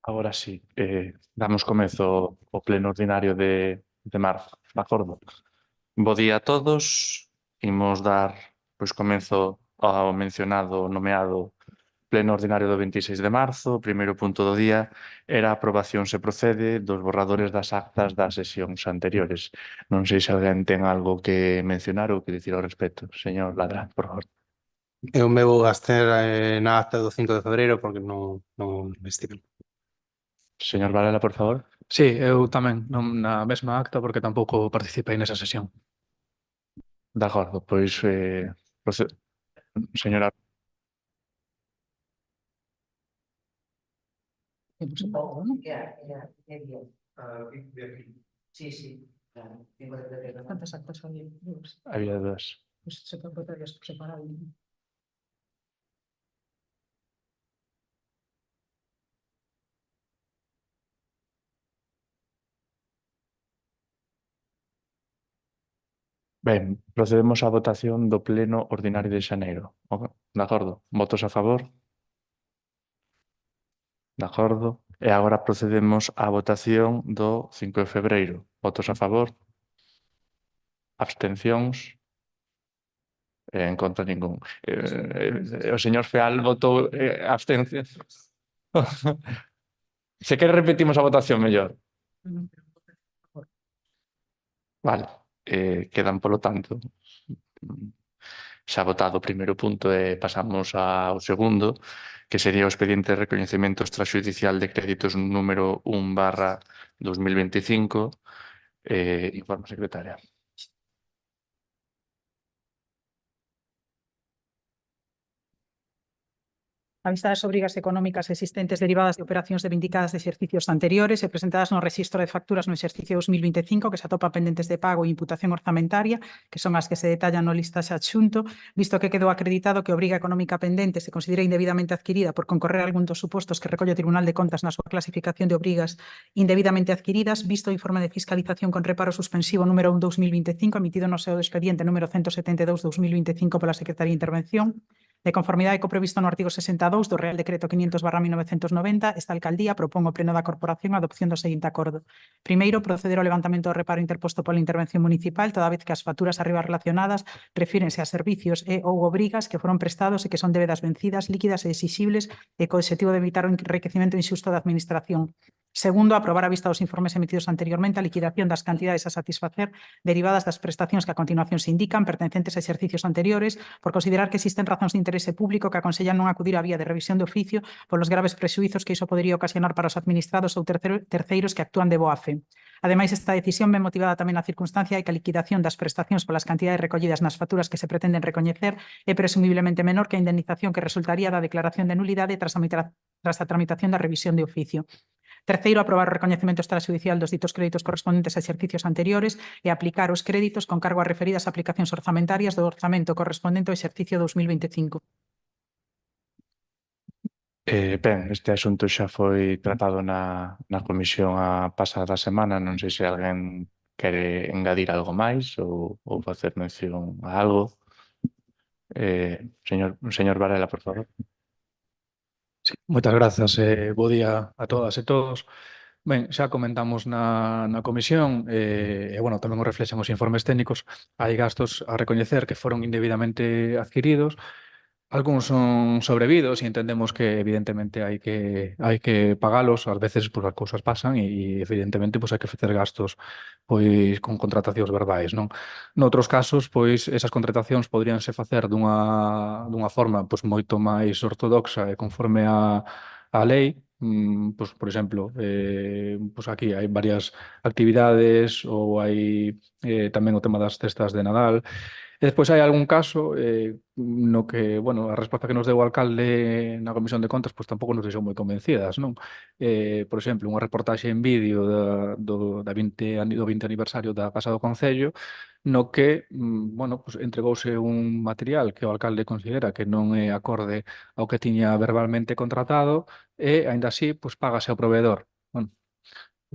Agora sí, damos comezo ao pleno ordinario de marzo, de acordo? Bo día a todos, imos dar comezo ao mencionado, nomeado pleno ordinario do 26 de marzo. O primeiro punto do día era a aprobación se procede dos borradores das actas das sesións anteriores. Non sei se alguén ten algo que mencionar ou que dicir ao respecto. Señor Ladrán, por favor. Eu me vou abster na acta do 5 de febreiro porque non estive. Señor Varela, por favor. Sí, eu tamén, non na mesma acta porque tampouco participei nesa sesión. De acordo, pois, señora. Sí, sí, claro. ¿Cuántas actas había? Había dúas. Pues se puede votar separado. Ben, procedemos á votación do pleno ordinario de xaneiro. De acordo? Votos a favor? De acordo. E agora procedemos á votación do 5 de febreiro. Votos a favor? Abstencións? En contra ningún. O señor Feal votou abstención. Se quere repetimos a votación mellor. Vale. Quedan, polo tanto, xa votado o primeiro punto e pasamos ao segundo, que sería o expediente de recoñecemento extrajudicial de créditos número 1/2025. Informe secretaria. A vista das obrigas económicas existentes derivadas de operacións reivindicadas de exercicios anteriores e presentadas no Rexistro de Facturas no exercicio 2025 que se atopa pendentes de pago e imputación orzamentaria, que son as que se detallan no listaxe adxunto, visto que quedou acreditado que a obriga económica pendente se considera indebidamente adquirida por concorrer a algún dos supostos que recolle o Tribunal de Contas na súa clasificación de obrigas indebidamente adquiridas, visto o informe de fiscalización con reparo suspensivo número 1/2025 emitido no seu expediente número 172/2025 pola Secretaría de Intervención. De conformidade co previsto no artigo 62 do Real Decreto 500/1990, esta alcaldía propón ao Pleno da Corporación a adopción do seguinte acordo. Primeiro, proceder ao levantamento do reparo interposto pola intervención municipal, toda vez que as facturas arriba relacionadas refírense a servicios e ou obrigas que foron prestados e que son débedas vencidas, líquidas e exixibles e co objetivo de evitar o enriquecimento inxusto da Administración. Segundo, aprobar a vista dos informes emitidos anteriormente a liquidación das cantidades a satisfacer derivadas das prestacións que a continuación se indican pertencentes a exercicios anteriores por considerar que existen razóns de interese público que aconsellan non acudir á vía de revisión de oficio polos graves prexuizos que iso podería ocasionar para os administrados ou terceiros que actúan de boa fe. Ademais, esta decisión ven motivada tamén na circunstancia de que a liquidación das prestacións polas cantidades recollidas nas facturas que se pretenden recoñecer é presumiblemente menor que a indemnización que resultaría da declaración de nulidade tras a tramitación da revisión de oficio. Terceiro, aprobar o recoñecemento extrajudicial dos ditos créditos correspondentes a exercicios anteriores e aplicar os créditos con cargo a referidas aplicacións orzamentarias do orzamento correspondente ao exercicio 2025. Ben, este asunto xa foi tratado na comisión a pasada semana. Non sei se alguén quere engadir algo máis ou facer mención a algo. Señor Varela, por favor. Sí, moitas grazas e bo día a todas e todos. Ben, xa comentamos na comisión bueno, tamén o reflexan os informes técnicos, hai gastos a recoñecer que foron indebidamente adquiridos. Algúns son sobrevidos e entendemos que evidentemente hai que pagalos, ás veces as cousas pasan e evidentemente hai que facer gastos con contratacións verbais, non? Noutros casos, esas contratacións poderíanse facer dunha forma moito máis ortodoxa e conforme a lei. Por exemplo, aquí hai varias actividades ou hai tamén o tema das cestas de Nadal. E despois hai algún caso no que, a resposta que nos deu o alcalde na Comisión de Contas tampouco nos deixou moi convencidas, non? Por exemplo, unha reportaxe en vídeo do 20 aniversario da Casa do Concello, no que, entregouse un material que o alcalde considera que non é acorde ao que tiña verbalmente contratado e, aínda así, págase ao proveedor.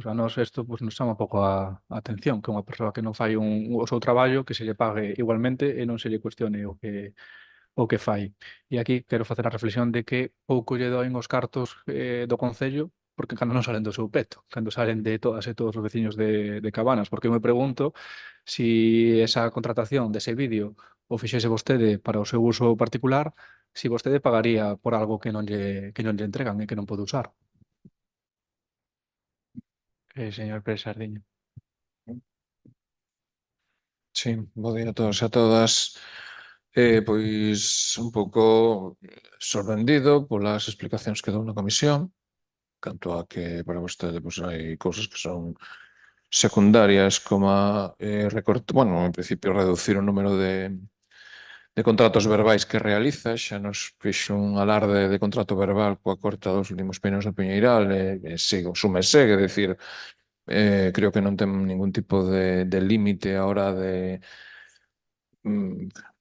A nós isto nos chama un pouco a atención, que unha persoa que non fai o seu traballo que se lle pague igualmente e non se lle cuestione o que fai. E aquí quero facer a reflexión de que pouco lle doen os cartos do Concello porque cando non salen do seu peto, cando salen de todas e todos os veciños de Cabanas, porque eu me pregunto si esa contratación dese vídeo o fixese vostede para o seu uso particular, si vostede pagaría por algo que non lle entregan e que non pode usar. Señor Pérez Sardiña. Sí, bo día a todos e a todas. Pois un pouco sorprendido polas explicacións que dou na comisión, canto a que para vostede pois, hai cousas que son secundarias como en principio reducir o número de contratos verbais que realiza, xa nos fixo un alarde de contrato verbal coa corta dos últimos pinos do Piñeiral e sigo, sume segue, decir, creo que non ten ningún tipo de límite a hora de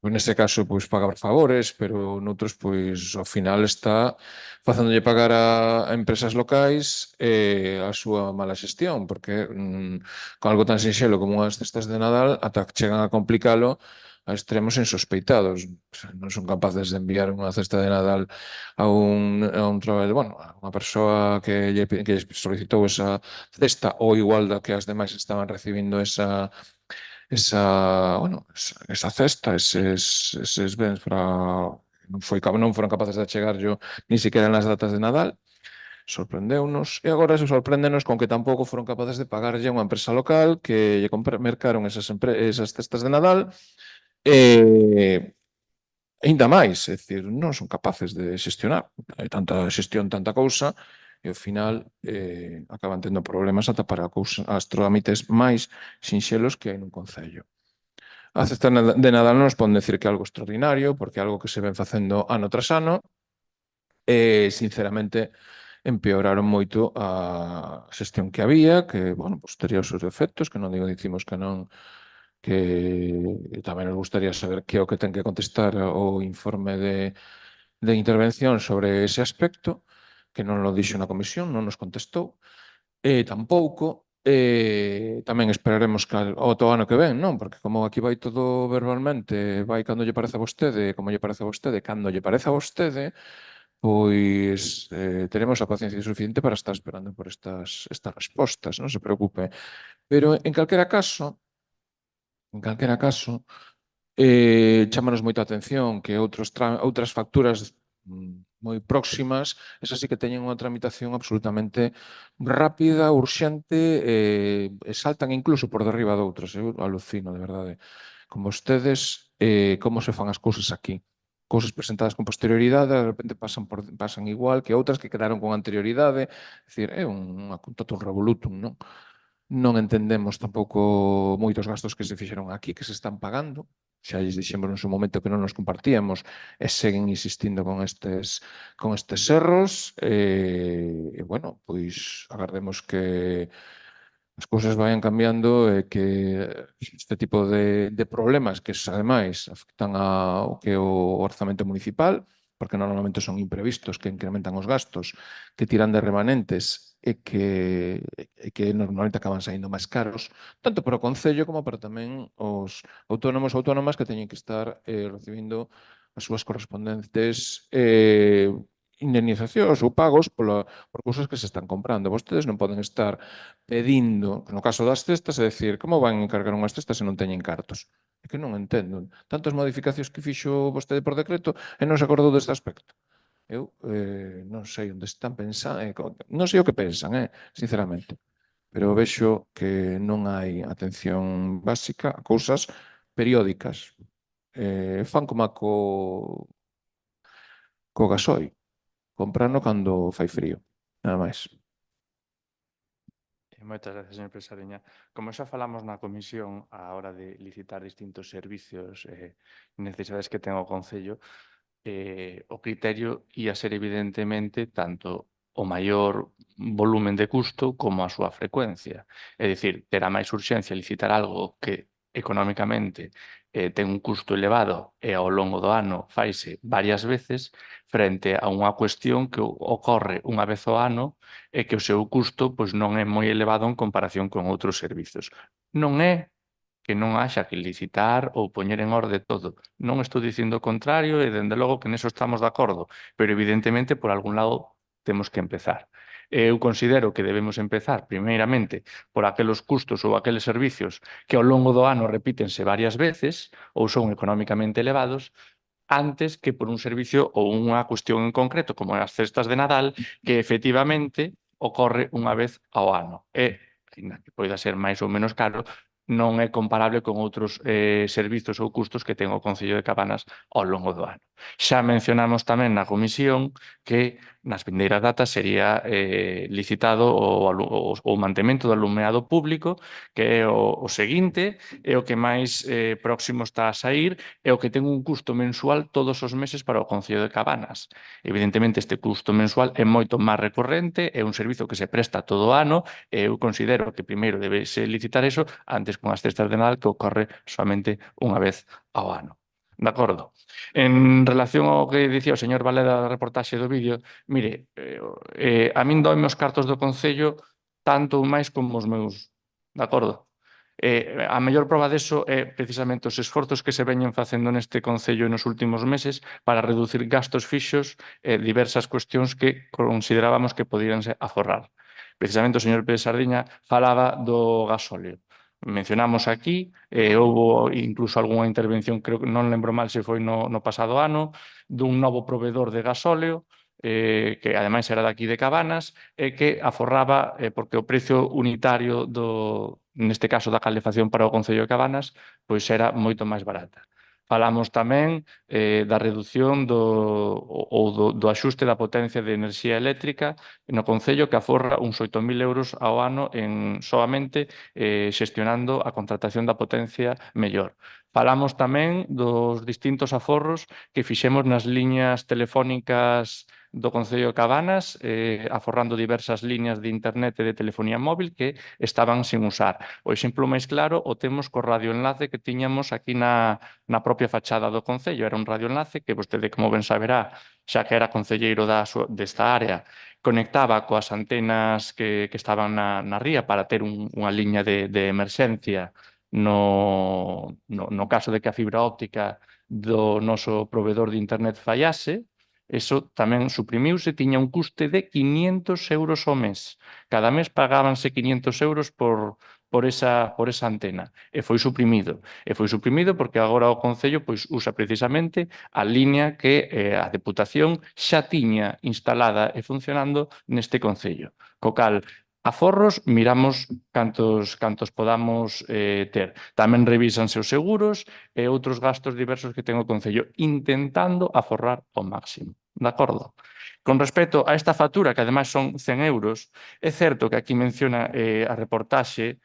neste caso, pois, pagar favores, pero noutros, pois, ao final está facéndolle pagar a empresas locais a súa mala xestión, porque con algo tan sinxelo como unhas cestas de Nadal ata que chegan a complicalo a extremos insospeitados. Non son capaces de enviar unha cesta de Nadal a un traballo, bueno, a unha persoa que lle solicitou esa cesta ou igual da que as demais estaban recibindo esa cesta, eses bens non foron capaces de achegarllo ni siquiera nas datas de Nadal, sorprendeunos, e agora se sorpréndenos con que tampouco foron capaces de pagarlle a unha empresa local que lle mercaron esas cestas de Nadal, e ainda máis, é dicir, non son capaces de xestionar. Hai tanta xestión, tanta cousa, e ao final acaban tendo problemas ata para as trámites máis sinxelos que hai nun concello. A cesta de Nadal non nos poden decir que é algo extraordinario, porque é algo que se ven facendo ano tras ano, e, sinceramente, empeoraron moito a xestión que había, que, bueno, pues, tería os seus defectos, que non dicimos que non, que tamén nos gustaría saber que é o que ten que contestar o informe de intervención sobre ese aspecto, que non lo dixo na comisión, non nos contestou, e tampouco tamén esperaremos que o outro ano que ven, non? Porque como aquí vai todo verbalmente, vai cando lle parece a vostede, como lle parece a vostede, cando lle parece a vostede, pois teremos a paciencia suficiente para estar esperando por estas respostas, non se preocupe. Pero, en calquera caso, chámanos moita atención que outras facturas moi próximas, esas sí que teñen unha tramitación absolutamente rápida, urxente, e saltan incluso por derriba doutras. Eu alucino, de verdade. Con vostedes, como se fan as cousas aquí. Cousas presentadas con posterioridade, de repente pasan igual que outras que quedaron con anterioridade. É dicir, é un totum revolutum, non? Non entendemos tampouco moitos gastos que se fixeron aquí, que se están pagando. Xa lles dixemos no seu momento que non nos compartíamos e seguen insistindo con estes erros. Bueno, pois agardemos que as cousas vayan cambiando e que este tipo de problemas que, ademais, afectan ao que é o orzamento municipal, porque normalmente son imprevistos que incrementan os gastos, que tiran de remanentes e que normalmente acaban saindo máis caros, tanto para o Concello como para tamén os autónomos ou autónomas que teñen que estar recibindo as súas correspondentes indemnizacións ou pagos por cousas que se están comprando. Vostedes non poden estar pedindo, no caso das cestas, é dicir, como van encargar unhas cestas se non teñen cartos? É que non entendo. Tantas modificacións que fixo vostede por decreto e non se acordou deste aspecto. Eu non sei onde están pensando, non sei o que pensan, sinceramente, pero vexo que non hai atención básica a cousas periódicas. Fan como co gasoil, comprarno cando fai frío, nada máis. Moitas gracias, señor Presariña. Como xa falamos na comisión á hora de licitar distintos servicios e necesidades que ten o Concello, o criterio ia ser evidentemente tanto o maior volumen de custo como a súa frecuencia. É dicir, terá máis urxencia licitar algo que económicamente ten un custo elevado e ao longo do ano faise varias veces frente a unha cuestión que ocorre unha vez ao ano e que o seu custo pois, non é moi elevado en comparación con outros servizos. Non é que non haxa que licitar ou poñer en orde todo. Non estou dicindo o contrario e, dende logo, que neso estamos de acordo, pero evidentemente, por algún lado, temos que empezar. Eu considero que debemos empezar, primeiramente, por aqueles custos ou aqueles servicios que ao longo do ano repítense varias veces ou son económicamente elevados, antes que por un servicio ou unha cuestión en concreto, como as cestas de Nadal, que efectivamente ocorre unha vez ao ano. E, aínda que poida ser máis ou menos caro, non é comparable con outros servizos ou custos que ten o Concello de Cabanas ao longo do ano. Xa mencionamos tamén na comisión que nas vindeiras datas sería licitado o mantemento do alumeado público, que é o seguinte, é o que máis próximo está a sair, é o que ten un custo mensual todos os meses para o Concello de Cabanas. Evidentemente, este custo mensual é moito máis recorrente, é un servizo que se presta todo o ano, e eu considero que primeiro debese licitar eso antes con as cestas de Nadal, que ocorre solamente unha vez ao ano. De acordo? En relación ao que dicía o señor Valeda da reportaxe do vídeo, mire, a min doime os cartos do Concello tanto máis como os meus, de acordo? A mellor proba deso é precisamente os esforzos que se veñen facendo neste Concello nos últimos meses para reducir gastos fixos e diversas cuestións que considerábamos que podíanse aforrar. Precisamente o señor Pérez Sardiña falaba do gasóleo. Mencionamos aquí, houbo incluso algunha intervención, creo que non lembro mal se foi no pasado ano, dun novo provedor de gasóleo, que ademais era daqui de Cabanas, e que aforraba, porque o precio unitario neste caso da calefacción para o Concello de Cabanas, pois era moito máis barata. Falamos tamén da reducción do axuste da potencia de enerxía eléctrica no Concello, que aforra uns 8.000 euros ao ano en solamente xestionando a contratación da potencia mellor. Falamos tamén dos distintos aforros que fixemos nas liñas telefónicas do Concello de Cabanas, aforrando diversas liñas de internet e de telefonía móvil que estaban sin usar. O exemplo máis claro o temos co radioenlace que tiñamos aquí na propia fachada do Concello. Era un radioenlace que vostede, como ben saberá, xa que era concelleiro desta área, conectaba coas antenas que estaban na ría para ter unha liña de emerxencia no caso de que a fibra óptica do noso provedor de internet fallase. Eso tamén suprimiuse, tiña un custe de 500 euros ao mes. Cada mes pagábanse 500 euros por esa antena, e foi suprimido. E foi suprimido porque agora o Concello pois usa precisamente a liña que a Deputación xa tiña instalada e funcionando neste Concello. Co cal, aforros, miramos cantos podamos ter. Tamén revísanse os seguros e outros gastos diversos que ten o Concello, intentando aforrar ao máximo. De acordo? Con respecto a esta factura, que ademais son 100 euros, é certo que aquí menciona a reportaxe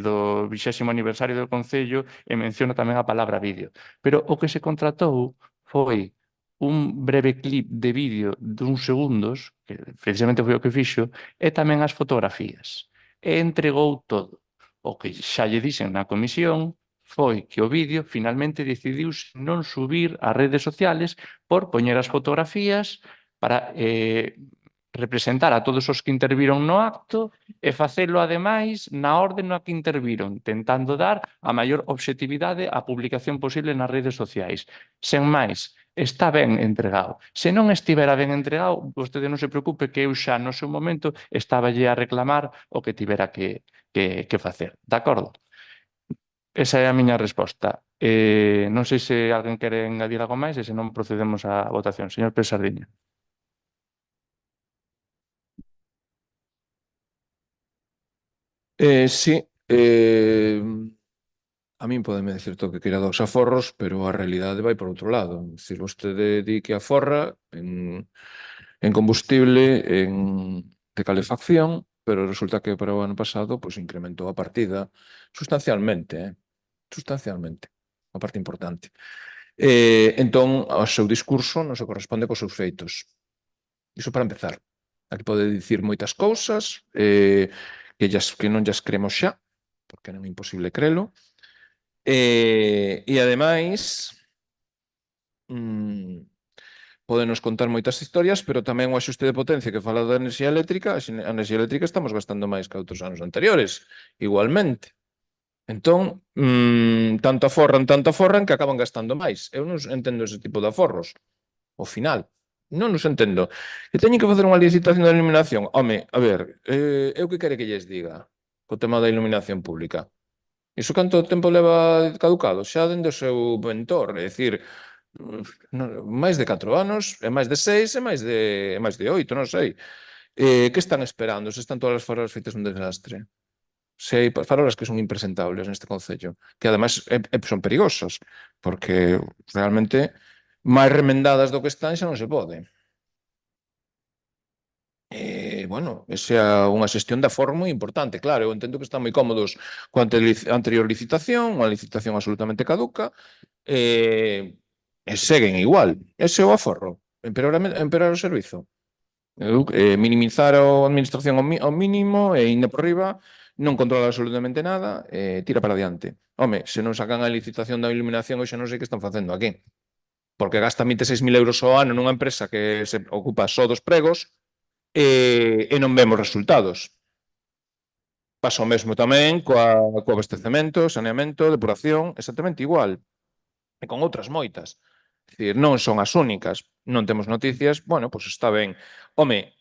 do 20º aniversario do Concello e menciona tamén a palabra vídeo. Pero o que se contratou foi un breve clip de vídeo duns segundos, que precisamente foi o que fixo, e tamén as fotografías. E entregou todo. O que xa lle dixen na comisión foi que o vídeo finalmente decidiuse non subir ás redes sociales por poñer as fotografías para representar a todos os que interviron no acto e facelo, ademais, na orde na que interviron, tentando dar a maior obxectividade á publicación posible nas redes sociais. Sen máis, está ben entregado. Se non estivera ben entregado, vostede non se preocupe que eu xa no seu momento estaballe a reclamar o que tivera que facer. De acordo? Esa é a miña resposta. Non sei se alguén quere engadir algo máis e se non procedemos á votación. Señor Pérez Sardiña. Sí, a min podeme dicir todo que queira dos aforros, pero a realidade vai por outro lado. Se vostede di que aforra en combustible, de calefacción, pero resulta que para o ano pasado pois incrementou a partida sustancialmente, sustancialmente, a parte importante. Entón, o seu discurso non se corresponde cos seus feitos. Iso para empezar. Aquí pode dicir moitas cousas que non llas cremos xa, porque non é imposible crelo. E ademais podenos contar moitas historias, pero tamén o axuste de potencia que fala da enerxía eléctrica, a enerxía eléctrica estamos gastando máis que outros anos anteriores, igualmente. Entón, tanto aforran que acaban gastando máis. Eu non entendo ese tipo de aforros, ao final. Non os entendo. Que teñen que facer unha licitación de iluminación. Home, a ver, eu que quere que lles diga co tema da iluminación pública? Iso canto tempo leva caducado? Xa dende o seu mentor, é dicir, máis de 4 anos, e máis de 6, e máis de 8, non sei. Que están esperando? Se están todas as farolas feitas un desastre. Se hai farolas que son impresentables neste concello, que ademais son perigosas, porque realmente máis remendadas do que están xa non se pode. Bueno, esa é unha xestión de aforo moi importante, claro, eu entendo que están moi cómodos coa anterior licitación, unha licitación absolutamente caduca, e seguen igual. Ese é o aforro, empeorar o servizo. Minimizar a administración ao mínimo e ainda por riba non controla absolutamente nada e tira para adiante. Home, se non sacan a licitación da iluminación, hoxe non sei que están facendo aquí. Porque gasta 26.000 euros ao ano nunha empresa que se ocupa só dos pregos e non vemos resultados. Pasa o mesmo tamén co abastecemento, saneamento, depuración, exactamente igual. E con outras moitas. É dicir, non son as únicas. Non temos noticias, bueno, pois está ben. Home,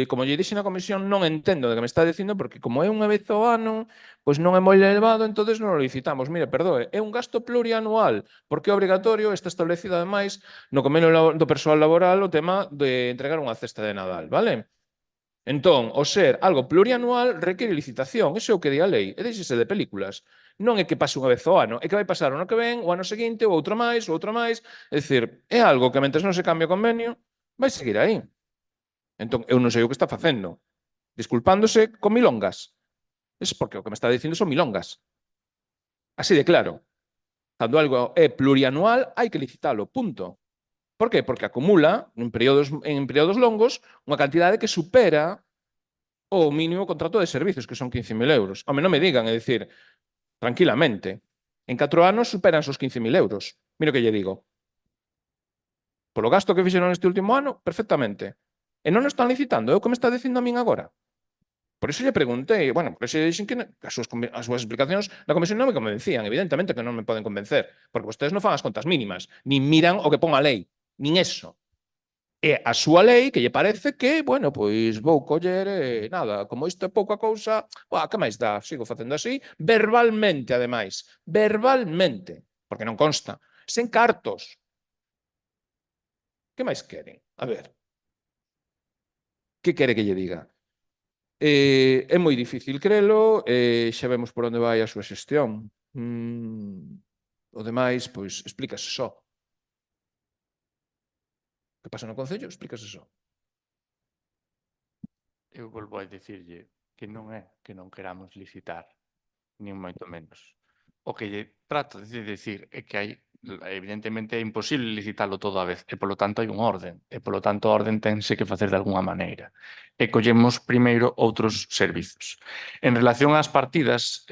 como lle dixen na comisión, non entendo de que me está dicindo, porque como é unha vez ao ano, pois non é moi elevado, entonces non o licitamos. Mire, perdoe, é un gasto plurianual, porque é obrigatorio, está establecido ademais no convenio do persoal laboral o tema de entregar unha cesta de Nadal, vale? Entón, o ser algo plurianual require licitación, iso é o que di a lei, e deixese de películas. Non é que pase unha vez ao ano, é que vai pasar o ano que ven, o ano seguinte, ou outro máis, é dicir, é algo que mentres non se cambie o convenio, vai seguir aí. Entón, eu non sei o que está facendo, disculpándose con milongas. É porque o que me está dicindo son milongas. Así de claro. Cando algo é plurianual, hai que licitalo, punto. Por qué? Porque acumula en períodos longos unha cantidade que supera o mínimo contrato de servicios, que son 15.000 euros. Home, non me digan, é dicir, tranquilamente, en 4 anos superan os 15.000 euros. Mira o que lle digo. Polo gasto que fixeron este último ano, perfectamente. E non o están licitando, é o que me está dicindo a min agora. Por iso lle preguntei, bueno, por iso lle dixen que as súas explicacións na comisión non me convencían, evidentemente que non me poden convencer, porque vostedes non fan as contas mínimas, nin miran o que pon a lei, nin eso. É a súa lei que lle parece que, bueno, pois vou coller e nada, como isto é pouca cousa, que máis dá? Sigo facendo así, verbalmente, ademais. Verbalmente, porque non consta. Sen cartos. Que máis queren? A ver. Que quere que lle diga? É moi difícil crelo, xa vemos por onde vai a súa xestión. O demais, pois, explícase só. Que pasa no Concello? Explícase só. Eu volvo a dicirlle que non é que non queramos licitar, nin moito menos. O que lle trato de dicir é que hai, evidentemente é imposible licitalo todo a vez, e polo tanto hai un orden, e polo tanto a orden tense que facer de algunha maneira. E collemos primeiro outros servizos. En relación ás partidas,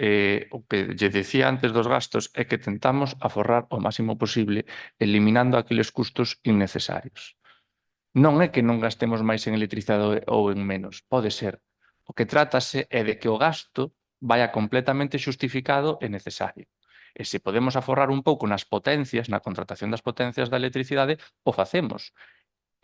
o que lle decía antes dos gastos é que tentamos aforrar o máximo posible eliminando aqueles custos innecesarios. Non é que non gastemos máis en electricidade ou en menos, pode ser. O que trátase é de que o gasto vaya completamente xustificado e necesario. E se podemos aforrar un pouco nas potencias, na contratación das potencias da electricidade, o facemos.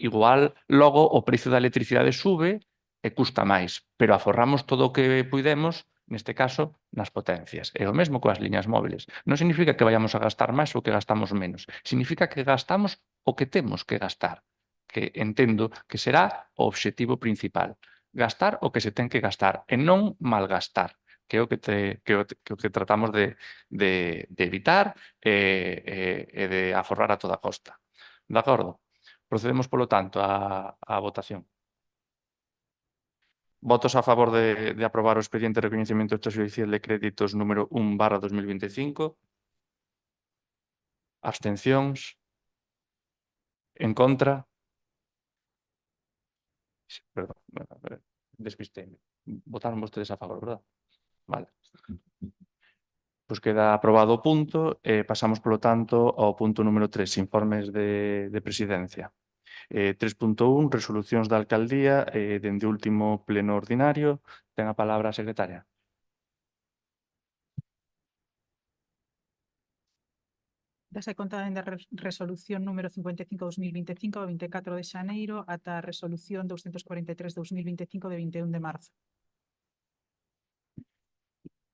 Igual, logo, o precio da electricidade sube e custa máis, pero aforramos todo o que puidemos, neste caso, nas potencias. E o mesmo coas liñas móviles. Non significa que vayamos a gastar máis ou que gastamos menos. Significa que gastamos o que temos que gastar, que entendo que será o obxectivo principal. Gastar o que se ten que gastar e non malgastar, que é o que tratamos de evitar e de aforrar a toda costa. De acordo? Procedemos, polo tanto, á votación. Votos a favor de aprobar o expediente de recoñecemento extrajudicial de créditos número 1/2025. Abstencións. En contra. Perdón, despisteime. Votaron vostedes a favor, verdad? Vale. Pois queda aprobado o punto e pasamos, polo tanto, ao punto número 3, informes de presidencia. 3.1, resolucións da alcaldía dende o último pleno ordinario. Ten a palabra a secretaria. Dase conta da resolución número 55/2025 de 24 de xaneiro ata a resolución 243/2025 de 21 de marzo.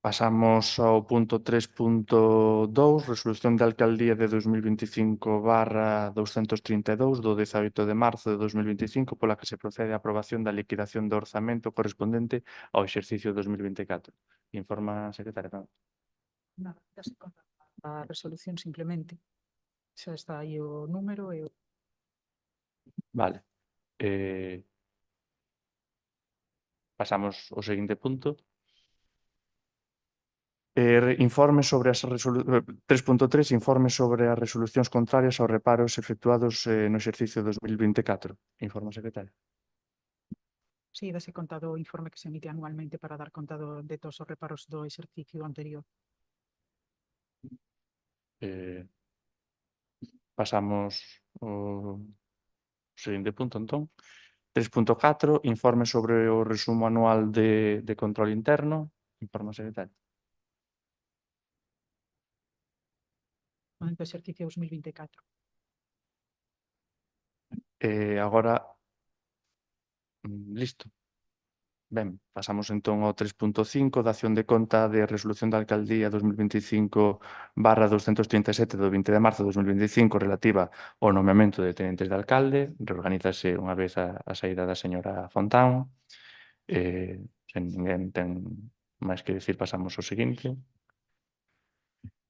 Pasamos ao punto 3.2, resolución de alcaldía de 2025/232 do 18 de marzo de 2025 pola que se procede a aprobación da liquidación do orzamento correspondente ao exercicio 2024. Informa a secretaria. Nada, dase conta a resolución simplemente. Xa está aí o número e o... Vale. Pasamos ao seguinte punto. Informe sobre as 3.3, informe sobre as resolucións contrarias aos reparos efectuados no exercicio 2024. Informa a secretaria. Sí, dase conta do informe que se emite anualmente para dar conta de todos os reparos do exercicio anterior. Pasamos ao seguinte punto, entón. 3.4, informe sobre o resumo anual de control interno. Informa a secretaria. No exercicio 2024. Agora, listo. Ben, pasamos entón ao 3.5 da acción de conta de resolución da alcaldía 2025/237 do 20 de marzo de 2025 relativa ao nomeamento de tenentes de alcalde. Reorganízase unha vez a saída da señora Fontán. Se ninguén ten máis que dicir, pasamos ao seguinte.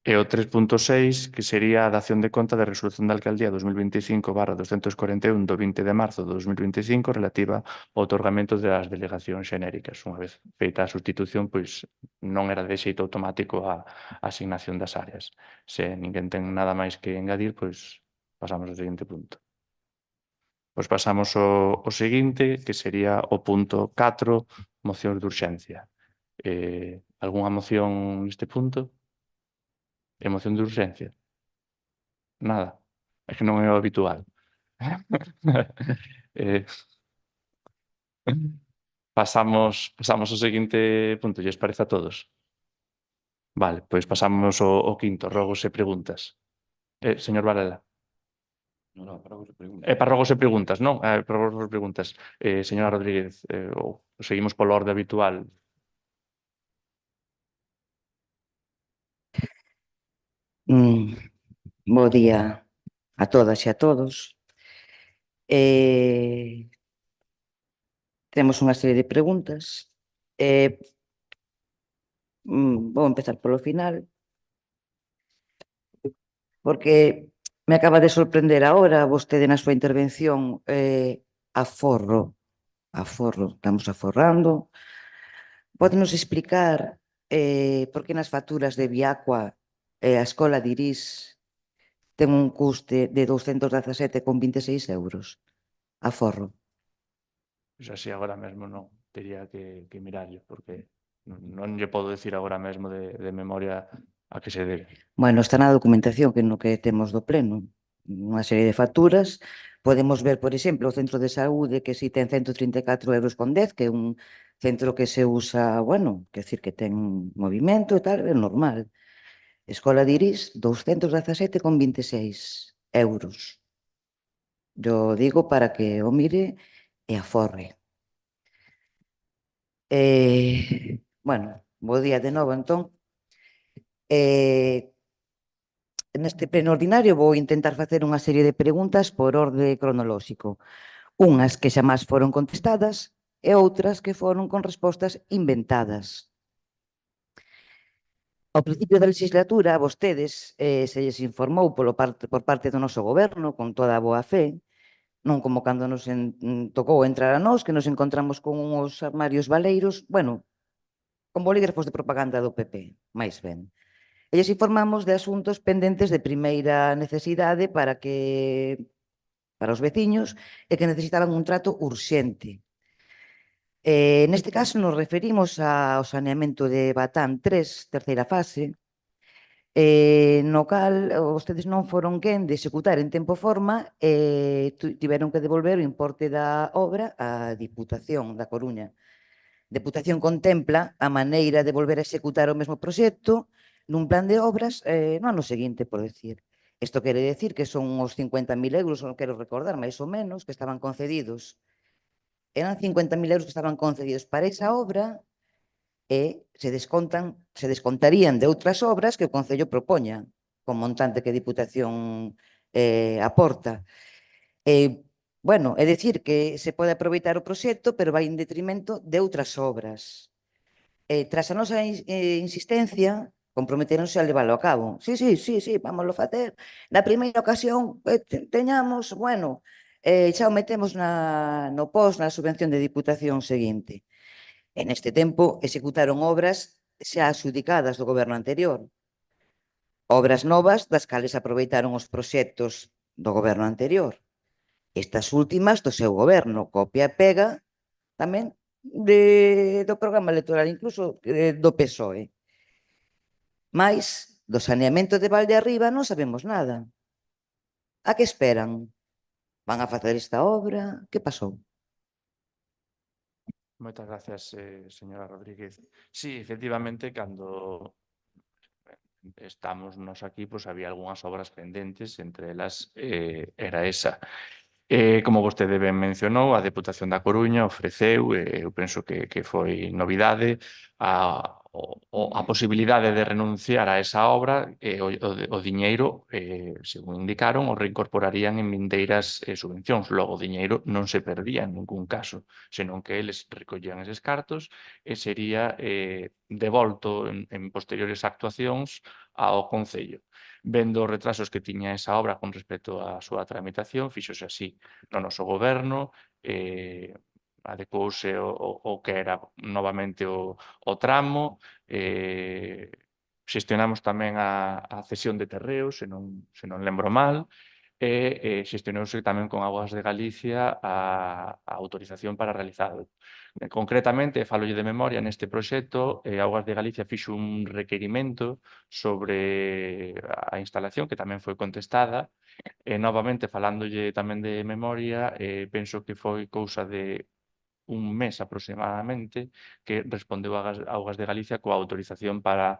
E o 3.6, que sería a dación de conta de resolución da alcaldía 2025/241 do 20 de marzo de 2025 relativa ao otorgamento das delegacións xenéricas. Unha vez feita a sustitución, pois non era de xeito automático a asignación das áreas. Se ninguén ten nada máis que engadir, pois pasamos ao seguinte punto. Pois pasamos ao seguinte, que sería o punto 4, mocións de urxencia. Algunha moción neste punto? Emoción de urxencia? Nada. É que non é o habitual. Pasamos ao seguinte punto. Lles parece a todos? Vale, pois pasamos ao quinto, rogos e preguntas. Señor Varela. No, para vos preguntas. Para rogos e preguntas, non? Para rogos e preguntas. Señora Rodríguez, seguimos polo orde habitual. Bo día a todas e a todos. Temos unha serie de preguntas. Vou empezar polo final, porque me acaba de sorprender agora vostede na súa intervención aforro, estamos aforrando. Pódenos explicar por que nas facturas de Viacua a Escola de Irís ten un custe de 217,26 euros? Aforro. Pois así agora mesmo non. Tería que mirarlo, porque non lle podo decir agora mesmo de memoria a que se debe. Bueno, está na documentación que no que temos do pleno. Unha serie de facturas. Podemos ver, por exemplo, o centro de saúde que si ten 134,10 euros, que é un centro que se usa, bueno, quer decir que ten movimento e tal, é normal. Escola de Irís, 217,26 euros. Yo digo para que o mire e aforre. Bueno, bo día de novo, entón. Neste pleno ordinario vou intentar facer unha serie de preguntas por orde cronolóxico. Unhas que xa máis foron contestadas e outras que foron con respostas inventadas. Ao principio da legislatura, a vostedes se lles informou por parte do noso goberno, con toda a boa fe, non como cando nos tocou entrar a nós, que nos encontramos con uns armarios baleiros, bueno, con bolígrafos de propaganda do PP, máis ben. E lles informamos de asuntos pendentes de primeira necesidade para os veciños e que necesitaban un trato urxente. Neste caso nos referimos ao saneamento de Batán 3, terceira fase, no cal vostedes non foron quen de executar en tempo e forma e tiveron que devolver o importe da obra á Diputación da Coruña. A Deputación contempla a maneira de volver a executar o mesmo proxecto nun plan de obras no ano seguinte, por decir. Isto quere decir que son uns 50.000 euros, non quero recordar, máis ou menos, que estaban concedidos. Eran 50.000 euros que estaban concedidos para esa obra e se descontarían de outras obras que o Concello propoña, con montante que a Diputación aporta. Bueno, é dicir que se pode aproveitar o proxecto, pero vai en detrimento de outras obras. Tras a nosa insistencia, comprometeronse a leválo a cabo. Sí, vámoslo facer. Na primeira ocasión teñamos, bueno, xa o metemos no post, na subvención de Diputación seguinte. E neste tempo executaron obras xa adxudicadas do goberno anterior. Obras novas das cales aproveitaron os proxectos do goberno anterior. Estas últimas do seu goberno, copia e pega tamén do programa electoral, incluso do PSOE. Mais do saneamento de Valde Arriba non sabemos nada. A que esperan? Van a facer esta obra? Que pasou? Moitas gracias, señora Rodríguez. Sí, efectivamente, cando estamos nos aquí, pois había algunhas obras pendentes, entre elas era esa. Como vostede ben mencionou, a Deputación da Coruña ofreceu, eu penso que foi novidade, a posibilidade de renunciar a esa obra e o diñeiro, según indicaron, o reincorporarían en vindeiras subvencións. Logo, o diñeiro non se perdía en ningún caso, senón que eles recollían eses cartos e sería devolto en posteriores actuacións ao Concello. Vendo os retrasos que tiña esa obra con respecto á súa tramitación, fíxose así no noso goberno, adecuouse o que era novamente o tramo, xestionamos tamén a cesión de terreos, se non lembro mal, e xestionouse tamén con Augas de Galicia a autorización para realizalo. Concretamente, falolle de memoria, neste proxecto, Augas de Galicia fixo un requerimento sobre a instalación, que tamén foi contestada, e novamente, falándolle tamén de memoria, penso que foi cousa de un mes aproximadamente que respondeu Augas de Galicia coa autorización para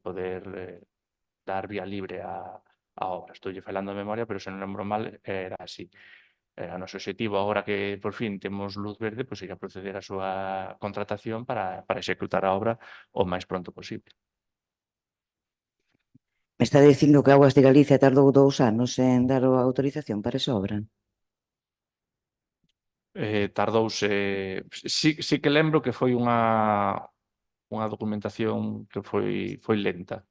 poder dar vía libre a obra. Estoulle falando de memoria, pero se non lembro mal, era así. O noso objetivo, agora que por fin temos luz verde, pois ir a proceder á súa contratación para executar a obra o máis pronto posible. Me está dicindo que Augas de Galicia tardou 2 anos en dar a autorización para esa obra. Tardouse... Sí que lembro que foi unha documentación que foi lenta,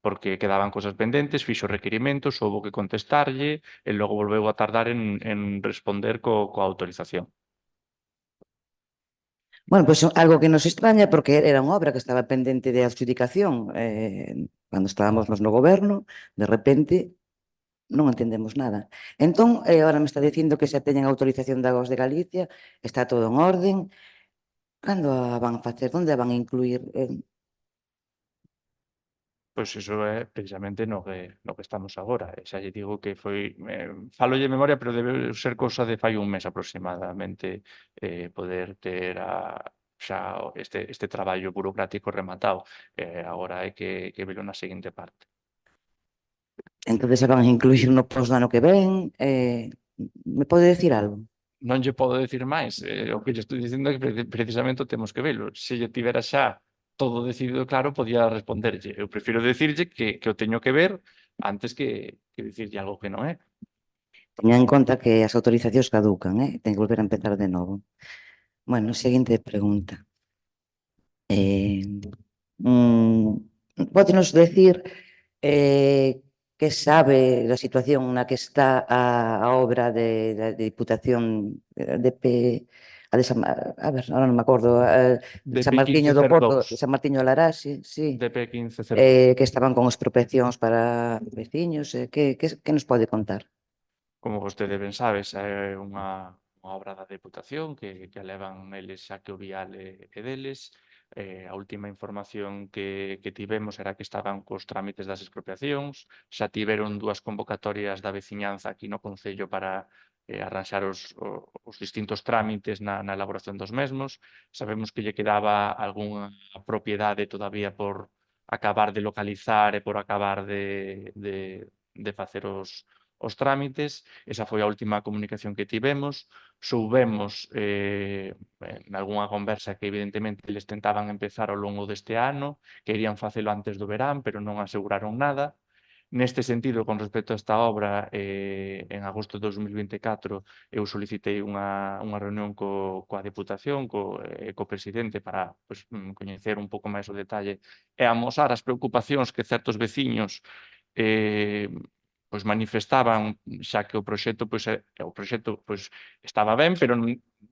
porque quedaban cosas pendentes, fixo requerimentos, houbo que contestarlle e logo volveu a tardar en responder coa autorización. Bueno, pois algo que nos extraña porque era unha obra que estaba pendente de adjudicación cando estábamos nos no goberno, de repente non entendemos nada. Entón, agora me está dicindo que xa teñen autorización de Augas de Galicia, está todo en orden. Cando a van facer? Onde a van incluir? Pois iso é precisamente no que estamos agora. Xa lle digo que foi... falolle de memoria, pero debe ser cousa de fai un mes aproximadamente poder ter xa este traballo burocrático rematado. Agora hai que velo na seguinte parte. Entón, a van incluir no post do ano que ven? Me pode decir algo? Non lle podo decir máis. O que lle estou dicindo é que precisamente o temos que velo. Se lle tivera xa todo decidido claro, podía responderlle. Eu prefiro decirlle que o teño que ver antes que dicirlle algo que non é. Teña en conta que as autorizacións caducan, ten que volver a empezar de novo. Bueno, seguinte pregunta. Pódenos decir que sabe da situación na que está a obra da Diputación a ver, ahora non me acordo, San Martiño do Porto, San Martiño de Laraxe, sí. DP 1502. Que estaban con expropiacións para veciños, que nos pode contar? Como vostede ben sabe, esa é unha obra da Deputación que levan eles xa que o vial é deles. A última información que tivemos era que estaban cos trámites das expropiacións, xa tiveron 2 convocatorias da veciñanza aquí no Concello para arranxar os distintos trámites na elaboración dos mesmos. Sabemos que lle quedaba algunha propiedade todavía por acabar de localizar e por acabar de facer os trámites. Esa foi a última comunicación que tivemos. Soubemos en algunha conversa que evidentemente eles tentaban empezar ao longo deste ano, querían facelo antes do verán, pero non aseguraron nada. Neste sentido, con respecto a esta obra, en agosto de 2024 eu solicitei unha reunión coa Deputación, co presidente para coñecer un pouco máis o detalle e amosar as preocupacións que certos veciños manifestaban, xa que o proxecto estaba ben, pero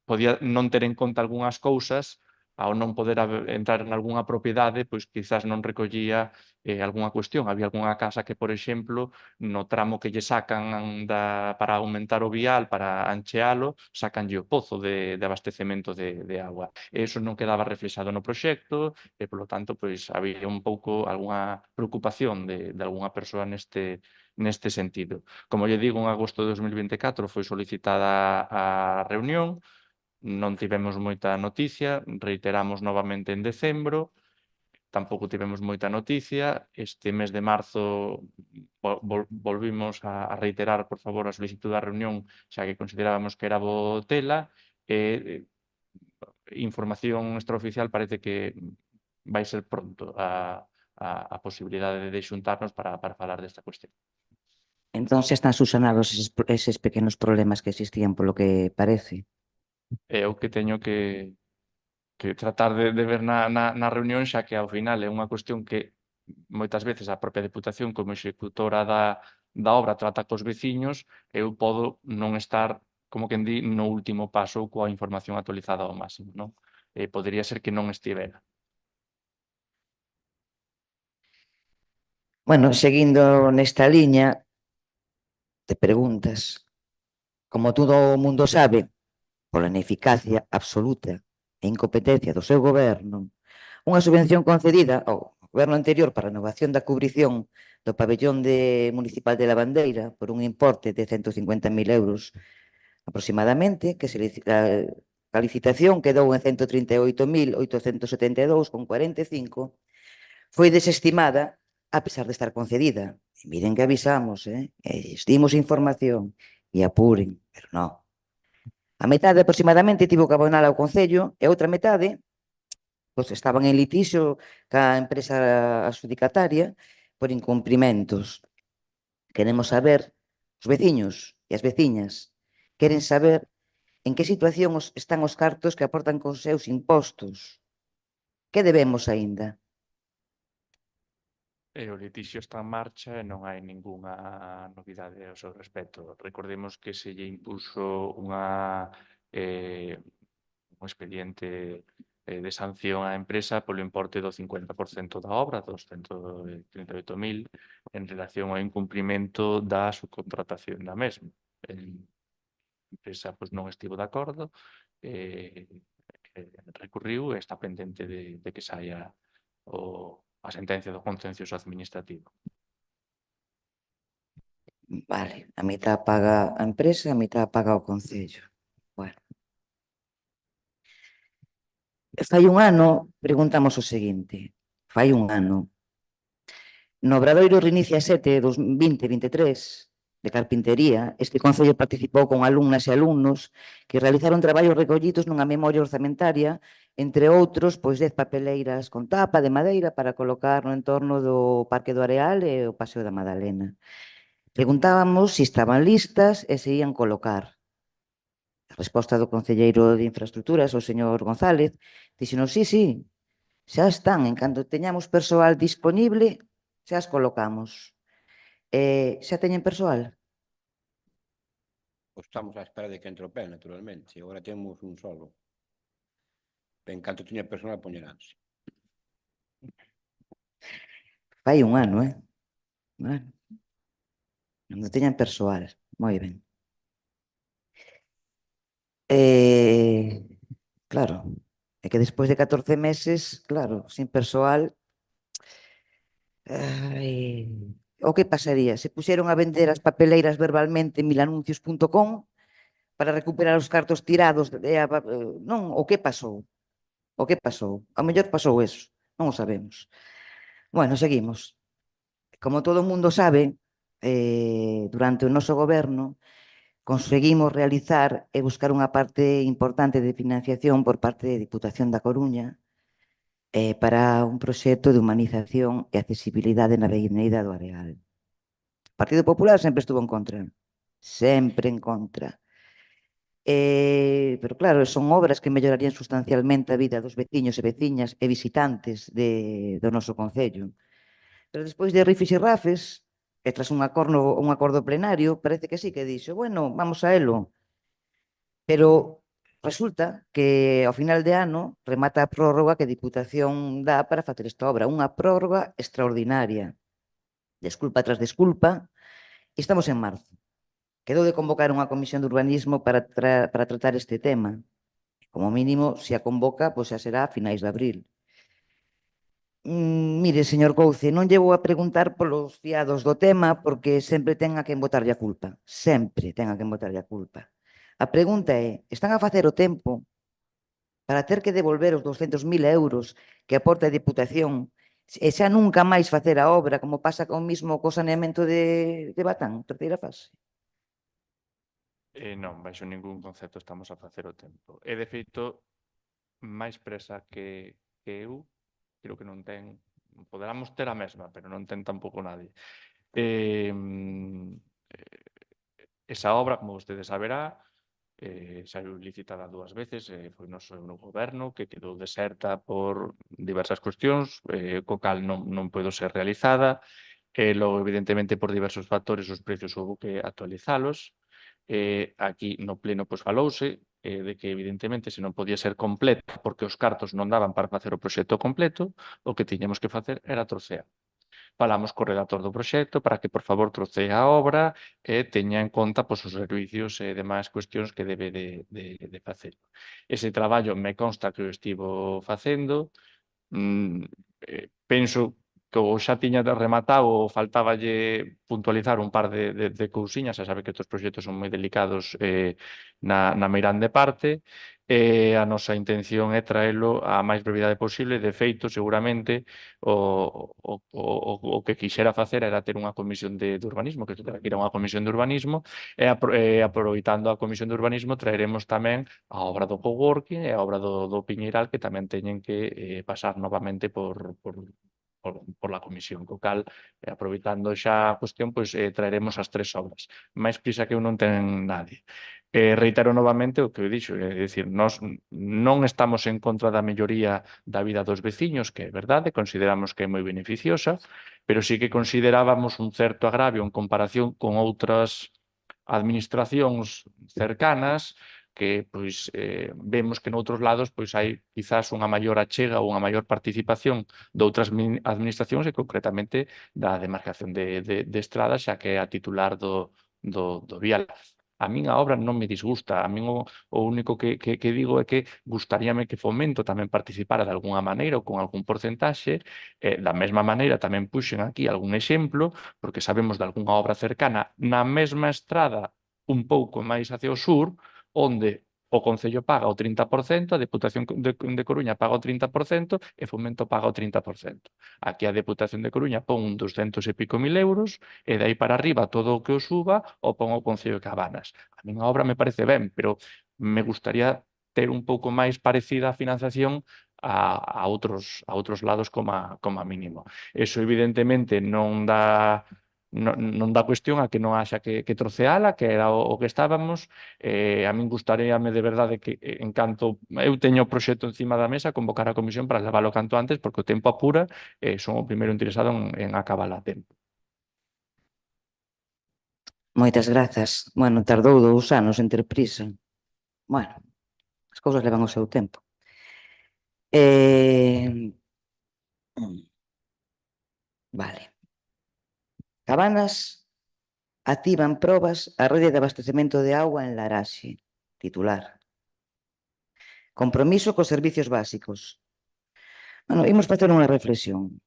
podía non ter en conta algunhas cousas ao non poder entrar en algunha propiedade, pois quizás non recollía algunha cuestión. Había algunha casa que, por exemplo, no tramo que lle sacan para aumentar o vial, para anchealo, sacanlle o pozo de abastecemento de agua. E iso non quedaba reflexado no proxecto e, polo tanto, pois había un pouco algunha preocupación de algunha persoa neste sentido. Como lle digo, en agosto de 2024 foi solicitada a reunión, non tivemos moita noticia, reiteramos novamente en decembro, tampouco tivemos moita noticia. Este mes de marzo volvimos a reiterar, por favor, a solicitud da reunión, xa que considerábamos que era bo tela, e información extraoficial parece que vai ser pronto a posibilidade de xuntarnos para falar desta cuestión. Entón, xa están subsanados eses pequenos problemas que existían, polo que parece. É o que teño que tratar de ver na reunión, xa que ao final é unha cuestión que moitas veces a propia Deputación como executora da obra trata cos veciños, eu podo non estar, como quen di, no último paso coa información actualizada ao máximo, non? Podería ser que non estivera. Bueno, seguindo nesta liña de preguntas, como todo o mundo sabe, pola ineficacia absoluta e incompetencia do seu goberno, unha subvención concedida ao goberno anterior para a renovación da cubrición do pabellón municipal de Lavandeira por un importe de 150.000 euros aproximadamente, que a licitación quedou en 138.872,45, foi desestimada a pesar de estar concedida. E miren que avisamos, e dimos información, e apuren, pero non. A metade aproximadamente tivo que abonar ao Concello e outra metade estaban en litixio ca empresa adxudicataria por incumprimentos. Queremos saber, os veciños e as veciñas queren saber en que situación están os cartos que aportan cos seus impostos. Que debemos aínda? O litixio está en marcha e non hai ningunha novidade ao seu respecto. Recordemos que se lle impuso un expediente de sanción á empresa polo importe do 50% da obra, 238.000, en relación ao incumprimento da subcontratación da mesma. A empresa non estivo de acordo, recurriu e está pendente de que saia a sentencia do contencioso administrativo. Vale, a mitad paga a empresa, a mitad paga o Concello. Bueno. Fai un ano, preguntamos o seguinte, fai un ano, no Obradoiro Reinicia 7 2023 de carpintería, este Concello participou con alumnas e alumnos que realizaron traballos recollidos nunha memoria orzamentaria, entre outros, 10 papeleiras con tapa de madeira para colocar no entorno do Parque do Areal e o Paseo da Madalena. Preguntábamos se estaban listas e se ían colocar. A resposta do concelleiro de Infraestructuras, o señor González, dixenos, sí, xa están, en canto teñamos persoal disponible, xa as colocamos. Xa teñen persoal? Pois estamos á espera de que entre o PEN, naturalmente. Agora temos un solo. En canto teña personal, poñeránse. Fai un ano, Bueno, non teñan persoal. Moi ben. Claro, é que despois de 14 meses, claro, sin persoal, o que pasaría? Se puxeron a vender as papeleiras verbalmente en milanuncios.com para recuperar os cartos tirados, non, o que pasou? O que pasou? Ao mellor pasou eso, non o sabemos. Bueno, seguimos. Como todo o mundo sabe, durante o noso goberno, conseguimos realizar e buscar unha parte importante de financiación por parte da Diputación da Coruña para un proxecto de humanización e accesibilidade na Avenida do Areal. O Partido Popular sempre estuvo en contra, sempre en contra. Pero claro, son obras que mellorarían sustancialmente a vida dos veciños e veciñas e visitantes do noso concello. Pero despois de rifes e rafes, e tras un acordo plenario, parece que sí, que dixo, bueno, vamos a elo. Pero resulta que ao final de ano remata a prórroga que a Diputación dá para facer esta obra, unha prórroga extraordinaria. Desculpa tras desculpa, e estamos en marzo. Quedou de convocar unha comisión de urbanismo para tratar este tema. Como mínimo, se a convoca, pois xa será a finais de abril. Mire, señor Couce, non lle vou a preguntar polos fiados do tema porque sempre ten a quen botarlle a culpa. Sempre ten a quen botarlle a culpa. A pregunta é, están a facer o tempo para ter que devolver os 200.000 euros que aporta a Diputación e xa nunca máis facer a obra, como pasa con mismo co saneamento de Batán, terceira fase? Non, baixo ningún concepto estamos a facer o tempo. E, de feito, máis presa que eu, creo que non ten, poderamos ter a mesma, pero non ten tampouco nadie. Esa obra, como vostede saberá, saiu licitada 2 veces, foi noso no goberno, que quedou deserta por diversas cuestións, co cal non puido ser realizada, logo, evidentemente, por diversos factores, os precios houve que actualizalos. Aquí no pleno pois falouse de que, evidentemente, se non podía ser completa porque os cartos non daban para facer o proxecto completo, o que tiñamos que facer era trocear. Falamos co redactor do proxecto para que, por favor, trocee a obra e teña en conta pois, os servicios e demais cuestións que debe de facer. Ese traballo me consta que o estivo facendo. Penso que ou xa tiña rematado ou faltáballe puntualizar un par de cousiñas, xa sabe que estes proxectos son moi delicados na meirande parte, a nosa intención é traelo a máis brevidade posible. De feito, seguramente, o que quixera facer era ter unha comisión de urbanismo, que terá que ir a unha comisión de urbanismo, e aproveitando a comisión de urbanismo traeremos tamén a obra do coworking e a obra do Piñeiral, que tamén teñen que pasar novamente por la comisión, co cal, aproveitando xa a cuestión, pois traeremos as 3 obras. Máis prisa que eu non ten nadie. Reitero novamente o que eu dixo, é dicir, nós non estamos en contra da melloría da vida dos veciños, que é verdade, consideramos que é moi beneficiosa, pero sí que considerábamos un certo agravio en comparación con outras administracións cercanas que pois vemos que noutros lados pois hai quizás unha maior achega ou unha maior participación de outras administracións e concretamente da demarcación de estradas, xa que é a titular do vial. A min a obra non me disgusta, a min o único que digo é que gustaríame que Fomento tamén participara de algunha maneira ou con algún porcentaxe. Da mesma maneira tamén puxen aquí algún exemplo, porque sabemos de algunha obra cercana na mesma estrada un pouco máis hacia o sur, onde o Concello paga o 30%, a Deputación de Coruña paga o 30% e Fomento paga o 30%. Aquí a Deputación de Coruña pon un 200 e pico mil euros e de aí para arriba todo o que o suba o pon o Concello de Cabanas. A min a obra me parece ben, pero me gustaría ter un pouco máis parecida a financiación a outros lados como a mínimo. Eso, evidentemente, non dá cuestión a que non haxa que troceala, que era o que estábamos. A min gustaríame de verdade que, en canto eu teño o proxecto encima da mesa, convocar a comisión para leválo canto antes, porque o tempo apura e son o primeiro interesado en acabar a tempo. Moitas grazas. Bueno, tardou 2 anos en ter prisa. Bueno, as cousas levan o seu tempo. Vale. Cabanas activan probas a rede de abastecemento de auga en Laraxe. Titular. Compromiso cos servicios básicos. Bueno, imos facer unha reflexión.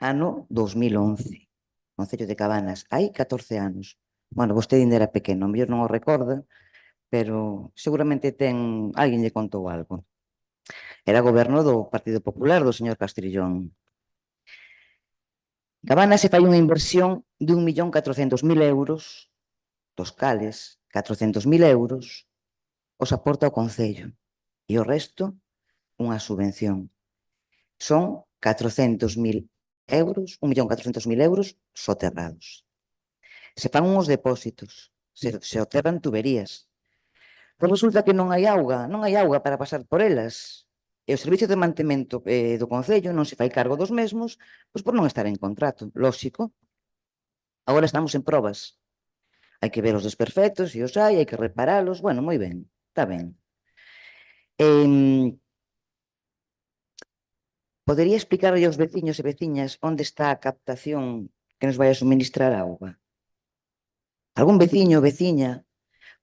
Ano 2011. Concello de Cabanas. Hai 14 anos. Bueno, vostede ainda era pequeno, mellor non o recorda, pero seguramente alguén lle contou algo. Era goberno do Partido Popular do señor Castrillón. Cabana se fai unha inversión de 1.400.000 euros, dos cales 400.000 euros os aporta o Concello e o resto unha subvención. Son 400.000 euros, 1.400.000 euros soterrados. Se fan uns depósitos, se soterran tuberías. Pois resulta que non hai auga para pasar por elas. E o servicio de mantemento do Concello non se fai cargo dos mesmos, pois por non estar en contrato, lóxico. Agora estamos en probas. Hai que ver os desperfectos, se os hai que reparalos, bueno, moi ben, está ben. Podería explicarlle aos veciños e veciñas onde está a captación que nos vai a suministrar auga? Algún veciño ou veciña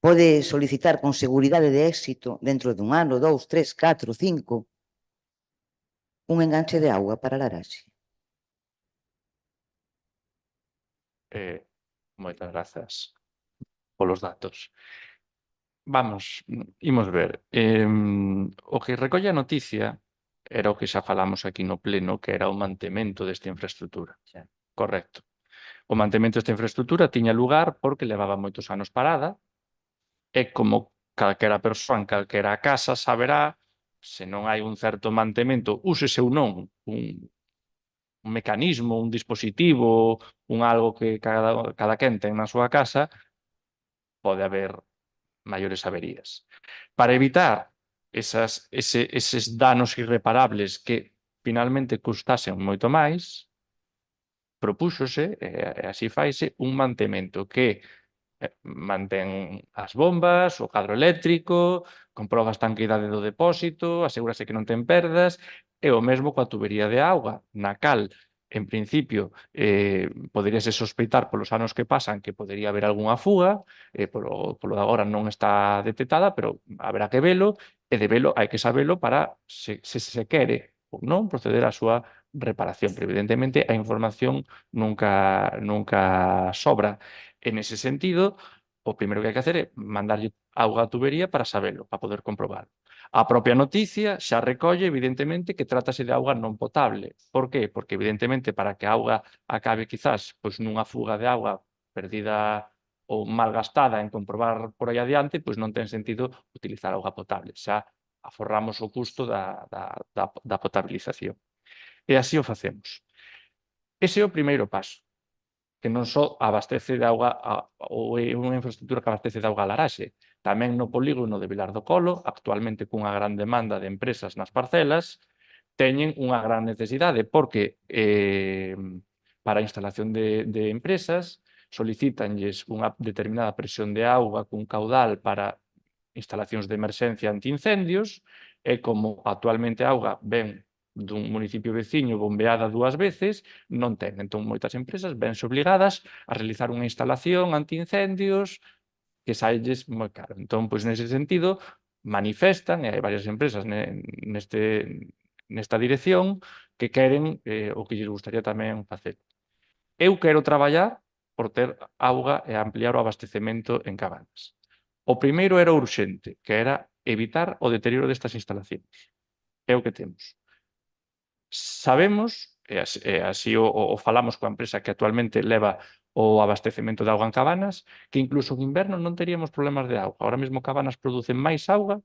pode solicitar con seguridade de éxito dentro dun ano, 2, 3, 4, 5 un enganche de auga para a Laraxe? Moitas grazas polos datos. Vamos, imos ver. O que recolle a noticia era o que xa falamos aquí no pleno, que era o mantemento desta infraestructura. Correcto. O mantemento desta infraestructura tiña lugar porque levaba moitos anos parada e como calquera persoa en calquera casa saberá, se non hai un certo mantemento, úsese ou non, un mecanismo, un dispositivo, un algo que cada quen ten na súa casa, pode haber maiores averías. Para evitar eses danos irreparables que finalmente custasen moito máis, propúxose, e así faise, un mantemento que mantén as bombas, o cadro eléctrico, comproba a estanqueidade do depósito, asegúrase que non ten perdas, e o mesmo coa tubería de auga, na cal, en principio, poderíase sospeitar polos anos que pasan que podería haber algunha fuga, polo de agora non está detectada, pero haberá que velo, e de velo hai que sabelo para, se quere ou non, proceder á súa reparación. Pero, evidentemente, a información nunca sobra. En ese sentido, o primeiro que hai que hacer é mandarlle auga á tubería para sabelo, para poder comprobar. A propia noticia xa recolle, evidentemente, que trátase de auga non potable. Por qué? Porque, evidentemente, para que a auga acabe quizás pois, nunha fuga de auga perdida ou malgastada en comprobar por aí adiante, pois non ten sentido utilizar auga potable. Xa aforramos o custo da potabilización. E así o facemos. Ese é o primeiro paso, que non só abastece de auga ou é unha infraestructura que abastece de auga a Laraxe, tamén no polígono de Vilar do Colo, actualmente cunha gran demanda de empresas nas parcelas, teñen unha gran necesidade porque para a instalación de empresas solicitanlles unha determinada presión de auga cun caudal para instalacións de emerxencia antiincendios e como actualmente a auga ven dun municipio veciño bombeada 2 veces, non ten. Entón, moitas empresas vense obligadas a realizar unha instalación antiincendios que saelles moi caro. Entón, pois, nese sentido, manifestan, e hai varias empresas nesta dirección, que queren o que lles gustaría tamén facer. Eu quero traballar por ter auga e ampliar o abastecemento en Cabanas. O primeiro era urxente, que era evitar o deterioro destas instalacións. É o que temos. Sabemos, e así o falamos coa empresa que actualmente leva o abastecemento de auga en Cabanas, que incluso en inverno non teríamos problemas de auga. Ahora mesmo Cabanas produce máis auga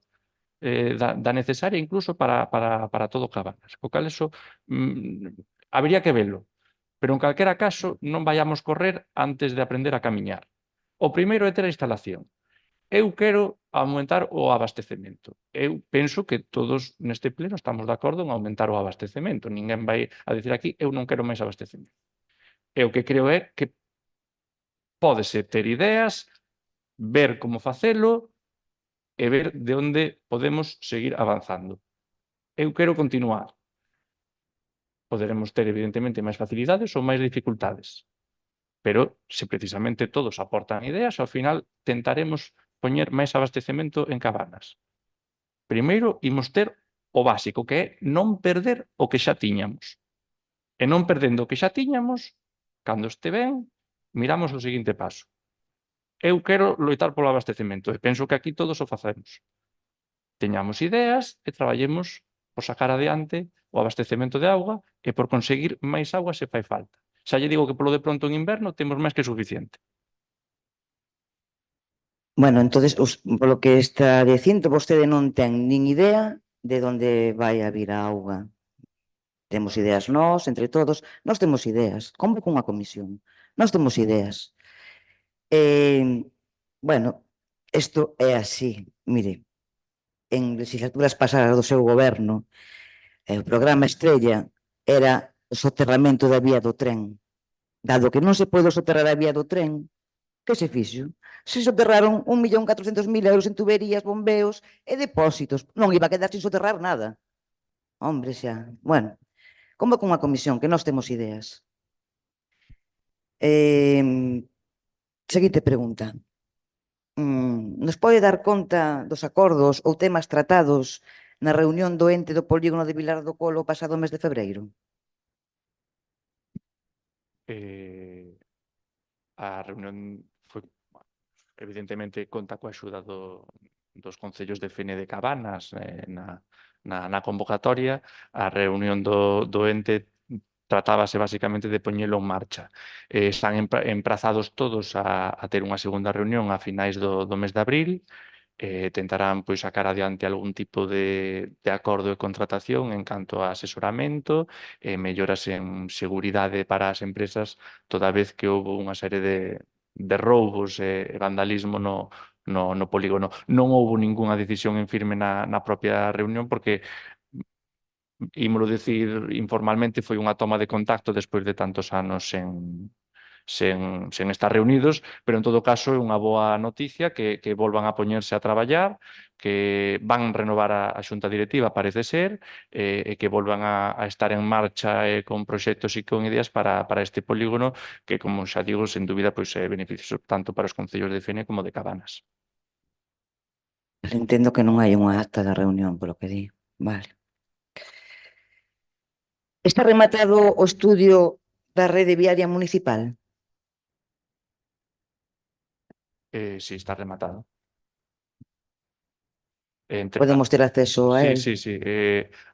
da necesaria incluso para todo Cabanas. Co cal eso habería que velo. Pero en calquera caso non vayamos correr antes de aprender a camiñar. O primeiro é ter a instalación. Eu quero aumentar o abastecemento. Eu penso que todos neste pleno estamos de acordo en aumentar o abastecemento. Ninguén vai a dicir aquí, eu non quero máis abastecemento. E o que creo é que pódese ter ideas, ver como facelo e ver de onde podemos seguir avanzando. Eu quero continuar. Poderemos ter, evidentemente, máis facilidades ou máis dificultades. Pero, se precisamente todos aportan ideas, ao final tentaremos poñer máis abastecemento en Cabanas. Primeiro, imos ter o básico, que é non perder o que xa tiñamos. E non perdendo o que xa tiñamos, cando este ben, miramos o seguinte paso. Eu quero loitar polo abastecemento e penso que aquí todos o facemos. Teñamos ideas e traballemos por sacar adiante o abastecemento de auga e por conseguir máis auga se fai falta. Xa lle digo que polo de pronto en inverno temos máis que suficiente. Bueno, entonces, polo que está dicindo, vostede non ten nin idea de onde vai a vir a auga. Temos ideas nós, entre todos, nós temos ideas. Como cunha comisión? Nós temos ideas. Bueno, isto é así. Mire, en legislaturas pasadas do seu goberno, o programa estrella era o soterramento da vía do tren. Dado que non se pode soterrar a vía do tren, que se fixo? Se soterraron 1.400.000 euros en tuberías, bombeos e depósitos. Non iba a quedar sin soterrar nada. Hombre, xa. Bueno, como cunha comisión, que nós temos ideas. Seguinte pregunta. Nos pode dar conta dos acordos ou temas tratados na reunión do ente do polígono de Vilar do Colo o pasado mes de febreiro? A reunión foi, evidentemente, conta coa axuda dos concellos de Fene de Cabanas na convocatoria. A reunión do ente tratábase basicamente de poñelo en marcha. Están emprazados todos a ter unha segunda reunión a finais do mes de abril. Tentarán pois sacar adiante algún tipo de acordo de contratación en canto a asesoramento, melloras en seguridade para as empresas, toda vez que houve unha serie de roubos e vandalismo no polígono. Non houve ningunha decisión en firme na propia reunión, porque ímolo dicir informalmente, foi unha toma de contacto despois de tantos anos sen estar reunidos, pero en todo caso é unha boa noticia que volvan a poñerse a traballar, que van renovar a xunta directiva, parece ser, e que volvan a estar en marcha con proxectos e con ideas para este polígono que, como xa digo, sen dúbida, pois é beneficioso tanto para os concellos de Fene como de Cabanas. Entendo que non hai unha acta da reunión, polo que di. Vale. Está rematado o estudio da rede viaria municipal? Si, está rematado. Podemos ter acceso a él? Sí.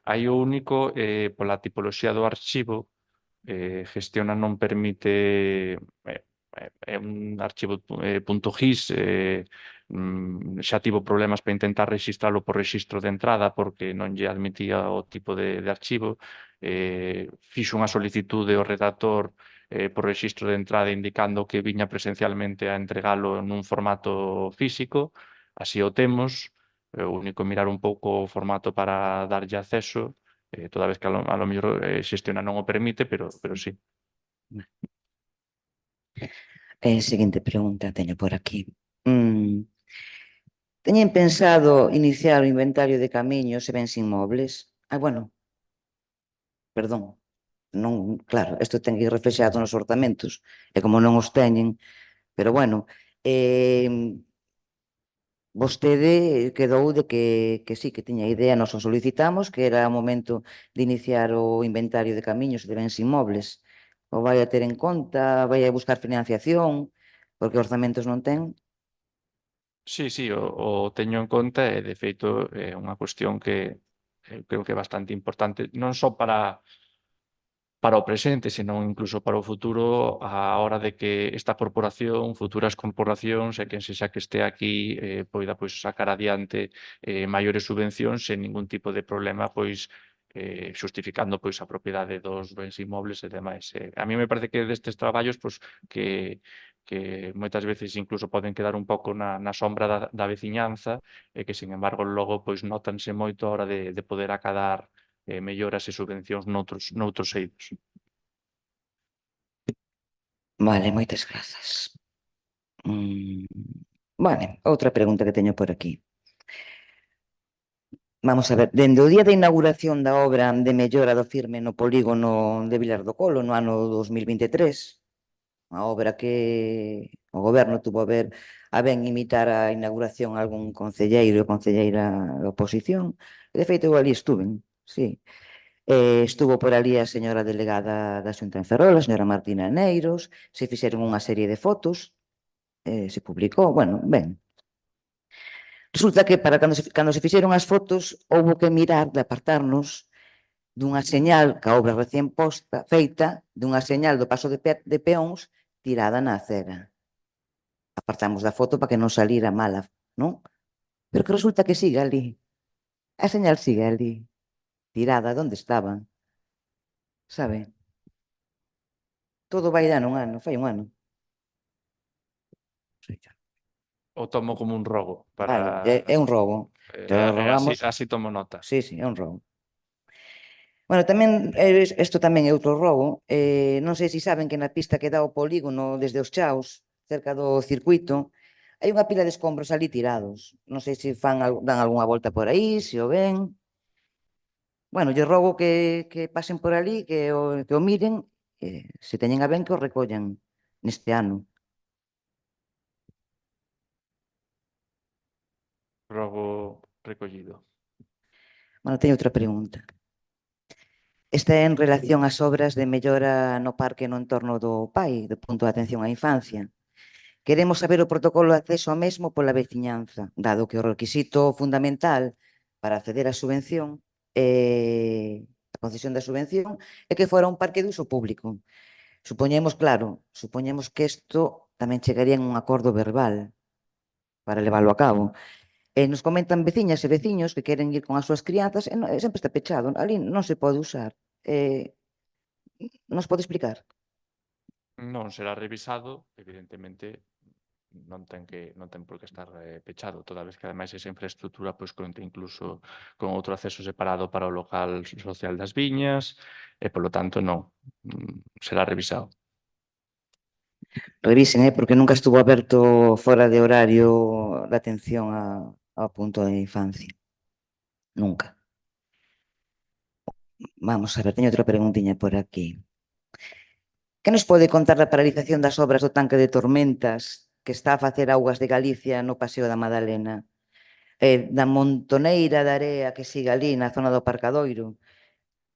Hai o único, pola tipoloxía do arxivo, Gestiona non permite, é un arxivo .gis, xa tivo problemas para intentar rexistralo por rexistro de entrada porque non lle admitía o tipo de arxivo. Fixo unha solicitude ao redactor por rexistro de entrada indicando que viña presencialmente a entregalo nun formato físico, así o temos. O único é mirar un pouco o formato para darlle acceso, toda vez que a lo mellor Xestiona non o permite, pero sí. Seguinte pregunta teño por aquí. Teñen pensado iniciar o inventario de camiños e bens inmobles? Bueno, perdón, non, claro, isto ten que ir reflexado nos orzamentos, e como non os teñen, pero bueno, vostede quedou de que sí, que tiña idea, nos o solicitamos, que era o momento de iniciar o inventario de camiños e de bens inmobles. O vai a ter en conta, vai a buscar financiación, porque orzamentos non ten? Sí, o teño en conta e, de feito, é unha cuestión que creo que é bastante importante, non só para o presente, senón incluso para o futuro, á hora de que esta corporación, futuras corporacións e quen sexa que este aquí poida pois sacar adiante maiores subvencións sen ningún tipo de problema, pois xustificando pois a propiedade dos bens inmobles e demais. A mí me parece que destes traballos pois que moitas veces incluso poden quedar un pouco na sombra da veciñanza e que, sin embargo, logo pois nótanse moito a hora de poder acadar melloras e subvencións noutros eidos. Vale, moitas grazas. Vale, outra pregunta que teño por aquí. Vamos a ver, dende o día da inauguración da obra de mellora do firme no polígono de Vilar do Colo no ano 2023, a obra que o goberno tuvo a ben imitar a inauguración a algún concelleiro e concelleira da oposición, e de feito eu ali estuve, sí. Estuvo por ali a señora delegada da Xunta en Ferrol, a señora Martina Neiros, se fixeron unha serie de fotos, se publicou, bueno, ben. Resulta que cando se fixeron as fotos houbo que mirar de apartarnos dunha señal, que a obra recén feita, dunha señal do paso de peóns tirada na acera. Apartamos da foto para que non salira mala, non? Pero que resulta que sigue ali. A señal sigue ali, tirada onde estaba. Sabe? Todo vai dar un ano, fai un ano. O tomo como un robo Vale, para... é un robo. Robamos. Así tomo nota. Sí, sí, é un robo. Bueno, tamén, isto tamén é outro robo. Non sei se saben que na pista que dá o polígono desde os Chaos, cerca do circuito, hai unha pila de escombros ali tirados. Non sei se dan algunha volta por aí, se o ven. Bueno, lle rogo que pasen por ali, que o miren, se teñen a ben que o recollan neste ano. Robo recollido. Bueno, teño outra pregunta. Esta é en relación ás obras de mellora no parque no entorno do PAI, do punto de atención á infancia. Queremos saber o protocolo de acceso ao mesmo pola veciñanza, dado que o requisito fundamental para acceder á subvención, a concesión da subvención, é que fora un parque de uso público. Supoñemos que isto tamén chegaría en un acordo verbal para leválo a cabo. Nos comentan veciñas e veciños que queren ir con as súas crianzas e sempre está pechado. Ali non se pode usar. Nos pode explicar? Non será revisado, evidentemente non ten por que estar pechado, toda vez que ademais esa infraestructura pois conta incluso con outro acceso separado para o local social das viñas e polo tanto non, será revisado. Revisen, porque nunca estuvo aberto fora de horario de atención ao punto de infancia. Nunca. Vamos a ver, teño outra preguntiña por aquí. Que nos pode contar da paralización das obras do tanque de tormentas que está a facer Augas de Galicia no Paseo da Madalena? Da montoneira de area que siga ali na zona do Aparcadoiro.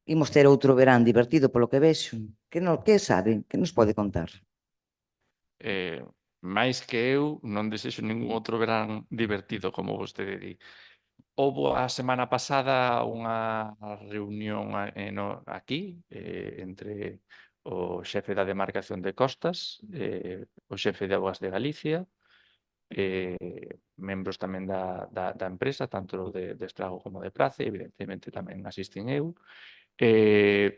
Imos ter outro verán divertido polo que vexo. Que sabe? Que nos pode contar? Máis que eu non desexo ningún outro verán divertido, como vostede di. Houbo a semana pasada unha reunión aquí entre o xefe da demarcación de costas, o xefe de Augas de Galicia, membros tamén da empresa, tanto de Estrago como de Prace, evidentemente tamén asistín eu,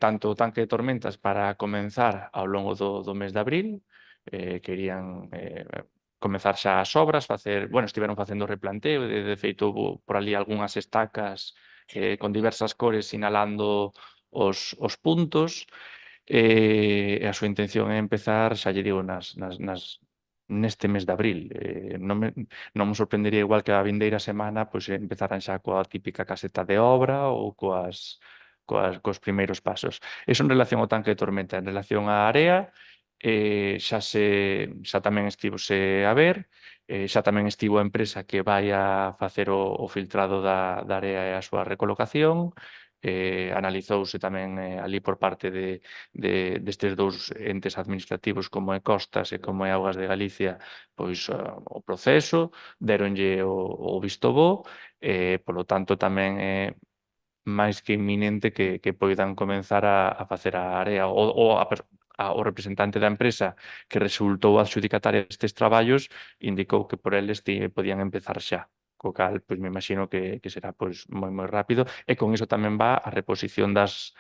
tanto o tanque de tormentas para comenzar ao longo do mes de abril, querían comezar xa as obras, estiveron facendo replanteo, de feito houve por ali algunhas estacas con diversas cores sinalando os puntos, e a súa intención é empezar, xa lle digo, neste mes de abril. Non me sorprendería igual que a vindeira semana pois empezaran xa coa típica caseta de obra ou cos primeiros pasos. Iso en relación ao tanque de tormenta. En relación á area, xa tamén estivose a ver, xa tamén estivo a empresa que vai a facer o filtrado da area e a súa recolocación, analizouse tamén ali por parte destes dous entes administrativos como é Costas e como é Augas de Galicia pois o proceso, deronlle o visto bo, polo tanto tamén é máis que inminente que poidan comenzar a facer a área o representante da empresa que resultou adxudicataria destes traballos indicou que por eles podían empezar xa, co cal pois me imagino que será pois moi rápido e con iso tamén va a reposición das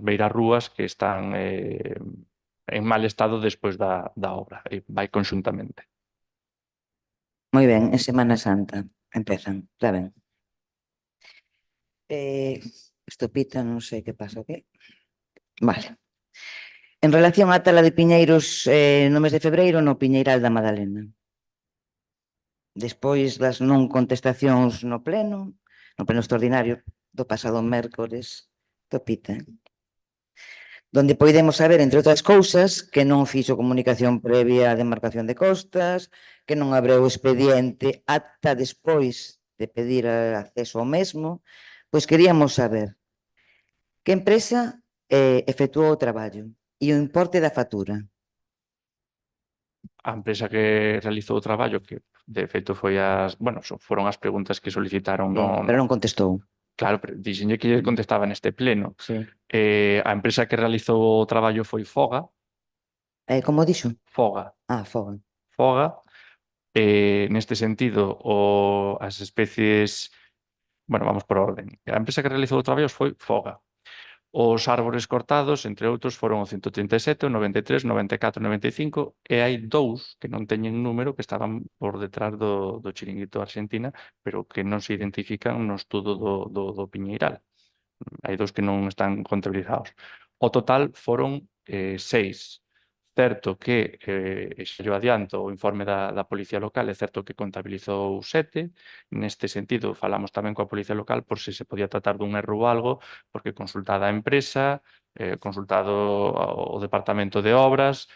beirarrúas que están en mal estado despois da obra e vai conxuntamente. Moi ben, en Semana Santa empezan, está ben. Isto pita, non sei que pasa aquí. Vale. En relación á tala de piñeiros no mes de febreiro no Piñeiral da Madalena. Despois das non contestacións no pleno extraordinario do pasado mércores, topita, donde poidemos saber, entre outras cousas, que non fixo comunicación previa á demarcación de costas, que non abreu expediente ata despois de pedir acceso ao mesmo. Pois queríamos saber que empresa efectuou o traballo e o importe da factura. A empresa que realizou o traballo, que de feito foron as preguntas que solicitaron Pero non contestou. Claro, pero dixenlle que lle contestaba neste pleno. Sí. A empresa que realizou o traballo foi Foga. Como dixo? Foga. Foga. Foga. Neste sentido, as especies... Bueno, vamos por orden. A empresa que realizou o traballo foi Foga. Os árbores cortados, entre outros, foron o 137, o 93, 94, 95, e hai dous que non teñen número que estaban por detrás do chiringuito Argentina, pero que non se identifican no estudo do Piñeiral. Hai dous que non están contabilizados. O total foron 6. Certo que, xa yo adianto, o informe da Policía Local é certo que contabilizou 7. Neste sentido, falamos tamén coa Policía Local por se podía tratar dun erro ou algo, porque consultada a empresa, consultado o Departamento de Obras,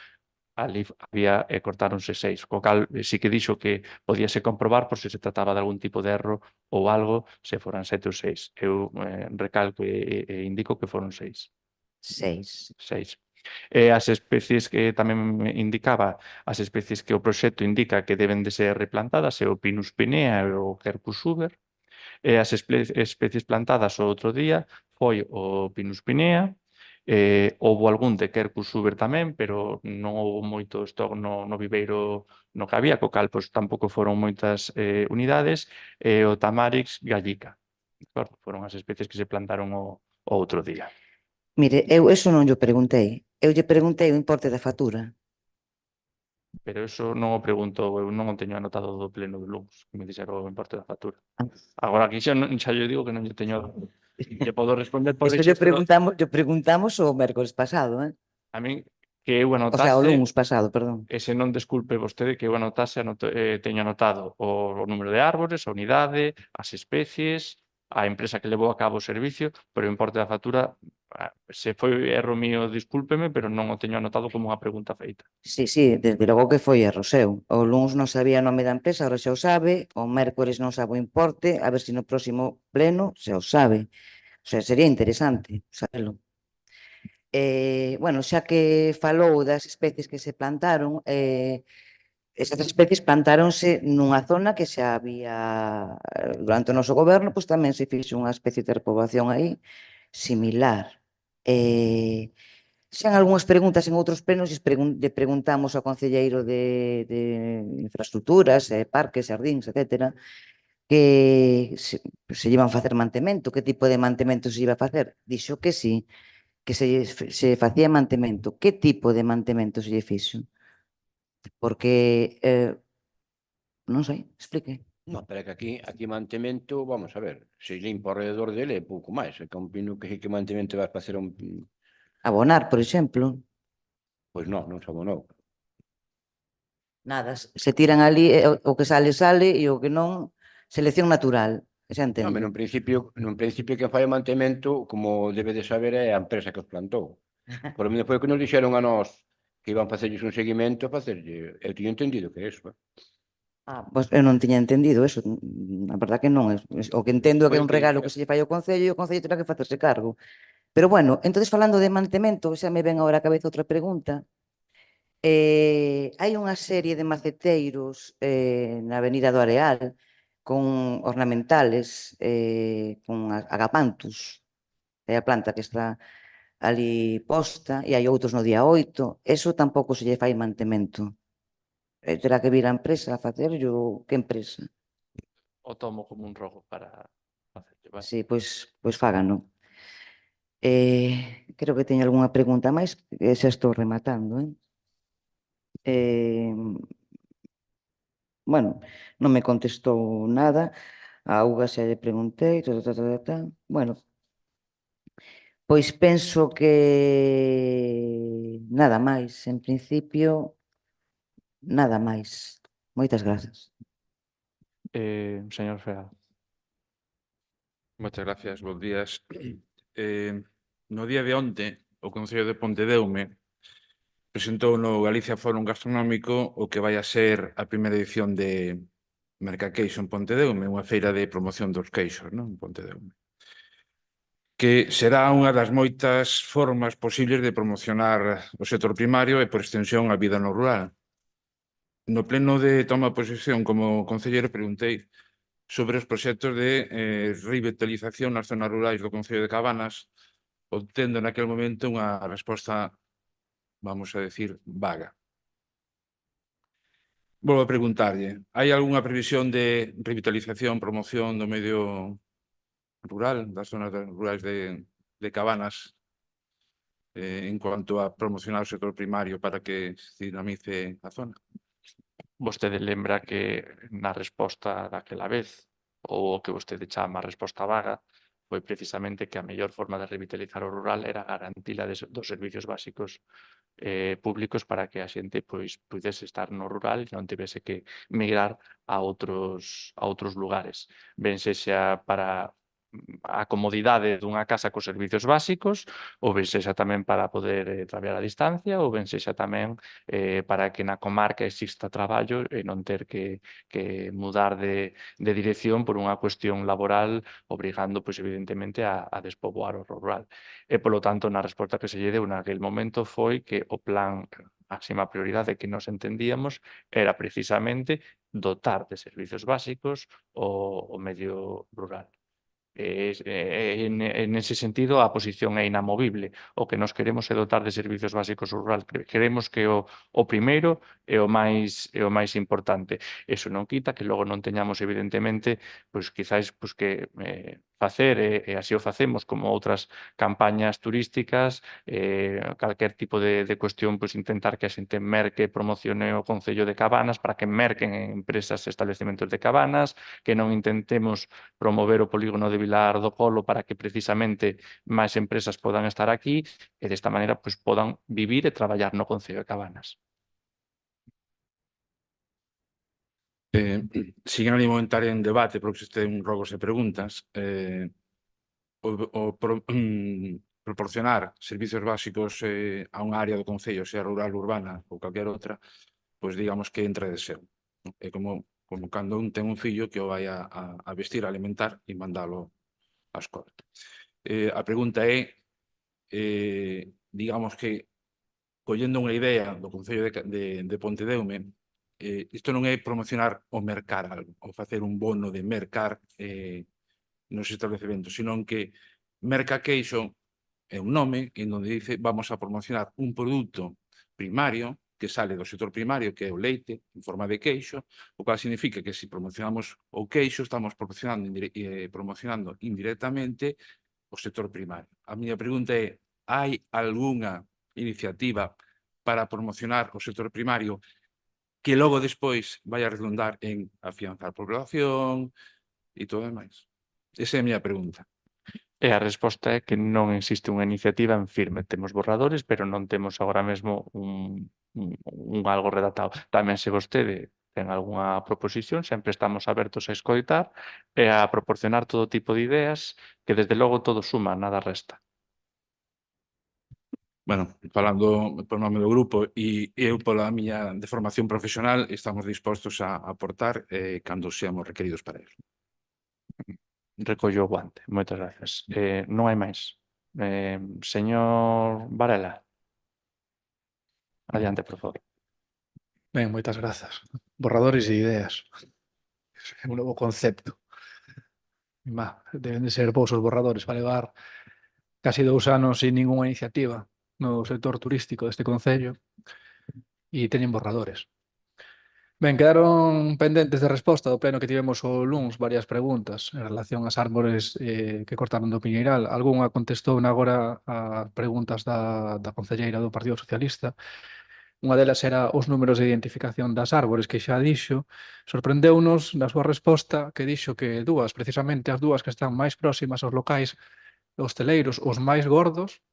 ali había cortáronse 6, co cal sí que dixo que podíase comprobar por se trataba de algún tipo de erro ou algo, se foran 7 ou 6. Eu recalco e indico que foron 6. 6. 6. As especies que tamén me indicaba, as especies que o proxecto indica que deben de ser replantadas é o Pinus pinea e o Quercus suber. E as especies plantadas o outro día foi o Pinus pinea, houbo algún de Quercus suber tamén, pero non houbo moito stock no viveiro no que había, co cal pois, tampouco foron moitas unidades, e o Tamarix gallica. Foron as especies que se plantaron o outro día. Mire, eu eso non llo preguntei. Eu lle preguntei o importe da factura. Pero eso non o pregunto, eu non o teño anotado do pleno de luns, que me dixeron o importe da factura. Agora aquí xa lle digo que non lle teño... Lle podo responder por Isto iso, pero lle preguntamos o mércores pasado, a min que eu O sea, o anotase, luns pasado, perdón. e se non desculpe vostede que eu anotase, teño anotado o número de árbores, a unidade, as especies, a empresa que levou a cabo o servicio, pero o importe da factura, se foi erro mío, discúlpeme, pero non o teño anotado como unha pregunta feita. Sí, desde logo que foi erro seu. O luns non sabía o nome da empresa, agora xa o sabe. O mércores non sabe o importe, a ver se no próximo pleno xa o sabe. O sea, sería interesante sabelo. Bueno, xa que falou das especies que se plantaron, esas especies plantáronse nunha zona que xa había, durante o noso goberno, pois tamén se fixo unha especie de repoblación aí similar. Xa en algunhas preguntas en outros plenos lle preguntamos ao concelleiro de infraestructuras, parques, xardíns, etcétera, que se lle iban facer mantemento, que tipo de mantemento se iba a facer. Dixo que sí, que se facía mantemento. Que tipo de mantemento se lle fixo? Porque, non sei, explique. No, pero é que aquí mantemento, vamos a ver, se limpa alrededor dele é pouco máis. É que un pino que mantemento vas facer un... Abonar, por exemplo. Pois non se abonou. Nada, se tiran ali, o que sale, e o que non, selección natural. Xa entendo. Non, pero nun principio que fai o mantemento, como debe de saber, é a empresa que os plantou. Por lo menos foi o que nos dixeron a nós que iban facerlles un seguimento a facerlle. Eu tiño entendido que é eso. Pois eu non tiña entendido eso. A verdad que non. O que entendo é que é un regalo que se lle fai ao Concello e o Concello terá que facerse cargo. Pero bueno, entonces falando de mantemento, xa me ven agora a cabeza outra pregunta. Hai unha serie de maceteiros na Avenida do Areal con ornamentales, con agapantus, é a planta que está ali posta, e hai outros no día 8, eso tampouco se lle fai mantemento. Terá que vir a empresa a facerlo, que empresa? O tomo como un rogo para facerlle, vale? Sí, pois fágano. Creo que teño algunha pregunta máis, xa estou rematando, Bueno, non me contestou nada. A Uga xa lle preguntei, Bueno, pois penso que nada máis. En principio, nada máis. Moitas grazas. Señor Feal. Moitas gracias, bons días. No día de onte, o Concello de Pontedeume presentou no Galicia Fórum Gastronómico o que vai a ser a primeira edición de Mercaqueixo en Pontedeume, unha feira de promoción dos queixos, non? En Pontedeume. Que será unha das moitas formas posibles de promocionar o sector primario e, por extensión, a vida no rural. No pleno de toma de posesión como concelleiro preguntei sobre os proxectos de revitalización nas zonas rurais do Concello de Cabanas, obtendo naquel momento unha resposta, vamos a decir, vaga. Volvo a preguntarlle, hai algunha previsión de revitalización, promoción do medio rural, das zonas rurais de Cabanas, en cuanto a promocionar o sector primario para que se dinamice a zona? Vostede lembra que na resposta daquela vez, ou o que vostede chama a resposta vaga, foi precisamente que a mellor forma de revitalizar o rural era garantila dos servicios básicos públicos para que a xente pois pudese estar no rural e non tivese que migrar a outros lugares. Ben sexa para a comodidade dunha casa cos servicios básicos, ou ben sexa tamén para poder traballar a distancia, ou ben sexa tamén para que na comarca exista traballo e non ter que mudar de dirección por unha cuestión laboral, obrigando, pois, evidentemente, a despoboar o rural. E, polo tanto, na resposta que se lle deu naquel momento foi que o plan máxima prioridade que nos entendíamos era precisamente dotar de servicios básicos o medio rural. En ese sentido, a posición é inamovible. O que nos queremos é dotar de servicios básicos o rural. Queremos que o primeiro é o máis importante. Eso non quita que logo non teñamos, evidentemente, pois quizáis que facer, e así o facemos, como outras campañas turísticas, calquer tipo de cuestión, pois intentar que a xente merque, promocione o Concello de Cabanas para que merquen en empresas e establecementos de Cabanas, que non intentemos promover o polígono de Vilar do Colo para que precisamente máis empresas podan estar aquí e desta maneira pois podan vivir e traballar no Concello de Cabanas. Siguen ali momentar en debate, porque existen rogos e preguntas, proporcionar servicios básicos a unha área do Concello, sea rural, urbana ou calquer outra, pois digamos que entra de seu. É como cando un ten un fillo que o vai a vestir, a alimentar e mandalo á escola. A pregunta é, digamos que, collendo unha idea do Concello de Pontedeume, isto non é promocionar o mercar algo, ou facer un bono de mercar nos establecementos, sino que Merca Queixo é un nome en donde dice vamos a promocionar un produto primario que sale do sector primario, que é o leite en forma de queixo, o cual significa que se promocionamos o queixo estamos promocionando indirectamente o sector primario. A miña pregunta é, hai algunha iniciativa para promocionar o sector primario que logo despois vai a redundar en afianzar población e todo demais? Esa é a miña pregunta. E a resposta é que non existe unha iniciativa en firme. Temos borradores, pero non temos agora mesmo un algo redactado. Tamén se vostede ten algunha proposición, sempre estamos abertos a escoitar e a proporcionar todo tipo de ideas que, desde logo, todo suma, nada resta. Bueno, falando por nome do grupo e eu pola miña de formación profesional, estamos dispostos a aportar cando seamos requeridos para ello. Recollo o guante. Moitas gracias. Non hai máis. Señor Varela. Adiante, por favor. Ben, moitas grazas. Borradores de ideas. É un novo concepto. Deben de ser vos os borradores para levar casi 2 anos sin ningunha iniciativa no sector turístico deste concello e teñen borradores. Ben, quedaron pendentes de resposta do pleno que tivemos o luns varias preguntas en relación ás árbores que cortaron do Piñeiral. Algúnha contestou agora a preguntas da concelleira do Partido Socialista. Unha delas era os números de identificación das árbores que xa dixo. Sorprendeunos na súa resposta que dixo que precisamente as dúas que están máis próximas aos locais hosteleiros, os máis gordos,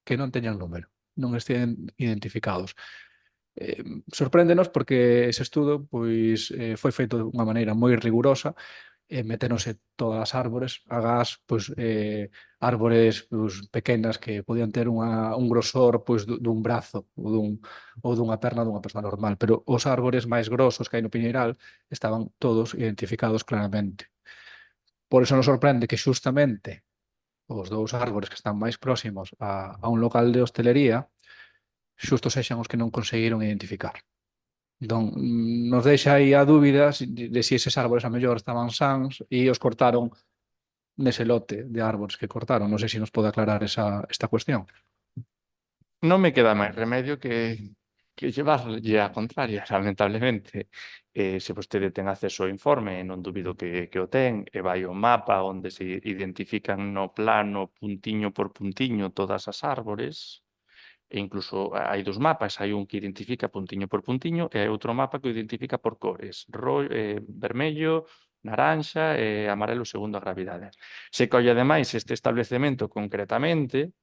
que non teñan número, non estén identificados. Sorpréndenos porque ese estudo pois foi feito de unha maneira moi rigurosa, metéronse todas as árbores, agás árbores pequenas que podían ter un grosor dun brazo ou dunha perna dunha persoa normal, pero os árbores máis grosos que hai no Piñeiral estaban todos identificados claramente. Por iso nos sorprende que xustamente os 2 árbores que están máis próximos a un local de hostelería xusto sexan os que non conseguiron identificar. Entón, nos deixa aí a dúbida de si eses árbores a mellor estaban sans e os cortaron nese lote de árbores que cortaron. Non sei se nos pode aclarar esta cuestión. Non me queda máis remedio que llevarlle a contraria, lamentablemente. Se vostede ten acceso ao informe, non dubido que o ten, e vai ao mapa onde se identifican no plano puntiño por puntiño todas as árbores, e incluso hai dos mapas, hai un que identifica puntiño por puntiño e hai outro mapa que o identifica por cores, vermello, naranxa e amarelo segundo a gravidade. Se colle ademais este establecemento concretamente,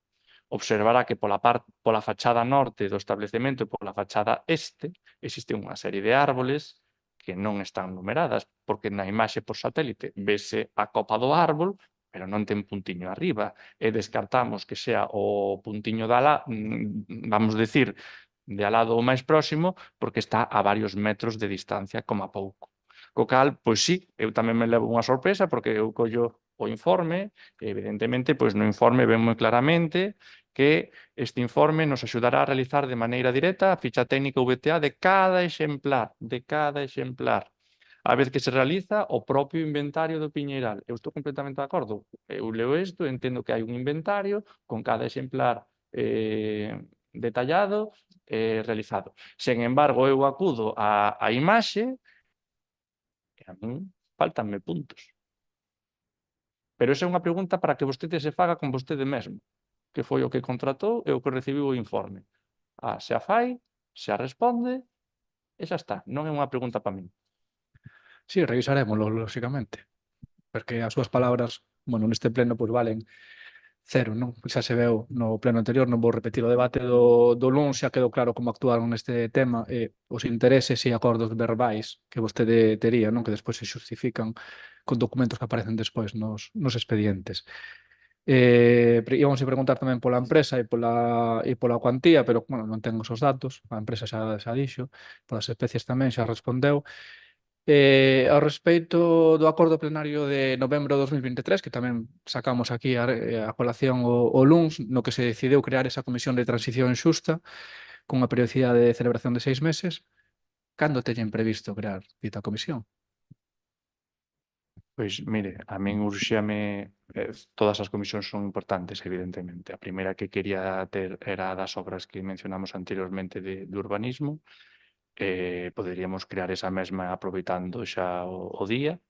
observará que pola fachada norte do establecemento e pola fachada este existe unha serie de árboles que non están numeradas, porque na imaxe por satélite vese a copa do árbol, pero non ten puntiño arriba, e descartamos que sea o puntiño vamos decir, de al lado máis próximo, porque está a varios metros de distancia, como a pouco. Co cal, pois sí, eu tamén me levo unha sorpresa, porque eu collo o informe, e evidentemente, pois no informe ven moi claramente que este informe nos axudará a realizar de maneira directa a ficha técnica VTA de cada exemplar, a vez que se realiza o propio inventario do Piñeiral. Eu estou completamente de acordo. Eu leo isto, entendo que hai un inventario con cada exemplar detallado e realizado. Sen embargo, eu acudo á imaxe e a min faltanme puntos. Pero esa é unha pregunta para que vostede se faga con vostede mesmo, que foi o que contratou e o que recibiu o informe. Se a fai, se a responde, e xa está. Non é unha pregunta para min. Sí, revisarémoslo, lóxicamente. Porque as súas palabras, bueno, neste pleno, pois valen cero, non? Xa se veu no pleno anterior, non vou repetir o debate do luns, xa quedou claro como actuaron neste tema e os intereses e acordos verbais que vostede tería, non? Que despois se xustifican con documentos que aparecen despois nos expedientes. Íbamos a preguntar tamén pola empresa e pola cuantía, pero, bueno, non ten os datos, a empresa xa dixo, polas especies tamén xa respondeu. Ao respecto do acordo plenario de novembro de 2023, que tamén sacamos aquí a colación o luns, no que se decidiu crear esa comisión de transición xusta cunha periodicidade de celebración de 6 meses, cando teñen previsto crear dita comisión? Pois, mire, a min urxíame, todas as comisións son importantes, evidentemente. A primeira que quería ter era das obras que mencionamos anteriormente de urbanismo. Poderíamos crear esa mesma aproveitando xa o día,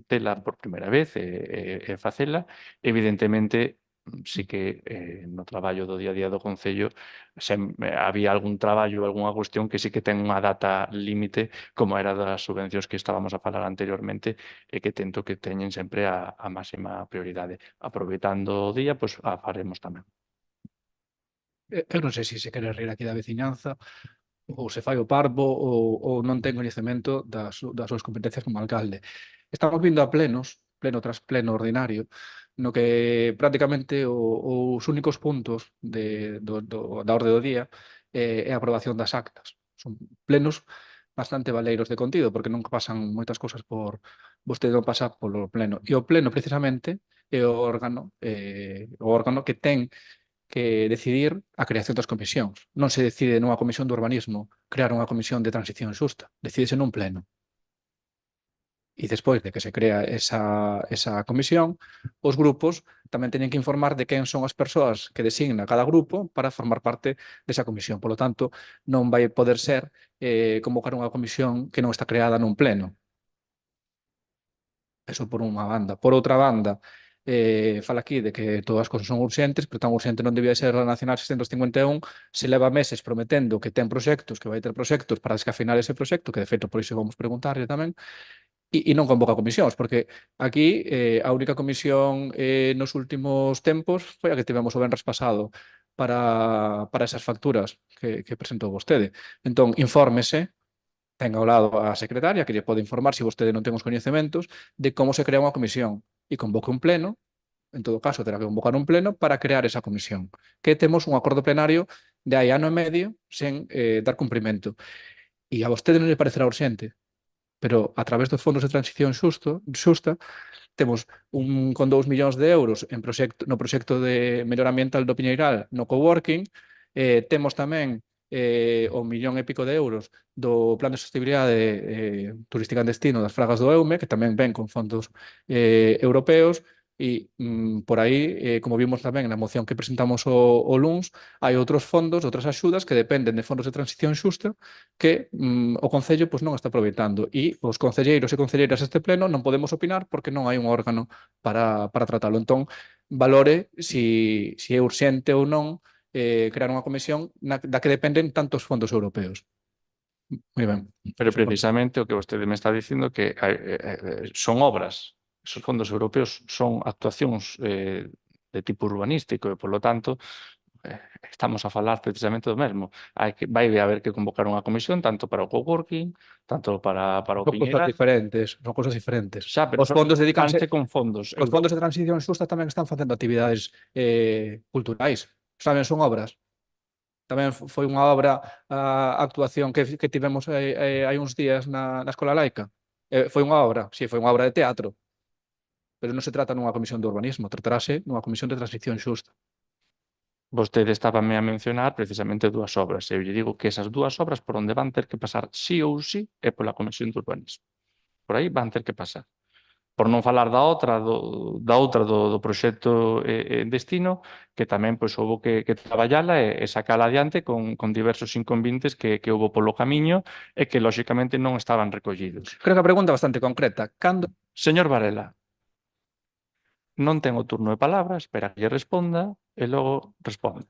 tela por primeira vez e facela. Evidentemente, sí que no traballo do día a día do Concello había algún traballo, algunha cuestión que sí que ten unha data límite, como era das subvencións que estábamos a falar anteriormente, e que tento que teñen sempre a máxima prioridade. Aproveitando o día, pois a faremos tamén. Eu non sei se quere rir aquí da veciñanza ou se fai o parvo ou non ten coñecemento das súas competencias como alcalde. Estamos vindo a pleno tras pleno ordinario, no que prácticamente os únicos puntos da orde do día é a aprobación das actas. Son plenos bastante valeiros de contido, porque non pasan moitas cousas por vostede non pasa polo pleno. E o pleno, precisamente, é o órgano que ten que decidir a creación das comisións. Non se decide nunha comisión de urbanismo crear unha comisión de transición xusta, decídese nun pleno. E despois de que se crea esa comisión, os grupos tamén teñen que informar de quen son as persoas que designa cada grupo para formar parte desa comisión. Por lo tanto, non vai poder ser convocar unha comisión que non está creada nun pleno. Eso por unha banda. Por outra banda, fala aquí de que todas as cousas son urxentes, pero tan urxente non debía ser a Nacional 651, se leva meses prometendo que ten proxectos, que vai ter proxectos para descafinar ese proxecto, que de feito por iso vamos preguntarlle tamén, e non convoca comisións, porque aquí a única comisión nos últimos tempos foi a que tivemos o venres pasado para esas facturas que presentou vostede. Entón, infórmese, ten ao lado a secretaria que lle pode informar se vostede non ten os coñecementos de como se crea unha comisión e convoque un pleno, en todo caso terá que convocar un pleno para crear esa comisión, que temos un acordo plenario de hai ano e medio sen dar cumprimento. E a vostede non lle parecerá urxente, pero a través dos fondos de transición xusta temos con 2 millóns de euros no proxecto de mellora ambiental do Piñeiral no coworking, temos tamén o 1,5 millón de euros do Plan de Sostenibilidade Turística en Destino das Fragas do EUME, que tamén ven con fondos europeos, e por aí, como vimos tamén na moción que presentamos o luns, hai outros fondos, outras axudas que dependen de fondos de transición xusta que o Concello pois, non está aproveitando, e os concelleiros e concelleiras deste pleno non podemos opinar porque non hai un órgano para tratalo. Entón, valore si é urxente ou non crear unha comisión da que dependen tantos fondos europeos. Moi ben. Pero precisamente o que vostede me está dicindo que son obras. Esos fondos europeos son actuacións de tipo urbanístico e, polo tanto, estamos a falar precisamente do mesmo. Vai haber que convocar unha comisión tanto para o coworking, tanto para o Son cosas Piñeral. diferentes, son cosas diferentes. Xa, pero Os fondos dedícanse fanse con fondos. Os fondos de transición xusta tamén están facendo actividades culturais. Saben, son obras. Tamén foi unha obra a actuación que tivemos hai uns días na Escola Laica. Foi unha obra, si, foi unha obra de teatro. Pero non se trata nunha comisión de urbanismo, tratarase nunha comisión de transición xusta. Vostede estábame a mencionar precisamente dúas obras. Eu lle digo que esas dúas obras por onde van ter que pasar sí ou sí é pola Comisión de Urbanismo. Por aí van ter que pasar. Por non falar da outra do proxecto en destino, que tamén pois, houve que traballala e sacala adiante con diversos inconvenientes que houve polo camiño e que, lóxicamente, non estaban recollidos. Creo que a pregunta é bastante concreta. Cando Señor Varela, non ten o turno de palabra, espera que lle responda e logo responde.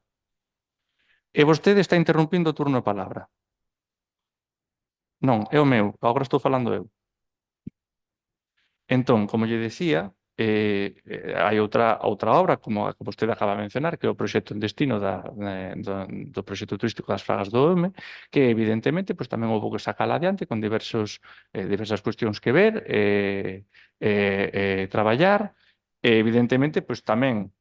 E vostede está interrompindo o turno de palabra. Non, é o meu, agora estou falando eu. Entón, como lle decía, hai outra obra, como a que vostede acaba de mencionar, que é o proxecto en destino do proxecto turístico das Fragas do EUME, que evidentemente pois, tamén houve que sacala adiante con diversas cuestións que ver, traballar, e evidentemente pois, tamén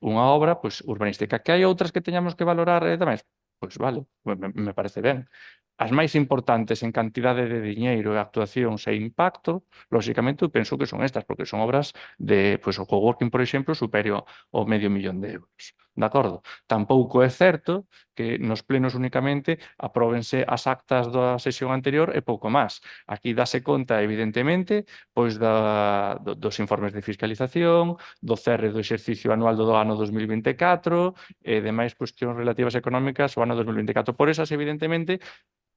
unha obra pois, urbanística. Que hai outras que teñamos que valorar tamén? Pois vale, me parece ben. As máis importantes en cantidade de diñeiro e actuacións e impacto, lóxicamente, eu penso que son estas, porque son obras de, pois, o coworking, por exemplo, superior ao 500.000 de euros. De acordo? Tampouco é certo que nos plenos únicamente apróbense as actas da sesión anterior e pouco máis. Aquí dáse conta, evidentemente, pois dos informes de fiscalización, do cerre do exercicio anual do ano 2024 e demais cuestións relativas económicas ao ano 2024. Por esas, evidentemente,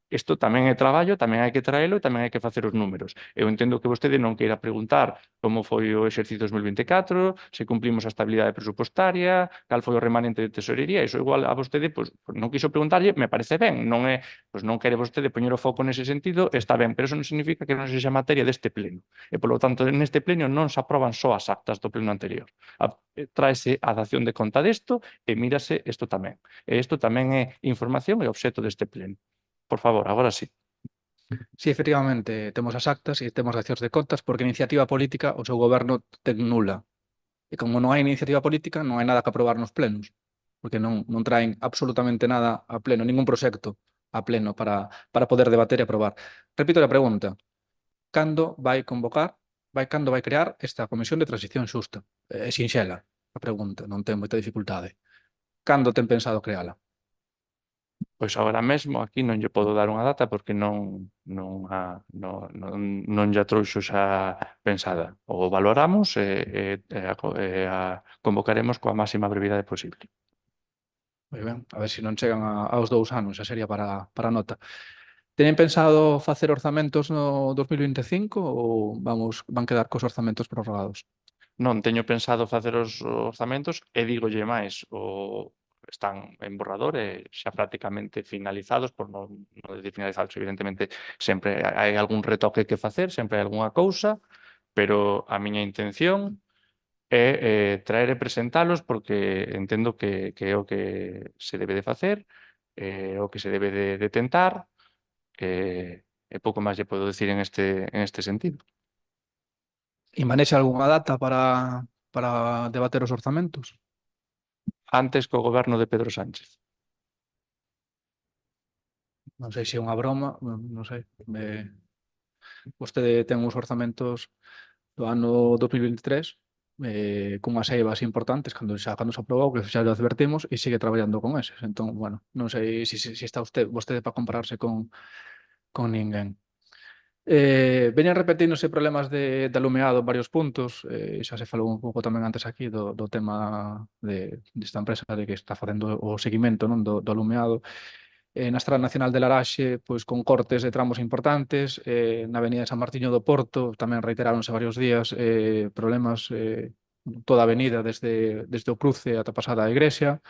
isto tamén é traballo, tamén hai que traelo e tamén hai que facer os números. Eu entendo que vostede non queira preguntar como foi o exercicio 2024, se cumplimos a estabilidade presupostaria, cal foi o remanente de tesorería, iso igual a vostede pois, non quiso preguntarlle, me parece ben, non é, pois non quere vostede poñer o foco nese sentido, está ben, pero eso non significa que non sexa materia deste pleno. E, polo tanto, neste pleno non se aproban só as actas do pleno anterior. Traese a dación de conta desto e mírase isto tamén. E isto tamén é información e obxecto deste pleno. Por favor, agora sí. Sí, efectivamente, temos as actas e temos accións de contas porque a iniciativa política o seu goberno ten nula. E como non hai iniciativa política, non hai nada que aprobar nos plenos, porque non traen absolutamente nada a pleno, ningún proxecto a pleno para poder debater e aprobar. Repito a pregunta. Cando vai convocar, cando vai crear esta comisión de transición xusta? É sinxela a pregunta, non ten moita dificultade. Cando ten pensado creala? Pois agora mesmo aquí non lle podo dar unha data porque non lla trouxo xa pensada. O valoramos e a convocaremos coa máxima brevidade posible. Moi ben, a ver se non chegan aos 2 anos, xa sería para nota. Teñen pensado facer orzamentos no 2025 ou van quedar cos orzamentos prorrogados? Non teño pensado facer os orzamentos e dígolle máis, están en borrador e xa prácticamente finalizados, por non decir finalizados, evidentemente sempre hai algún retoque que facer, sempre hai algunha cousa, pero a miña intención é traer e presentalos porque entendo que é o que se debe de facer, o que se debe de tentar, e pouco máis lle podo decir en este sentido. E manexa algunha data para debater os orzamentos? Antes co goberno de Pedro Sánchez. Non sei se é unha broma, non sei. Vostede ten uns orzamentos do ano 2023 cunhas eivas importantes cando se aprobou, que xa lo advertimos, e sigue traballando con eses. Entón, bueno, non sei se está vostede para compararse con ninguén. Veñen repetíndose problemas de alumeado en varios puntos, xa se falou un pouco tamén antes aquí do tema desta empresa de que está facendo o seguimento, non, do alumeado. Na Estrada Nacional de Laraxe, pois con cortes de tramos importantes, na avenida de San Martiño do Porto tamén reiteráronse varios días problemas toda a avenida desde o cruce ata pasada a igrexa.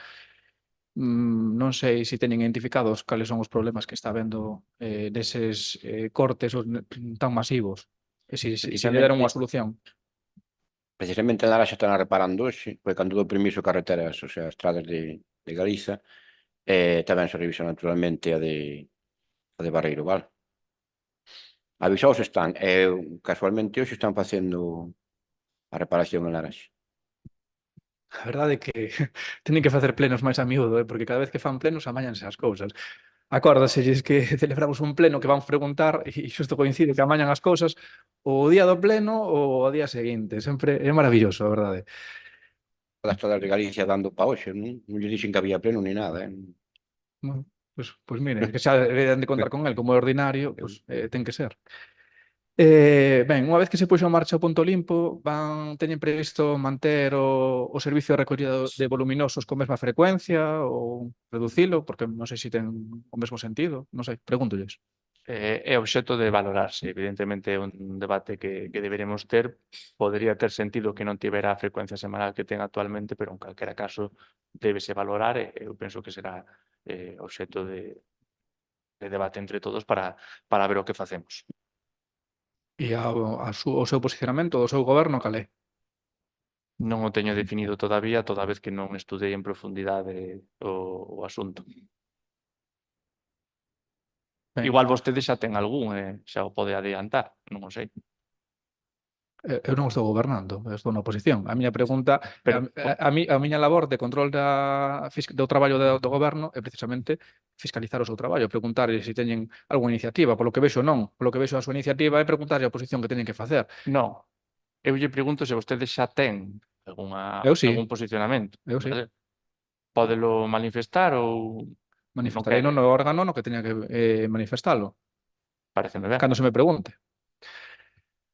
Non sei se teñen identificados cales son os problemas que está habendo deses cortes tan masivos e se lle deron unha solución. Precisamente en Laraxa están reparando hoxe, foi cando dou permiso carreteras, o sea, estradas de Galiza, tamén se revisa naturalmente a de Barreiro Val. Avisados están, casualmente hoxe están facendo a reparación en Laraxa. A verdade é que teñen que facer plenos máis a miúdo, porque cada vez que fan plenos amañanse as cousas. Acórdaselles que celebramos un pleno que vamos preguntar e xusto coincide que amañan as cousas o día do pleno ou o día seguinte. Sempre é maravilloso, a verdade. As estradas de Galicia dando pa hoxe, non lle dixen que había pleno ni nada, Bueno, pois mire, que xa deberían de contar con el como é ordinario, pois ten que ser. Ben, unha vez que se puxo en marcha o Punto Limpo, teñen previsto manter o servicio de recollida de voluminosos con mesma frecuencia ou reducilo, porque non sei se ten o mesmo sentido, non sei, pregúntolles. É obxecto de valorarse. Evidentemente é un debate que deberemos ter. Podería ter sentido que non tivera a frecuencia semanal que ten actualmente, pero en calquera caso débese valorar e eu penso que será obxecto de debate entre todos para ver o que facemos. E o seu posicionamento do seu goberno cal é? Non o teño definido todavía, toda vez que non estudei en profundidade o asunto. Ben, Igual vostede xa ten algún e xa o pode adiantar, non o sei. eu non estou gobernando, eu estou na oposición. A miña pregunta, Pero- a miña labor de control do traballo do goberno é precisamente fiscalizar o seu traballo, preguntarlle se teñen algunha iniciativa, polo que vexo non, polo que vexo a súa iniciativa é preguntarlle a oposición que teñen que facer. Non, eu lle pregunto se vostede xa ten Eu sí. algún posicionamento. Eu sí. Pódelo manifestar ou Manifestarei quere. no órgano no que teña que manifestalo, Pareceme ben. cando se me pregunte.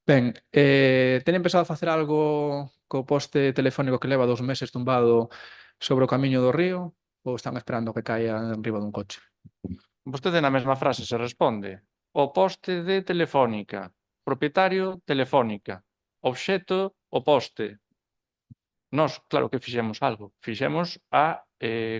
Ben, teñen pensado facer algo co poste telefónico que leva 2 meses tumbado sobre o camiño do río ou están esperando que caia enriba dun coche? Vostede na mesma frase se responde: o poste de Telefónica, propietario Telefónica, obxecto o poste. Nós, claro que fixemos algo, fixemos a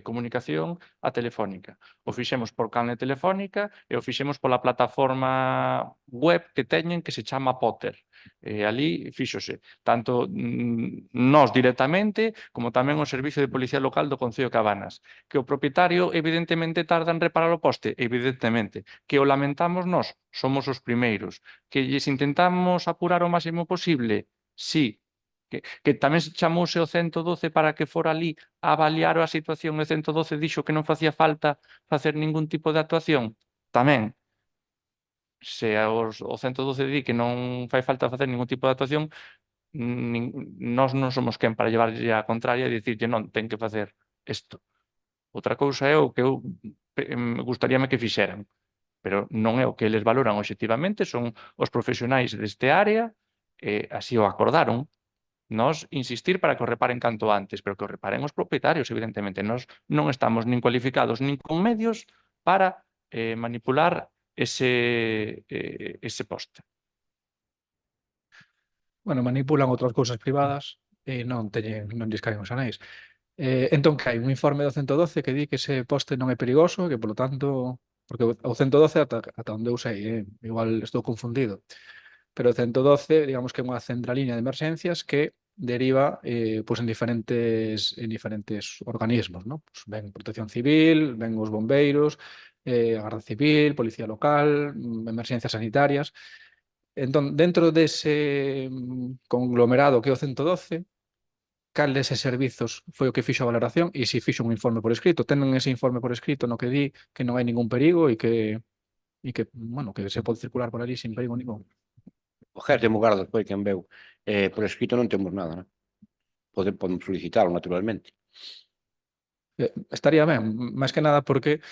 comunicación a Telefónica. O fixemos por canle Telefónica e o fixemos pola plataforma web que teñen que se chama Potter. Ali fíxose tanto nós directamente como tamén o Servicio de Policía Local do Concello de Cabanas. Que o propietario evidentemente tarda en reparar o poste, evidentemente. Que o lamentamos nós, somos os primeiros. Que lles intentamos apurar o máximo posible, sí. Que tamén se chamouse o 112 para que fora ali a avaliar a situación e o 112 dixo que non facía falta facer ningún tipo de actuación. Tamén, se o 112 di que non fai falta facer ningún tipo de actuación, nós non somos quen para llevarlle a contraria e dicirlle non, ten que facer isto. Outra cousa é o que eu gustaríame que fixeran, pero non é o que eles valoran obxectivamente, son os profesionais deste área, así o acordaron. Nós insistir para que o reparen canto antes, pero que o reparen os propietarios, evidentemente. Nós non estamos nin cualificados nin con medios para manipular ese poste. Bueno, manipulan outras cousas privadas e non lles caen os anéis. Entón, que hai un informe do 112 que di que ese poste non é perigoso, que, polo tanto, porque o 112 ata onde eu sei, igual estou confundido, pero o 112, digamos que é unha centraliña de emerxencias que deriva pois en diferentes organismos, ¿no? Pues ven Protección Civil, ven os bombeiros, a Garda Civil, Policía Local, emerxencias sanitarias. Entón, dentro dese conglomerado que é o 112, cal deses servizos foi o que fixo a valoración e se fixo un informe por escrito. Tenen ese informe por escrito no que di que non hai ningún perigo e que se pode circular por ali sin perigo ningún. O GES de Mugardos foi quen veu. Por escrito non temos nada, non? podemos solicitalo naturalmente. Estaría ben, máis que nada porque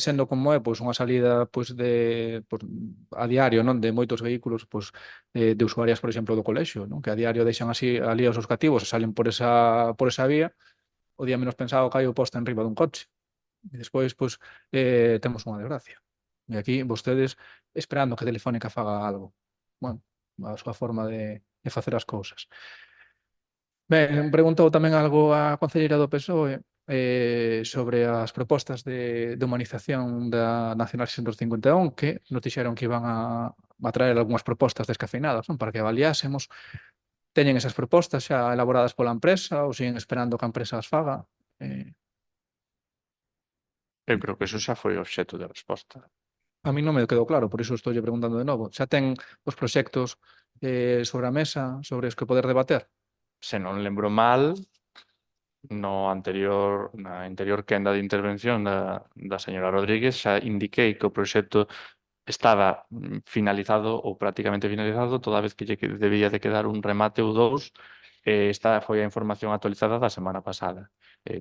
sendo como é pois unha salida pois a diario, non, de moitos vehículos pois de usuarias, por exemplo, do colexio, non, que a diario deixan así ali os seus cativos e salen por esa vía, o día menos pensado cae o poste en riba dun coche. E despois pois temos unha desgracia. E aquí vostedes esperando que Telefónica faga algo. Bueno, a súa forma de facer as cousas. Ben, preguntou tamén algo a concelleira do PSOE sobre as propostas de humanización da Nacional 651 que nos dixeron que iban a traer algunhas propostas descafeinadas, non? Para que avaliásemos. Teñen esas propostas xa elaboradas pola empresa ou siguen esperando que a empresa as faga? Eu creo que eso xa foi o obxecto de resposta. A mí non me quedou claro, por iso estou preguntando de novo. Xa ten os proxectos sobre a mesa sobre os que poder debater? Se non lembro mal, na anterior quenda de intervención da señora Rodríguez xa indiquei que o proxecto estaba finalizado ou prácticamente finalizado, toda vez que debía de quedar un remate ou dous. Esta foi a información actualizada da semana pasada.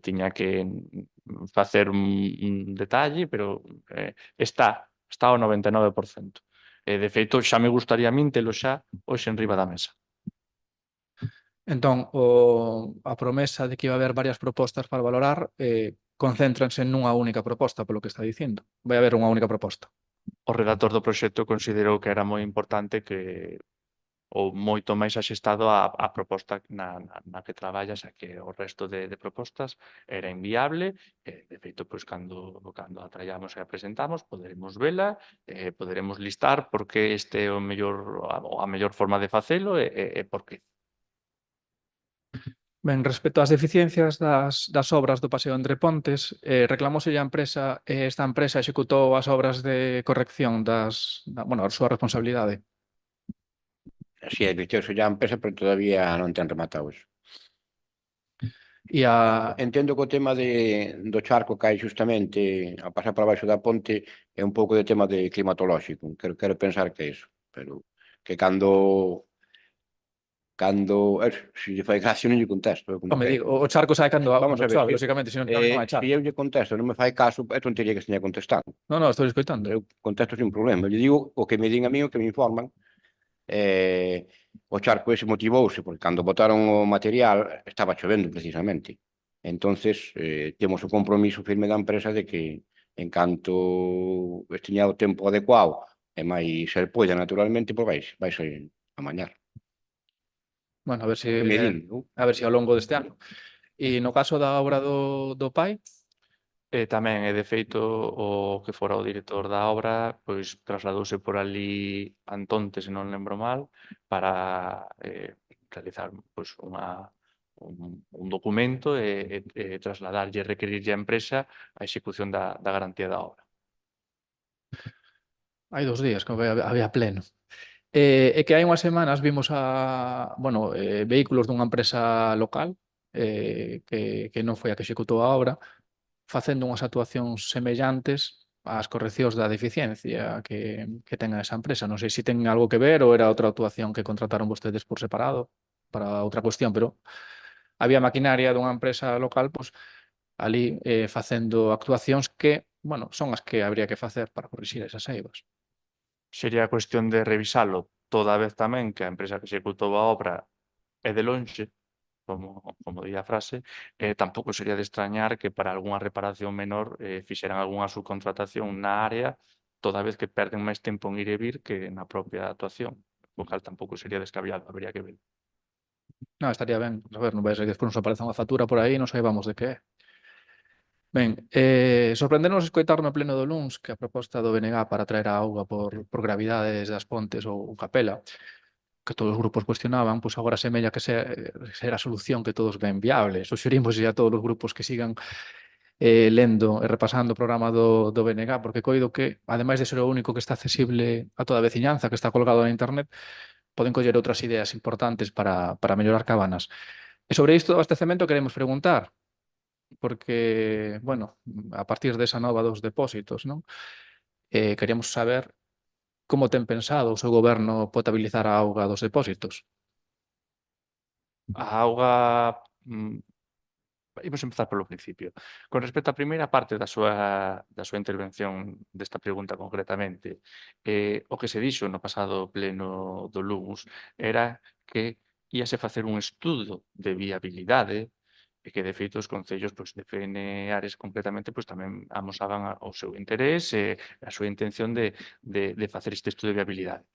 Tiña que facer un detalle, pero está ao 99%. De feito, xa me gustaría a min telo xa hoxe en riba da mesa. Entón, a promesa de que iba a haber varias propostas para valorar concéntranse nunha única proposta, polo que está dicindo. Vai haber unha única proposta. O redactor do proxecto considerou que era moi importante que ou moito máis axestado a proposta na que traballa, xa que o resto de propostas era inviable. De feito, pois, cando a traallamos e a presentamos, poderemos vela, poderemos listar por que este é a mellor forma de facelo e por que. Ben, respecto ás deficiencias das obras do Paseo Entre Pontes, reclamóselle a empresa e esta empresa executou as obras de corrección a súa responsabilidade. Así é, advirtiouse ya a empresa, pero todavía non ten rematado eso. E Entendo que o tema do charco que hai xustamente a pasar por baixo da ponte é un pouco de tema de climatolóxico. Quero pensar que é iso, pero que cando se lle fai gracia non lle contesto. Home, digo, o charco sai cando Vamos a ver, chove, lógicamente, senón tamén non hai charco. se eu lle contesto non me fai caso, é tontería que se lle contestando. Non, estou escoitando. Eu contesto sin problema. Eu lle digo o que me din a mí, o que me informan. O charco ese motivouse porque cando botaron o material estaba chovendo precisamente. Entonces temos o compromiso firme da empresa de que en canto esteña o tempo adecuado e máis se poida naturalmente, pois vaise amañar. Bueno, a ver se Me din, non? ao longo deste ano. E no caso da obra do pai, Tamén, de feito, o que fora o director da obra, pois trasladouse por ali Antonte, se non lembro mal, para realizar pois un documento e trasladarlle, requerirlle a empresa a execución da garantía da obra. hai 2 días que había pleno. E que hai unhas semanas vimos vehículos dunha empresa local que non foi a que executou a obra facendo unhas actuacións semellantes ás correccións da deficiencia que ten esa empresa. Non sei se ten algo que ver ou era outra actuación que contrataron vostedes por separado para outra cuestión, pero había maquinaria dunha empresa local ali facendo actuacións que, son as que habría que facer para corrixir esas eivas. Sería cuestión de revisalo, toda vez tamén que a empresa que executou a obra é de lonxe, como di a frase, tampouco sería de extrañar que para algunha reparación menor fixeran algunha subcontratación na área, toda vez que perden máis tempo en ir e vir que na propia actuación, o cal tampouco sería descabellado, habría que ver. Non, estaría ben. A ver, non vai ser que despois nos apareza unha factura por aí e non saibamos de que é. Ben, sorprendernos escoitar no pleno do luns que a proposta do BNG para traer a auga por gravidades das Pontes ou Capela, que todos os grupos cuestionaban, pois agora semella que será a solución que todos ven viable. Suxerimos a todos os grupos que sigan lendo e repasando o programa do BNG, porque coido que, ademais de ser o único que está accesible a toda a veciñanza, que está colgado na internet, poden coller outras ideas importantes para mellorar Cabanas. E sobre isto do abastecemento queremos preguntar, porque, a partir desa nova dos depósitos, non? Queríamos saber como ten pensado o seu goberno potabilizar a auga dos depósitos. A auga Imos empezar polo principio. Con respecto á primeira parte da súa intervención desta pregunta concretamente, o que se dixo no pasado pleno do Lumus era que íase facer un estudo de viabilidade e que, de feito, os concellos de Ares completamente tamén amosaban o seu interés e a súa intención de facer este estudo de viabilidade.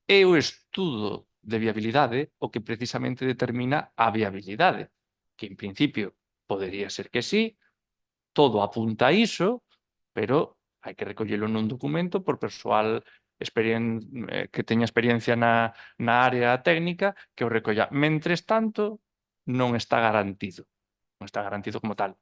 É o estudo de viabilidade o que precisamente determina a viabilidade, que en principio podería ser que sí, todo apunta a iso, pero hai que recollelo nun documento por persoal que teña experiencia na área técnica que o recolla. Mentres tanto, non está garantido. Non está garantido como tal.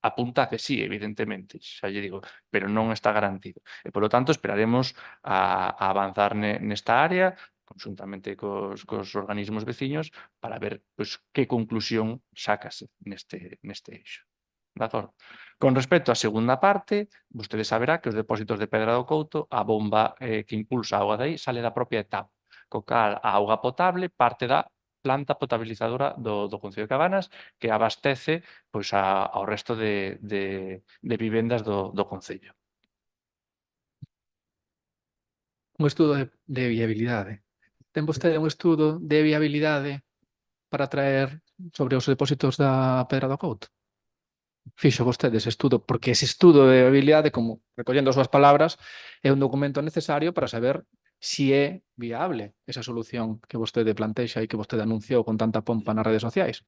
Apunta a que sí, evidentemente, xa lle digo, pero non está garantido. E, polo tanto, esperaremos a avanzar nesta área, conjuntamente cos organismos veciños, para ver que conclusión sácase neste eixo. De acordo? Con respecto á segunda parte, vostede saberá que os depósitos de Pedra do Couto, a bomba que impulsa a auga dai sale da propia etapa, co cal a auga potable parte da planta potabilizadora do Concello de Cabanas que abastece ao resto de vivendas do Concello. Un estudo de viabilidade. Ten vostede un estudo de viabilidade para traer sobre os depósitos da Pedra do Couto? Fixo vostede ese estudo, porque ese estudo de viabilidade, como recollendo as súas palabras, é un documento necesario para saber si é viable esa solución que vostede plantexa e que vostede anunciou con tanta pompa nas redes sociais.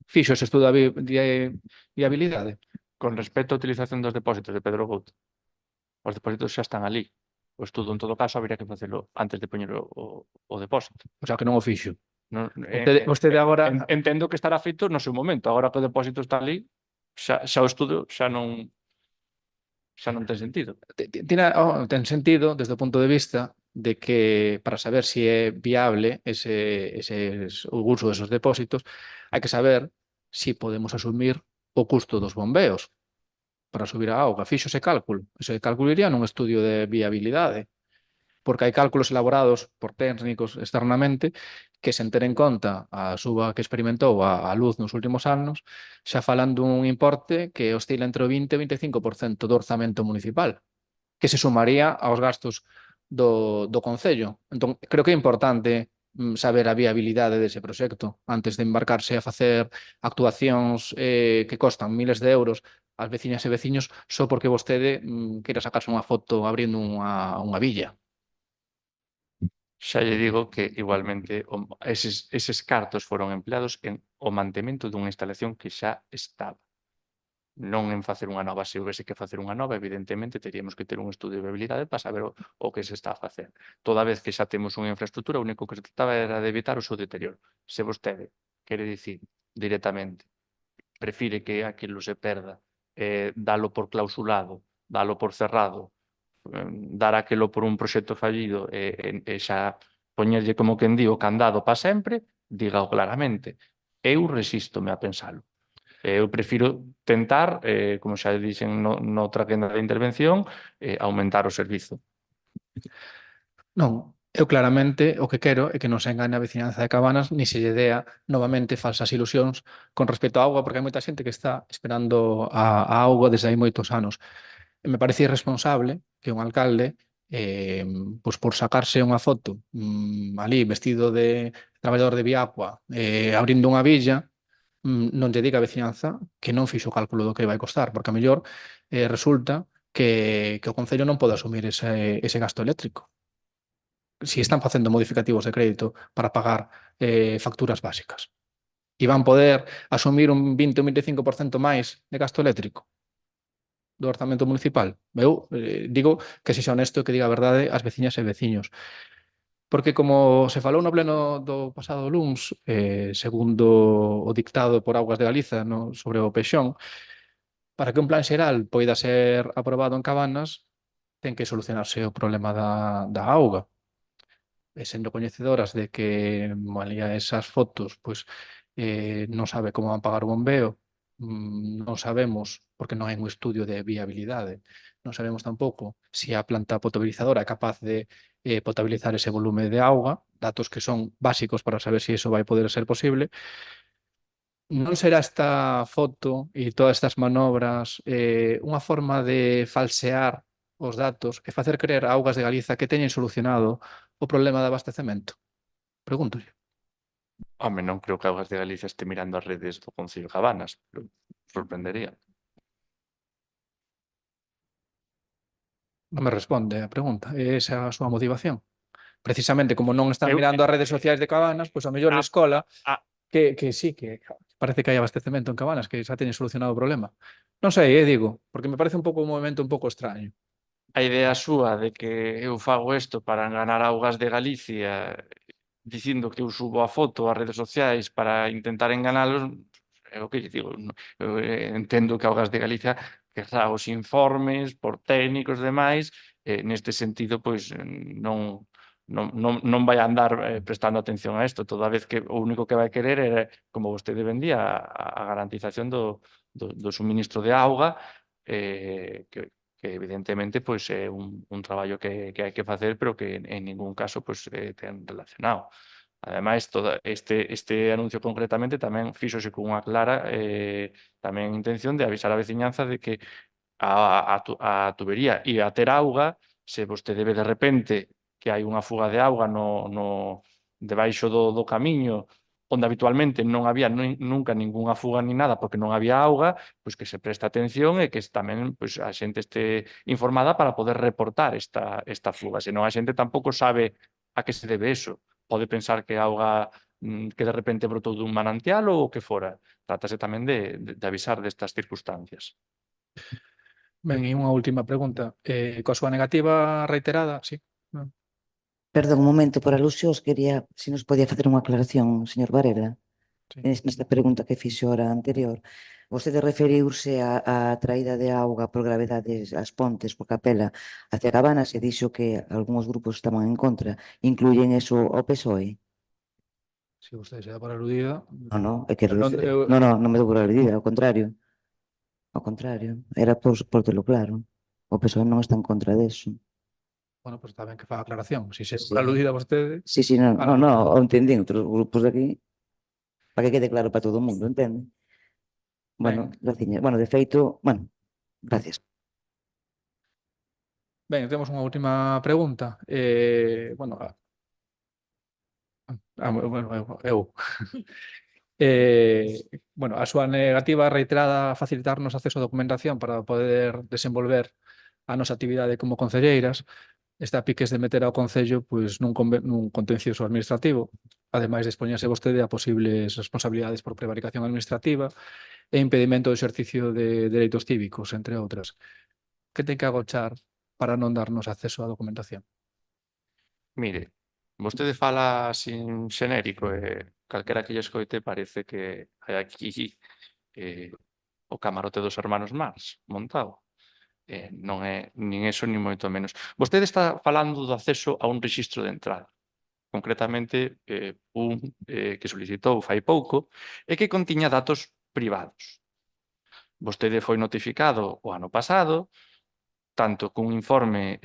Fixo ese estudo de viabilidade. Con respecto á utilización dos depósitos de Pedro Couto, os depósitos xa están ali. O estudo, en todo caso, habería que facelo antes de poñer o depósito. O sea, que non o fixo. Vostede agora... Entendo que estará feito no seu momento. Agora que o depósito está ali, xa o estudo xa non ten sentido. Ten sentido desde o punto de vista de que para saber si é viable o uso desos depósitos hai que saber si podemos asumir o custo dos bombeos para subir a auga. Fixo ese cálculo. Ese cálculo iría nun estudio de viabilidade, porque hai cálculos elaborados por técnicos externamente que, sen ter en conta a suba que experimentou a luz nos últimos anos, xa falan dun importe que oscila entre o 20 e o 25% do orzamento municipal, que se sumaría aos gastos do Concello. Entón, creo que é importante saber a viabilidade dese proxecto antes de embarcarse a facer actuacións que costan miles de euros ás veciñas e veciños só porque vostede queira sacarse unha foto abrindo unha villa. Xa lle digo que, igualmente, eses cartos foron empleados en o mantemento dunha instalación que xa estaba. Non en facer unha nova. Se houvese que facer unha nova, evidentemente, teríamos que ter un estudio de viabilidade para saber o que se está a facer. Toda vez que xa temos unha infraestructura, o único que se trataba era de evitar o seu deterioro. Se vostede quere dicir directamente, prefire que aquilo se perda, dalo por clausulado, dalo por cerrado, dar aquilo por un proxecto fallido e xa poñerlle, como quen di, o candado para sempre, dígao claramente. Eu resístome a pensalo. Eu prefiro tentar, como xa dixen noutra quenda de intervención, aumentar o servizo. Non, eu claramente o que quero é que non se engane a veciñanza de Cabanas ni se lle dea novamente falsas ilusións con respecto á auga, porque hai moita xente que está esperando a auga desde hai moitos anos. E me parece irresponsable que un alcalde, pois por sacarse unha foto ali vestido de traballador de Viagua, abrindo unha villa, non lle diga a veciñanza que non fixo o cálculo do que vai costar, porque a mellor resulta que o Concello non pode asumir ese gasto eléctrico. Si están facendo modificativos de crédito para pagar facturas básicas. E van poder asumir un 20 ou 25% máis de gasto eléctrico do orzamento municipal. Eu digo que sexa honesto e que diga a verdade ás veciñas e veciños. Porque, como se falou no pleno do pasado luns, segundo o dictado por Augas de Galiza sobre o Pexón, para que un plan xeral poida ser aprobado en Cabanas, ten que solucionarse o problema da auga. E sendo coñecedoras de que malía esas fotos, pois non sabe como van pagar o bombeo, non sabemos, porque non hai un estudio de viabilidade, non sabemos tampouco se a planta potabilizadora é capaz de potabilizar ese volume de auga, datos que son básicos para saber se iso vai poder ser posible. non será esta foto e todas estas manobras unha forma de falsear os datos e facer creer a Augas de Galiza que teñen solucionado o problema de abastecemento? Pregúntolle. Home, non creo que Augas de Galicia este mirando as redes do Concello de Cabanas, pero sorprendería. Non me responde a pregunta. É esa a súa motivación? Precisamente como non están Eu- mirando as redes sociais de Cabanas, pois a mellor na escola a- que sí, que parece que hai abastecemento en Cabanas, que xa teñen solucionado o problema. Non sei, digo, porque me parece un pouco un movimento un pouco extraño. A idea súa de que eu fago isto para enganar a Augas de Galicia dicindo que eu subo a foto ás redes sociais para intentar enganalos, é o que lle digo. Eu entendo que Augas de Galicia querrá os informes por técnicos e demais, neste sentido, pois non vai andar prestando atención a isto, toda vez que o único que vai querer é, como vostede vendía, a garantización do suministro de auga, que evidentemente pois é un traballo que hai que facer, pero que en ningún caso pois ten relacionado. Ademais, este anuncio concretamente tamén fíxose cunha clara tamén intención de avisar a veciñanza de que a tubería ia ter auga, se vostede ve de repente que hai unha fuga de auga debaixo do camiño onde habitualmente non había nunca ningunha fuga ni nada porque non había auga, pois que se preste atención e que tamén pois, a xente este informada para poder reportar esta fuga. Senón a xente tampouco sabe a que se debe eso. Pode pensar que a auga que de repente brotou dun manantial ou o que fora. Trátase tamén de avisar destas circunstancias. Ben, e unha última pregunta. Coa súa negativa reiterada, sí. Perdón, un momento, por alusións, quería, se nos podía facer unha aclaración, señor Varela, Sí. nesta pregunta que fixo hora anterior. Vostede referiuse á traída de auga por gravedades ás pontes por Capela hacia Cabanas e dixo que algúns grupos estaban en contra. Incluyen eso ao PSOE? Se vostede se dá por aludida... Non, é que Non, eu- non me dou por aludida, ao contrario. Ao contrario, era por telo claro. O PSOE non está en contra deso. Bueno, pues está ben que faga aclaración. Se se Sí. por aludida vostede... Sí, non, Ahora non, o entendín outros grupos de aquí para que quede claro para todo o mundo, entende? Bueno, graciña. Bueno, de feito, bueno, gracias. Ben, temos unha última pregunta. Bueno, bueno, eu. Bueno, a súa negativa reiterada a facilitarnos acceso a documentación para poder desenvolver a nosa actividade como concelleiras está a piques de meter ao Concello pois, nun contencioso administrativo, ademais de expoñerse vostede a posibles responsabilidades por prevaricación administrativa e impedimento do exercicio de dereitos cívicos, entre outras. Que ten que agochar para non darnos acceso á documentación? Mire, vostede fala sin xenérico e calquera que lle escoite parece que hai aquí o camarote dos hermanos Marx montado. Non é nin eso nin moito menos. Vostede está falando do acceso a un rexistro de entrada, concretamente un que solicitou fai pouco e que contiña datos privados. Vostede foi notificado o ano pasado tanto cun informe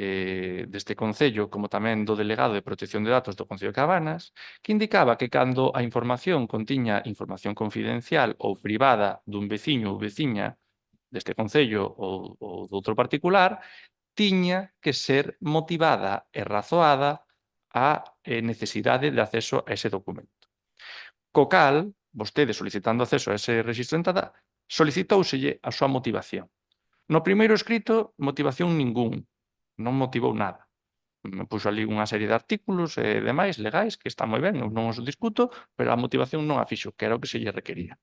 deste Concello como tamén do Delegado de Protección de Datos do Concello de Cabanas, que indicaba que cando a información contiña información confidencial ou privada dun veciño ou veciña deste Concello ou doutro particular, tiña que ser motivada e razoada a necesidade de acceso a ese documento. Co cal, vostede solicitando acceso a ese rexistro de entrada, solicitouselle a súa motivación. No primeiro escrito, motivación ningún, non motivou nada. Me puxo ali unha serie de artículos e demais legais que están moi ben, eu non os discuto, pero a motivación non a fixo, que era o que se lle requería.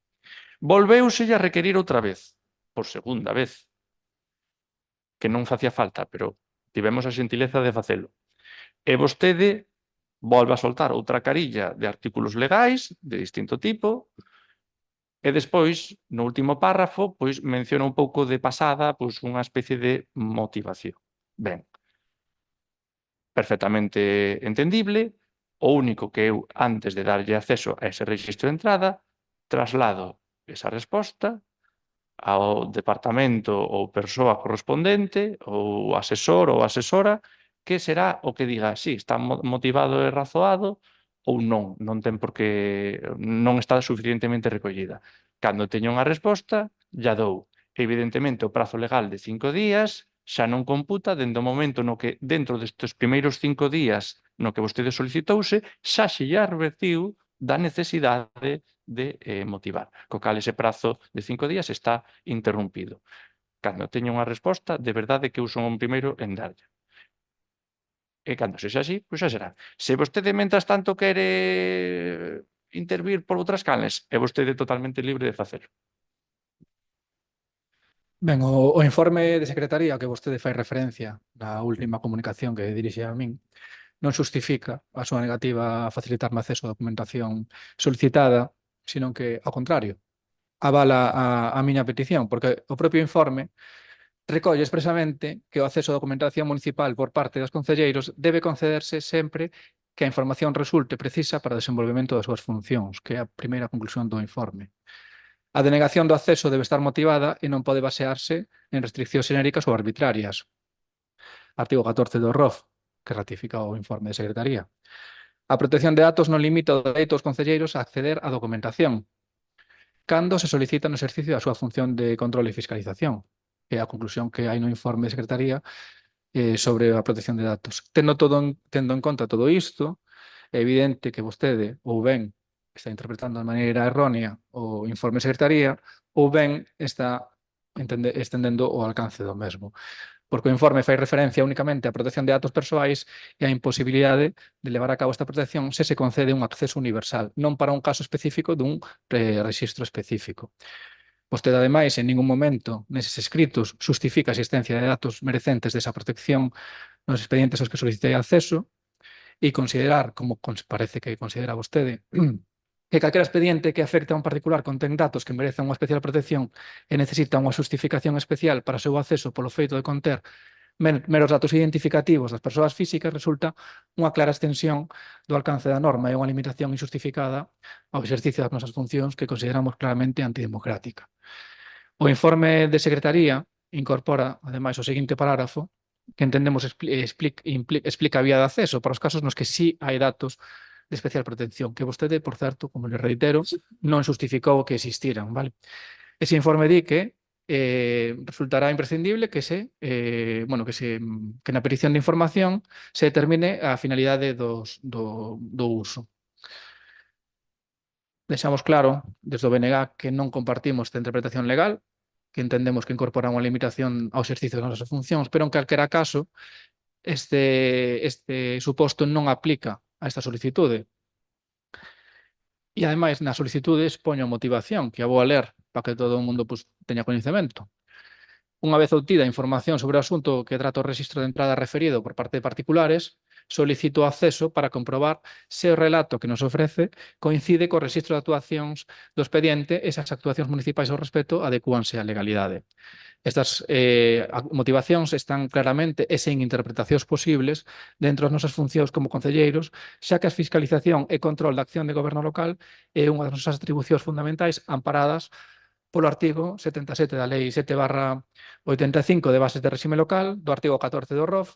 Volvéuselle a requerir outra vez, por segunda vez, que non facía falta, pero tivemos a xentileza de facelo. E vostede volve a soltar outra carilla de artículos legais de distinto tipo. E despois, no último párrafo, pois menciona un pouco de pasada pois unha especie de motivación. Ben, perfectamente entendible, o único que eu, antes de darlle acceso a ese rexistro de entrada, traslado esa resposta ao departamento ou persoa correspondente, ou asesor ou asesora, que será o que diga, sí, está motivado e razoado, ou non ten por que non está suficientemente recollida. Cando teño unha resposta, ya dou. Evidentemente, o prazo legal de 5 días xa non computa dende o momento no que, dentro destes primeiros 5 días no que vostede solicitouse, xa se lle advertiu da necesidade de motivar, co cal ese prazo de 5 días está interrompido. Cando teño unha resposta, de verdade que uso un primeiro en darlle. E cando sexa así, pois xa será. Se vostede, mentras tanto, quere intervir por outras canles, é vostede totalmente libre de facelo. Ben, o informe de secretaría ao que vostede fai referencia na última comunicación que dirixe a min non xustifica a súa negativa a facilitarme acceso á documentación solicitada, sino que, ao contrario, avala a miña petición, porque o propio informe recolle expresamente que o acceso á documentación municipal por parte dos concelleiros debe concederse sempre que a información resulte precisa para o desenvolvemento das súas funcións, que é a primeira conclusión do informe. A denegación do acceso debe estar motivada e non pode basearse en restriccións xenéricas ou arbitrarias. Artigo 14 do ROF, que ratifica o informe de secretaría. A protección de datos non limita o dereito aos concelleiros a acceder á documentación cando se solicita no exercicio da súa función de control e fiscalización, que é a conclusión que hai no informe de secretaría sobre a protección de datos. Tendo en conta todo isto, é evidente que vostede ou ben está interpretando de maneira errónea o informe de secretaría ou ben está estendendo o alcance do mesmo. Porque o informe fai referencia únicamente á protección de datos persoais e á imposibilidade de levar a cabo esta protección se se concede un acceso universal, non para un caso específico dun rexistro específico. Vostede, ademais, en ningún momento neses escritos xustifica a existencia de datos merecentes desa protección nos expedientes aos que solicitei acceso e considerar, como parece que considera vostede, que calquera expediente que afecte a un particular contén datos que merecen unha especial protección e necesita unha xustificación especial para o seu acceso polo feito de conter meros datos identificativos das persoas físicas resulta unha clara extensión do alcance da norma e unha limitación injustificada ao exercicio das nosas funcións que consideramos claramente antidemocrática. O informe de secretaría incorpora, ademais, o seguinte parágrafo que entendemos explica a vía de acceso para os casos nos que sí hai datos de especial protección, que vostede, por certo, como le reitero, non xustificou que existiran, vale? Ese informe di que resultará imprescindible que na petición de información se determine a finalidade do uso. Deixamos claro, desde o BNG, que non compartimos esta interpretación legal, que entendemos que incorpora unha limitación ao exercicio das nosas funcións, pero en calquera caso, este suposto non aplica a esta solicitude. E, ademais, na solicitude expoño a motivación, que a vou a ler para que todo o mundo teña coñecemento. Unha vez obtida a información sobre o asunto que trata o rexistro de entrada referido por parte de particulares, solicito acceso para comprobar se o relato que nos ofrece coincide co rexistro de actuacións do expediente e se as actuacións municipais ao respecto adecúanse á legalidade. Estas motivacións están claramente e sen interpretacións posibles dentro das nosas funcións como concelleiros, xa que a fiscalización e control da acción de goberno local é unha das nosas atribucións fundamentais amparadas polo artigo 77 da Lei 7/85 de bases de réxime local, do artigo 14 do ROF,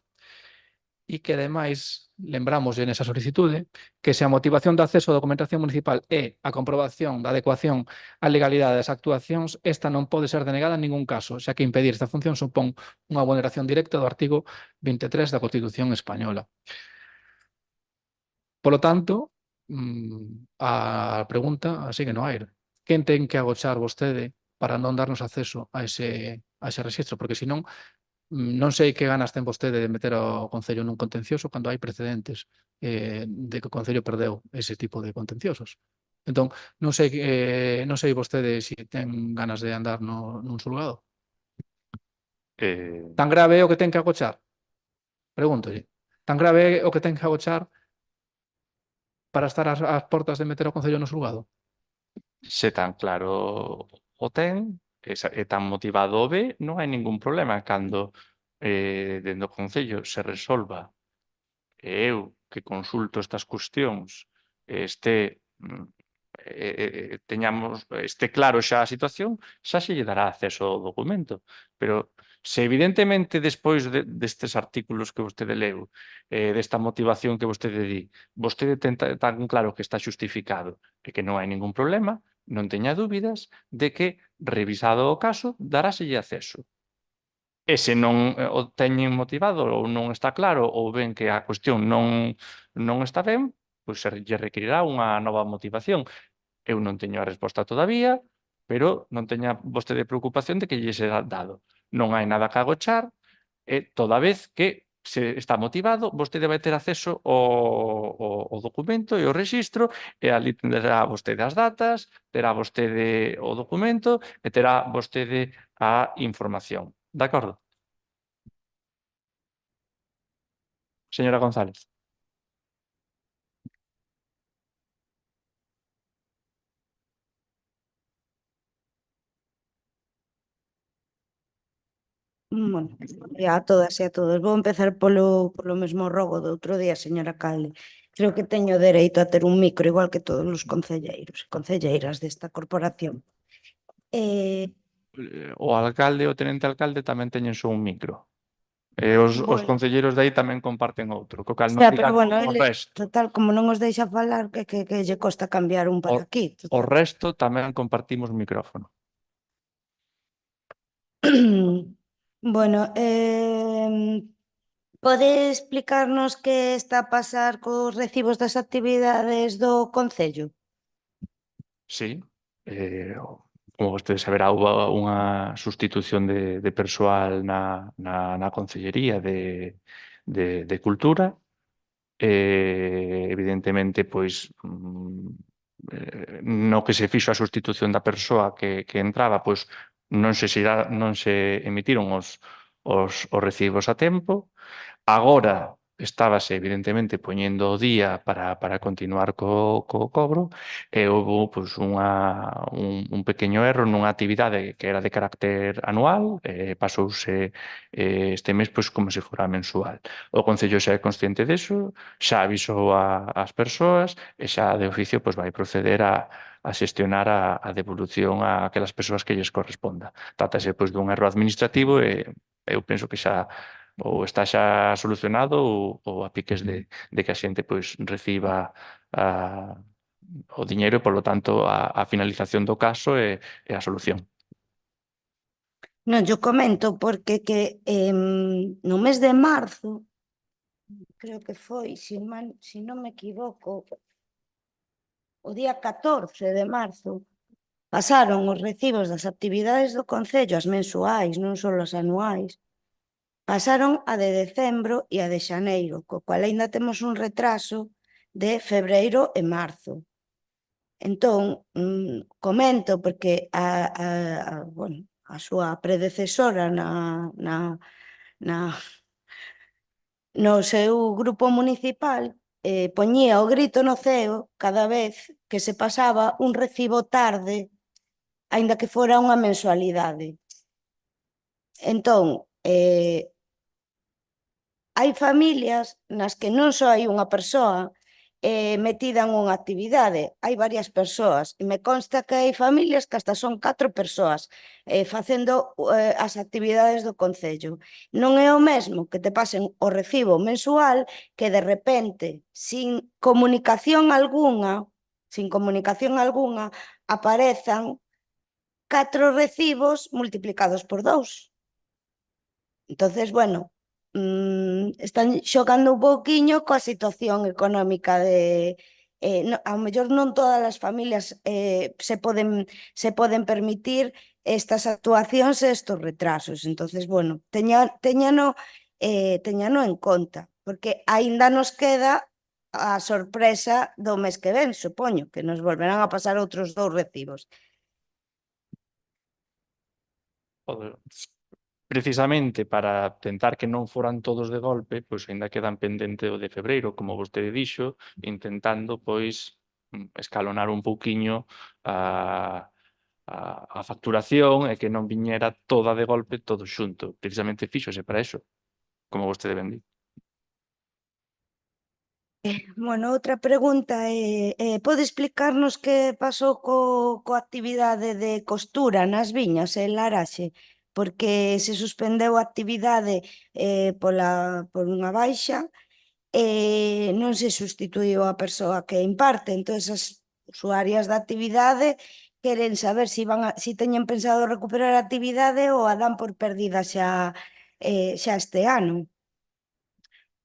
e que, ademais, lembramos nesa solicitude que se a motivación de acceso á documentación municipal é a comprobación da adecuación á legalidade das actuacións, esta non pode ser denegada en ningún caso, xa que impedir esta función supón unha vulneración directa do artigo 23 da Constitución española. Polo tanto, a pregunta sigue no aire. Quen ten que agochar vostede para non darnos acceso a ese rexistro? Porque, senón, non sei que ganas ten vostede de meter ao Concello nun contencioso cando hai precedentes de que o Concello perdeu ese tipo de contenciosos. Entón, non sei vostede se ten ganas de andar nun xulgado. Tan grave é o que ten que agochar? Pregúntolle. Tan grave é o que ten que agochar para estar ás portas de meter ao Concello no xulgado? Se tan claro o ten, e tan motivado o ve, non hai ningún problema. Cando dende o Concello se resolva e eu que consulto estas cuestións este claro xa a situación, xa se lle dará acceso ao documento. Pero se evidentemente despois destes artículos que vostede leu, desta motivación que vostede di, vostede ten tan claro que está xustificado e que non hai ningún problema, non teña dúbidas de que, revisado o caso, daráselle acceso. E se non o teñen motivado ou non está claro ou ven que a cuestión non está ben, pois se lle requerirá unha nova motivación. Eu non teño a resposta todavía, pero non teña vostede preocupación de que lle será dado. Non hai nada que agochar, e toda vez que se está motivado, vostede vai ter acceso ao documento e ao rexistro, e ali terá vostede as datas, terá vostede o documento e terá vostede a información. De acordo? Señora González. Bueno, e a todas e a todos. Vou empezar polo mesmo rogo do outro día, señor alcalde. Creo que teño dereito a ter un micro igual que todos os concelleiros e concelleiras desta corporación. O alcalde e o tenente alcalde tamén teñen só un micro. E os Bueno. concelleiros de aí tamén comparten outro, co cal non Xa, digan pero bueno, o eles, resto. total, como non os deixa falar, que lle costa cambiar un para aquí. O resto tamén compartimos micrófono. Bueno, pode explicarnos que está a pasar cos recibos das actividades do Concello? Sí. Como vostede saberá, houve unha sustitución de persoal na Concellería de Cultura. Evidentemente, pois, no que se fixo a sustitución da persoa que entraba, pois non se emitiron os recibos a tempo. Agora estábase, evidentemente, poñendo o día para continuar co cobro, e houve pois, un pequeño erro nunha actividade que era de carácter anual, pasouse este mes pois, como se fora mensual. O Concello xa é consciente deso, xa avisou ás persoas e xa de oficio pois, vai proceder a xestionar a devolución a aquelas persoas que lles corresponda. Trátase pois, dun erro administrativo e eu penso que xa ou está xa solucionado ou a piques de que a xente pois reciba o diñeiro e, polo tanto, a finalización do caso e a solución. Non, yo comento porque no mes de marzo, creo que foi, se non me equivoco, o día 14 de marzo, pasaron os recibos das actividades do Concello, as mensuais, non só as anuais, pasaron a de decembro e a de xaneiro, co cual aínda temos un retraso de febreiro e marzo. Entón, comento porque bueno, a súa predecesora no seu grupo municipal poñía o grito no ceo cada vez que se pasaba un recibo tarde, aínda que fora unha mensualidade. Entón, hai familias nas que non só hai unha persoa metida en unha actividade, hai varias persoas, e me consta que hai familias que hasta son 4 persoas facendo as actividades do Concello. Non é o mesmo que te pasen o recibo mensual que de repente, sin comunicación algunha, aparezan 4 recibos multiplicados por 2. Entonces, bueno, están xogando un pouquiño coa situación económica de... ao mellor non todas as familias se poden permitir estas actuacións e estos retrasos. Entonces, bueno, teñano en conta, porque aínda nos queda a sorpresa do mes que ven, supoño, que nos volverán a pasar outros 2 recibos. Precisamente para tentar que non foran todos de golpe, pois aínda quedan pendente o de febreiro, como vostede dixo, intentando pois escalonar un pouquiño a facturación e que non viñera toda de golpe todo xunto. Precisamente fíxose para iso, como vostede ben di. Bueno, outra pregunta é, pode explicarnos que pasou coa actividade de costura nas viñas en Laraxe? Porque se suspendeu a actividade por unha baixa e non se sustituíu a persoa que imparte. Entón, as usuarias da actividade queren saber si teñen pensado recuperar a actividade ou a dan por perdida xa este ano.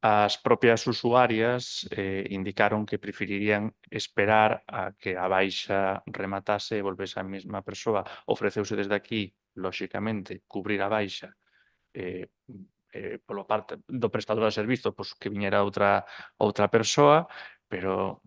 As propias usuarias indicaron que preferirían esperar a que a baixa rematase e volvese a mesma persoa. Ofreceuse desde aquí, lóxicamente, cubrir a baixa polo parte do prestador de servizo, pois que viñera outra persoa, pero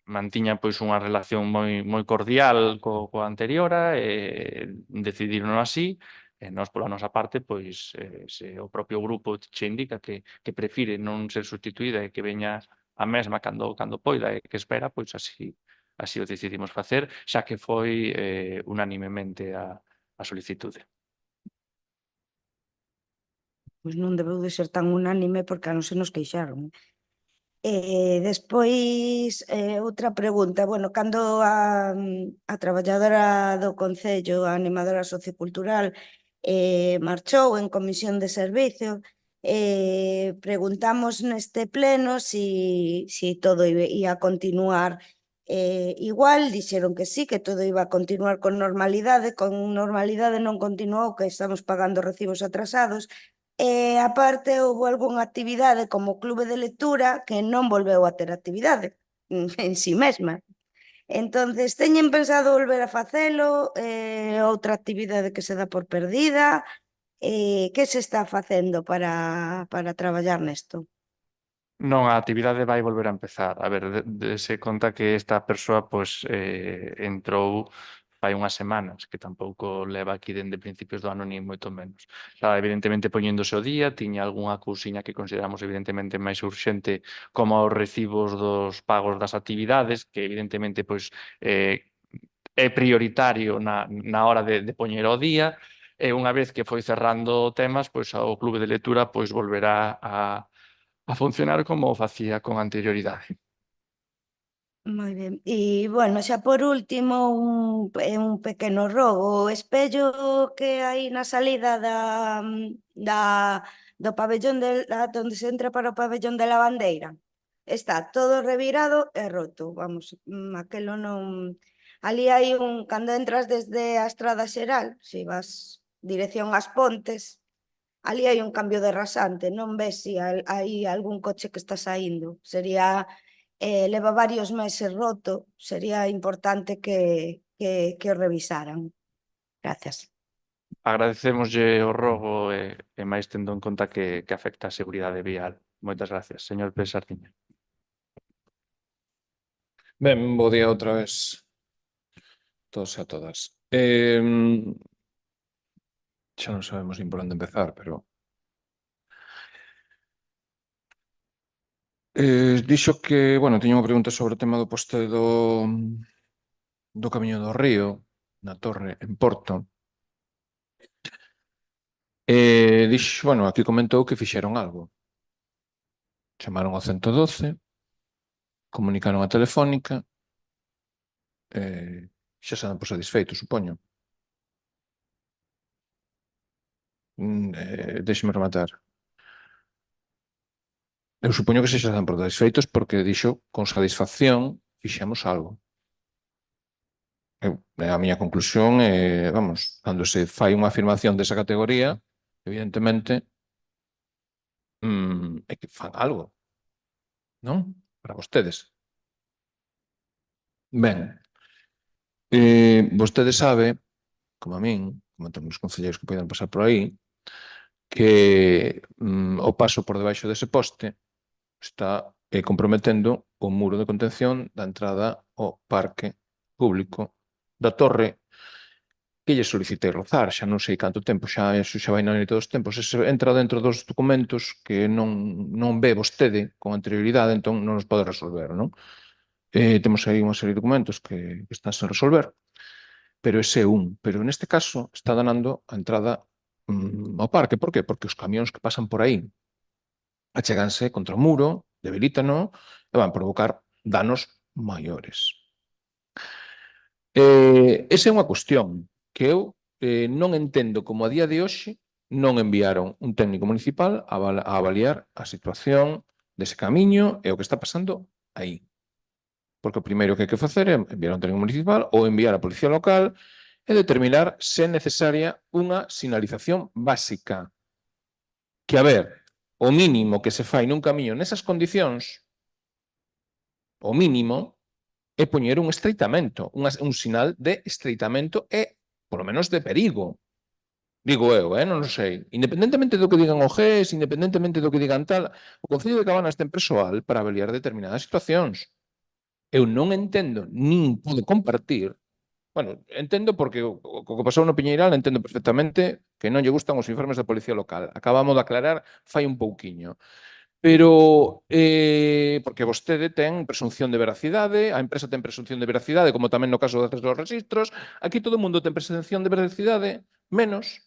mantiña pois unha relación moi cordial coa anteriora e decidiron así. E nós, pola nosa parte, pois, se o propio grupo che indica que prefire non ser substituída e que veña a mesma cando poida e que espera, pois así o decidimos facer, xa que foi unanimemente a solicitude. Pois non debeu de ser tan unánime porque a non se nos queixaron. Despois, outra pregunta. Bueno, cando a traballadora do Concello, a animadora sociocultural, marchou en comisión de servicio, preguntamos neste pleno si todo ia continuar igual, dixeron que sí, que todo iba a continuar con normalidade non continuou, que estamos pagando recibos atrasados. Aparte, houve algunha actividade como o clube de lectura que non volveu a ter actividade en si mesma. Entonces, teñen pensado volver a facelo, outra actividade que se dá por perdida, que se está facendo para traballar nesto? Non, a actividade vai volver a empezar. A ver, se conta que esta persoa pois, entrou fai unhas semanas, que tampouco leva aquí dende principios do ano ni moito menos. Estaba evidentemente poñéndose o día, tiña algunha cousiña que consideramos evidentemente máis urxente como os recibos dos pagos das actividades, que evidentemente pois, é prioritario na hora de poñer o día, e unha vez que foi cerrando temas, pois o clube de lectura pois volverá a funcionar como facía con anterioridade. Moi ben. E, bueno, xa por último, un pequeno rogo. O espello que hai na salida do pabellón onde se entra para o pabellón de Lavandeira está todo revirado e roto. Vamos, aquelo non... Ali hai cando entras desde a Estrada Xeral, se vas dirección ás Pontes, ali hai un cambio de rasante, non ves se hai algún coche que está saindo. Sería... leva varios meses roto, sería importante que o revisaran. Gracias. Agradecémoslle o rogo e máis tendo en conta que afecta a seguridade vial. Moitas gracias, señor Pérez Sardiña. Ben, bo día outra vez todos e a todas. Xa non sabemos nin por onde empezar, pero dixo que, bueno, tiña unha pregunta sobre o tema do poste do Camiño do Río, na Torre, en Porto. Dixo, bueno, aquí comentou que fixeron algo. Chamaron ao 112, comunicaron a Telefónica, xa se dan por satisfeitos, supoño. Déxeme rematar. Eu supoño que se xa dan por satisfeitos porque dixo con satisfacción fixemos algo. A miña conclusión é, vamos, cando se fai unha afirmación desa categoría, evidentemente é que fan algo, non? Para vostedes. Ben, vostede sabe, como a min, como todos os concelleiros que poden pasar por aí, que o paso por debaixo dese poste está comprometendo o muro de contención da entrada ao parque público da Torre que lle solicitei rozar, xa non sei canto tempo, xa vai na noite dos tempos, entra dentro dos documentos que non ve vostede con anterioridade, entón non nos pode resolver, non? Temos aí unha serie de documentos que están sen resolver, pero ese é un. Pero neste caso está danando a entrada ao parque. Por qué? Porque os camións que pasan por aí achéganse contra o muro, debilítano e van provocar danos maiores. Esa é unha cuestión que eu non entendo como a día de hoxe non enviaron un técnico municipal a avaliar a situación dese camiño e o que está pasando aí. porque o primeiro que hai que facer é enviar a un técnico municipal ou enviar a policía local e determinar se é necesaria unha sinalización básica. Que, a ver, o mínimo que se fai nun camiño nesas condicións, o mínimo, é poñer un estreitamento, un sinal de estreitamento e, polo menos, de perigo. Digo eu, non o sei. Independentemente do que digan o GES, independentemente do que digan tal, o Concello de Cabanas ten persoal para avaliar determinadas situacións. Eu non entendo, nin podo compartir, bueno, entendo porque o que pasou no Piñeiral entendo perfectamente que non lle gustan os informes da Policía Local. Acabamos de aclarar fai un pouquiño. Pero, porque vostede ten presunción de veracidade, a empresa ten presunción de veracidade, como tamén no caso dos registros, aquí todo o mundo ten presunción de veracidade, menos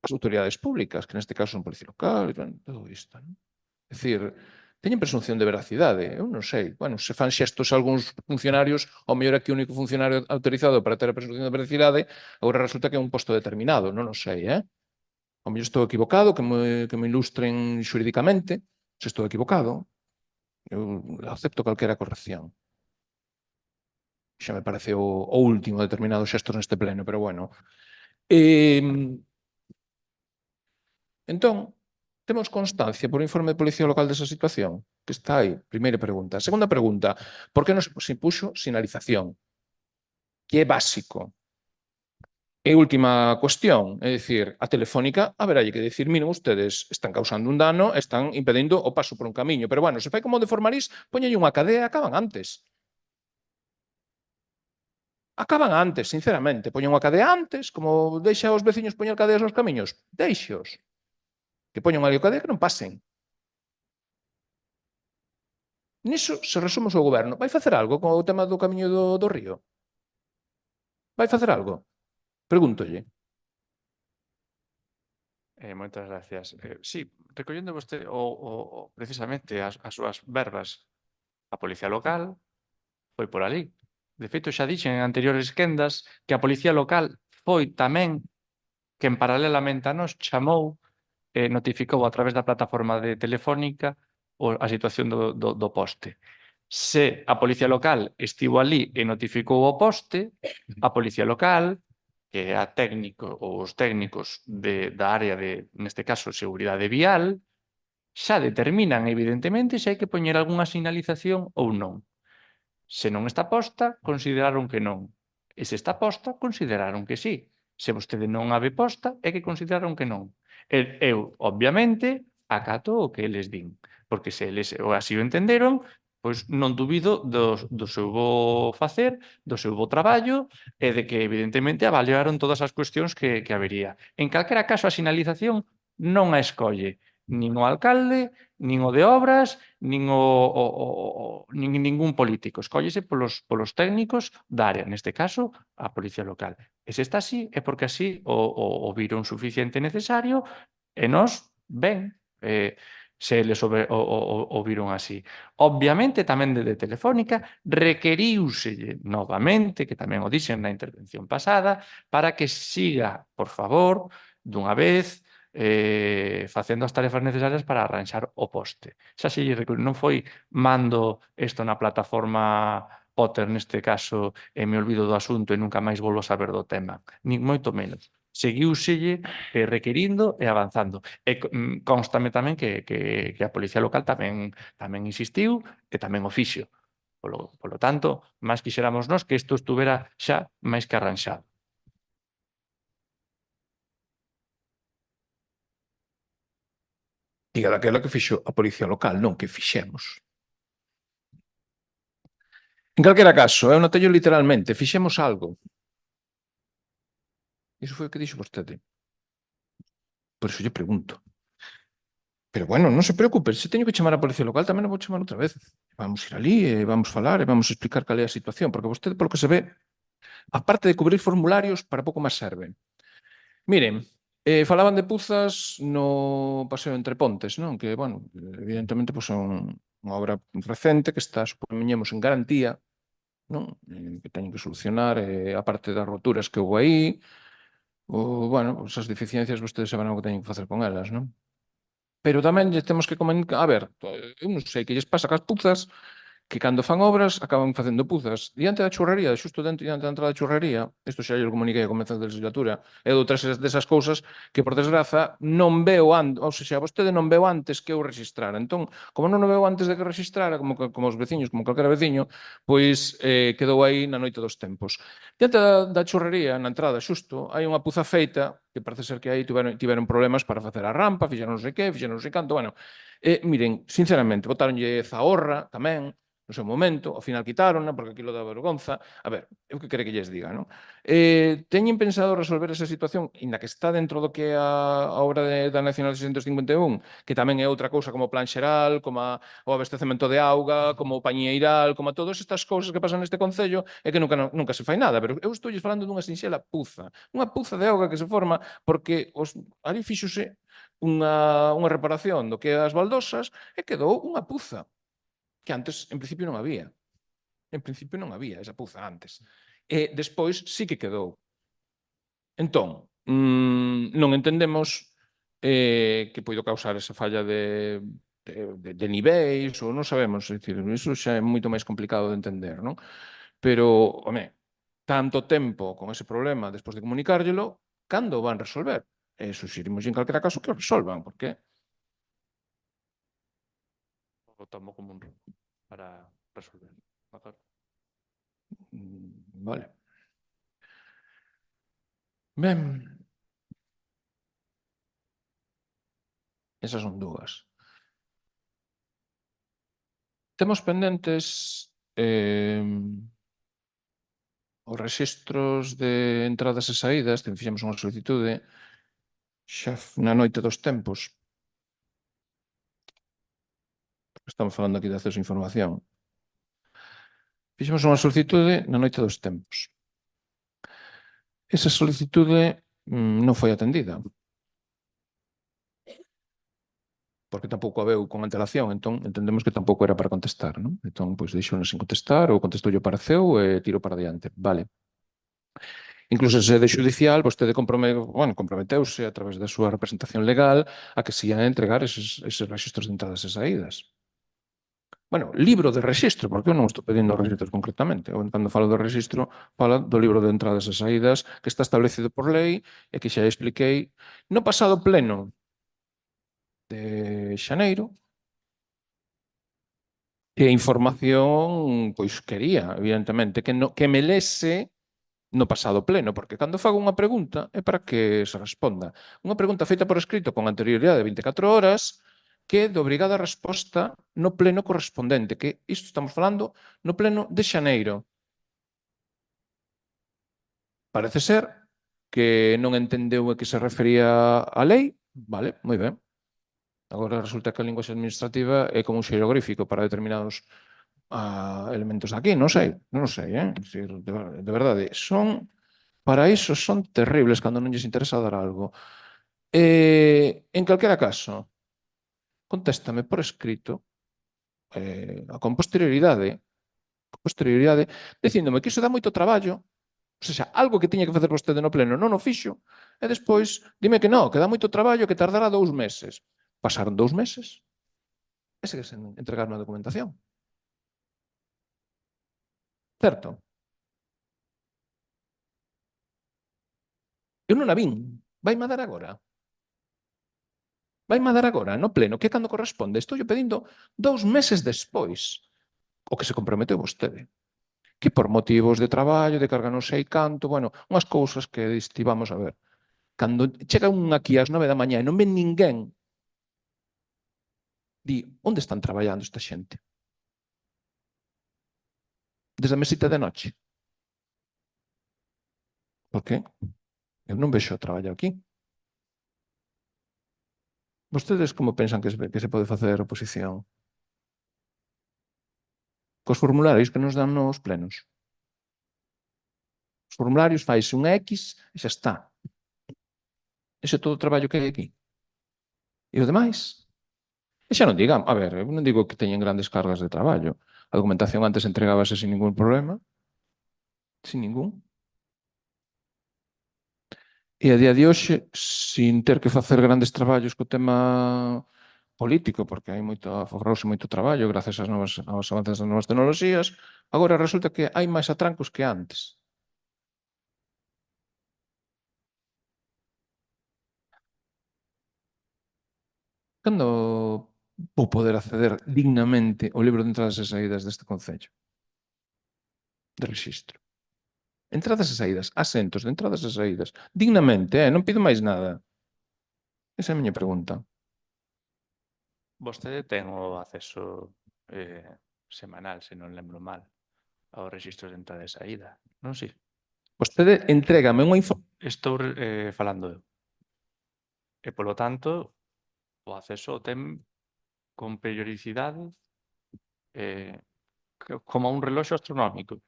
as autoridades públicas, que neste caso son Policía Local, e todo isto. Non? É dicir, teñen presunción de veracidade, eu non sei. Bueno, se fan xestos algúns funcionarios, ao mellor aquí o único funcionario autorizado para ter a presunción de veracidade, agora resulta que é un posto determinado, non o sei, Ao mellor estou equivocado, que me ilustren xurídicamente, se estou equivocado, eu acepto calquera corrección. Xa me parece o último determinado xestos neste pleno, pero bueno. Entón, temos constancia por informe de Policía Local desa situación? Que está aí, primeira pregunta. Segunda pregunta, por que non se impuxo sinalización? Que é básico. E última cuestión, é dicir, a Telefónica haberalle que dicir, miren, ustedes están causando un dano, están impedindo o paso por un camiño, pero bueno, se fai como de Formarís, poñelle unha cadea e acaban antes. Acaban antes, sinceramente. Poñen unha cadea antes, como deixa os veciños poñer cadeas nos camiños, deixos. Que poñan ali o cadea que non pasen. Niso se resume o seu goberno. Vai facer algo con o tema do camiño do río? Vai facer algo? Pregúntolle. Moitas gracias. Sí, recollendo vostede precisamente as súas verbas, a Policía Local foi por ali. De feito, xa dixen en anteriores quendas que a Policía Local foi tamén quen paralelamente a nos chamou e notificou a través da plataforma de Telefónica a situación do poste. Se a Policía Local estivo ali e notificou o poste, a Policía Local, que é a técnico ou os técnicos da área de, neste caso, seguridade vial, xa determinan, evidentemente, se hai que poñer algunha sinalización ou non. Se non está posta, consideraron que non. E se está posta, consideraron que sí. Se vostede non a ve posta, é que consideraron que non. Eu, obviamente, acato o que eles din. Porque se eles así o entenderon, pois non dubido do seu bo facer, do seu bo traballo e de que, evidentemente, avaliaron todas as cuestións que habería. En calquera caso, a sinalización non a escolle nin o alcalde, nin o de obras, nin ningún político. Escóllese polos técnicos da área, neste caso, a Policía Local. E se está así, é porque así o viron suficiente e necesario e nós, ben, se eles o viron así. Obviamente, tamén de Telefónica, requeríuselle novamente, que tamén o dixen na intervención pasada, para que siga, por favor, dunha vez, facendo as tarefas necesarias para arranxar o poste. Xa se lle non foi mando isto na plataforma Potter neste caso e me olvido do asunto e nunca máis volvo a saber do tema. Nin moito menos. Seguiuselle requerindo e avanzando. E constame tamén que a Policía Local tamén insistiu e tamén o fixo. Polo tanto, máis quixéramos nós que isto estuvera xa máis que arranxado. Diga daquela que fixo a Policía Local, non que fixemos. En calquera caso, eu notello literalmente, fixemos algo. Iso foi o que dixo vostede. Por iso lle pregunto. Pero bueno, non se preocupe, se teño que chamar a Policía Local tamén o vou chamar outra vez. Vamos ir ali e vamos falar e vamos explicar cal é a situación, porque vostede, polo que se ve, aparte de cubrir formularios, para pouco máis serve. Miren, falaban de puzas no paseo entre Pontes, non? Que, bueno, evidentemente, pois son unha obra recente que está, supoñemos, en garantía, non? Que teñen que solucionar, a parte das roturas que houve aí, bueno, as deficiencias vostedes saberán o que teñen que facer con elas, non? Pero tamén lle temos que comunicar, a ver, eu non sei que lles pasa cas puzas, que cando fan obras acaban facendo puzas. Diante da churrería, xusto diante da entrada da churrería, isto xa lle comuniquei a comezo da legislatura, e doutras desas cousas que, por desgraza, non veo antes, ou seja, vostede non veo antes que eu registrara. Entón, como non o veo antes de que registrara, como os veciños, como calquera veciño, pois quedou aí na noite dos tempos. Diante da churrería, na entrada, xusto, hai unha puza feita, que parece ser que aí tiveron problemas para facer a rampa, fixeron non sei que, fixeron non sei canto, bueno, miren, sinceramente, botaronlle zaorra tamén, no seu momento, ao final quitárona porque aquilo dá vergonza. A ver, eu que quere que lles diga, non? Teñen pensado resolver esa situación inda que está dentro do que é a obra da Nacional 651, que tamén é outra cousa como o plan xeral, como o abastecemento de auga, como o pañeiral, como todas estas cousas que pasan neste concello e que nunca se fai nada, pero eu estou falando dunha sinxela puza, unha puza de auga que se forma porque ali fíxose unha reparación do que é as baldosas e quedou unha puza que antes, en principio, non había. En principio non había esa puza antes. E despois sí que quedou. Entón, non entendemos que poido causar esa falla de niveis ou non sabemos, é dicir, iso xa é moito máis complicado de entender, non? Pero, home, tanto tempo con ese problema despois de comunicárllelo, cando o van resolver? Suxerimos en calquera caso que o resolvan, porque O tomo como un para resolver. Mejor. Vale. Ben, esas son dúas. Temos pendentes os rexistros de entradas e saídas, que fixemos unha solicitude xa na noite dos tempos. Estamos falando aquí de acceso a información. Fixemos unha solicitude na noite dos tempos. Esa solicitude non foi atendida. Porque tampouco a veu con antelación, entón entendemos que tampouco era para contestar, non? Entón, pois, deixounos sin contestar ou contestoulle o pareceu e tiro para diante. Vale. Incluso en sede judicial, vostede comprometeuse a través da súa representación legal a que se ian entregar eses rexistros de entradas e saídas. Bueno, libro de rexistro, porque eu non estou pedindo rexistros concretamente. Eu, cando falo do rexistro, falo do libro de entradas e saídas que está establecido por lei e que xa expliquei no pasado pleno de xaneiro, que a información, pois, quería, evidentemente, que me lese no pasado pleno, porque cando fago unha pregunta é para que se responda. Unha pregunta feita por escrito con anterioridade de 24 horas que de obrigada resposta no pleno correspondente, que isto estamos falando no pleno de xaneiro. Parece ser que non entendeu a que se refería a lei, vale, moi ben. Agora resulta que a linguaxe administrativa é como un xeroglífico para determinados elementos aquí, non sei, de verdade, para iso son terribles cando non lles interesa dar algo. En calquera caso, contéstame por escrito con posterioridade, dicíndome que iso dá moito traballo, ou seja, algo que tiña que facer vostede no pleno non o fixo, e despois dime que non, que dá moito traballo, que tardará 2 meses. Pasaron 2 meses e segue sen entregarme a documentación. Certo? Eu non a vin. Vaime a dar agora. Vaime a dar agora, no pleno, que é cando corresponde. Estou pedindo 2 meses despois o que se comprometeu vostede. Que por motivos de traballo, de carga non sei canto, bueno, unhas cousas que estivamos a ver. Cando chega un aquí ás 9 da mañá e non ven ninguén, di, onde están traballando esta xente? Desde a mesita de noche. Por que? Eu non vexo o traballo aquí. Vostedes como pensan que se pode facer oposición? Cos formularios que nos dan nos plenos. Os formularios faise un X e xa está. Ese é todo o traballo que hai aquí. E o demais? E xa non digan, a ver, eu non digo que teñen grandes cargas de traballo. A documentación antes entregábase sin ningún problema. Sin ningún. E a día de hoxe, sin ter que facer grandes traballos co tema político, porque hai aforrouse moito traballo gracias aos avances das novas tecnoloxías, agora resulta que hai máis atrancos que antes. Cando vou poder acceder dignamente ao libro de entradas e saídas deste Concello? De rexistro. Entradas e saídas, asentos de entradas e saídas. Dignamente, non pido máis nada. Esa é a miña pregunta. Vostede ten o acceso semanal, se non lembro mal, aos rexistros de entrada e saída, non si? Vostede entrégame unha Estou falando eu. E, polo tanto, o acceso o ten con periodicidade como un reloxo astronómico.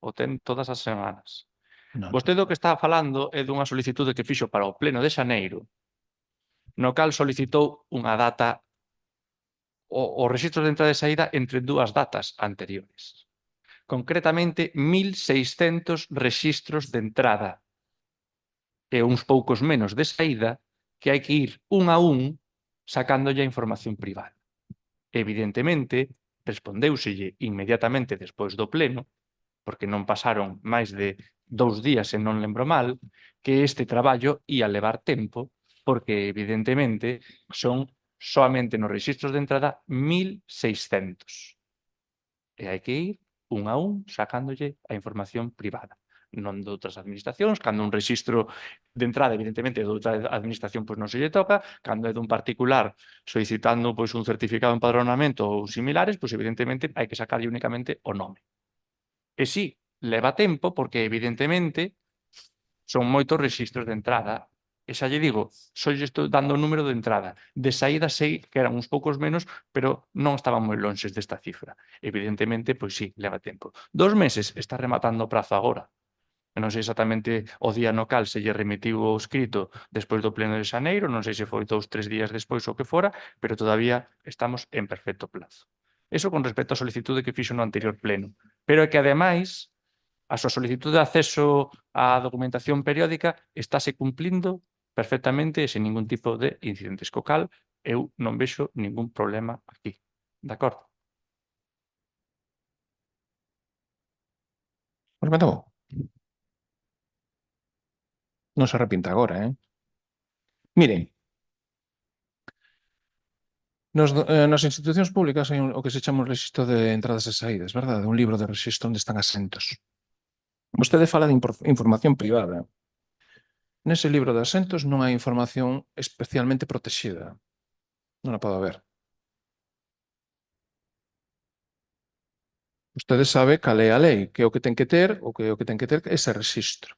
O ten todas as semanas. Non. Vostede o que está falando é dunha solicitude que fixo para o pleno de xaneiro, no cal solicitou unha data o rexistro de entrada e saída entre dúas datas anteriores. Concretamente, 1.600 rexistros de entrada e uns poucos menos de saída que hai que ir un a un sacándolle a información privada. Evidentemente, respondeuselle inmediatamente despois do pleno, porque non pasaron máis de 2 días, se non lembro mal, que este traballo ia levar tempo, porque evidentemente son soamente nos rexistros de entrada 1.600. E hai que ir un a un sacándolle a información privada. Non de outras administracións, cando un rexistro de entrada, evidentemente, de outra administración pois non se lle toca, cando é dun particular solicitando pois un certificado de empadronamento ou similares, pois evidentemente hai que sacarlle únicamente o nome. E si, leva tempo porque evidentemente son moitos rexistros de entrada. E xa lle digo, só lle estou dando o número de entrada. De saída sei que eran uns poucos menos, pero non estaban moi lonxes desta cifra. Evidentemente, pois sí, leva tempo. 2 meses está rematando o prazo agora. Non sei exactamente o día no cal se lle remitiu o escrito despois do pleno de xaneiro, non sei se foi 2, 3 días despois ou que fora, pero todavía estamos en perfecto plazo. Eso con respecto á solicitude que fixo no anterior pleno. Pero é que, ademais, a súa solicitude de acceso á documentación periódica estáse cumplindo perfectamente e sen ningún tipo de incidentes, co cal eu non vexo ningún problema aquí. De acordo? Pois me acabou. Non se arrepinta agora, Miren, nas institucións públicas hai o que se chama un rexistro de entradas e saídas, verdade? Un libro de rexistro onde están asentos. Vostede fala de información privada. Nese libro de asentos non hai información especialmente protexida. Non a pode haber. Vostede sabe cal é a lei, que é o que ten que ter, o que é o que ten que ter ese rexistro.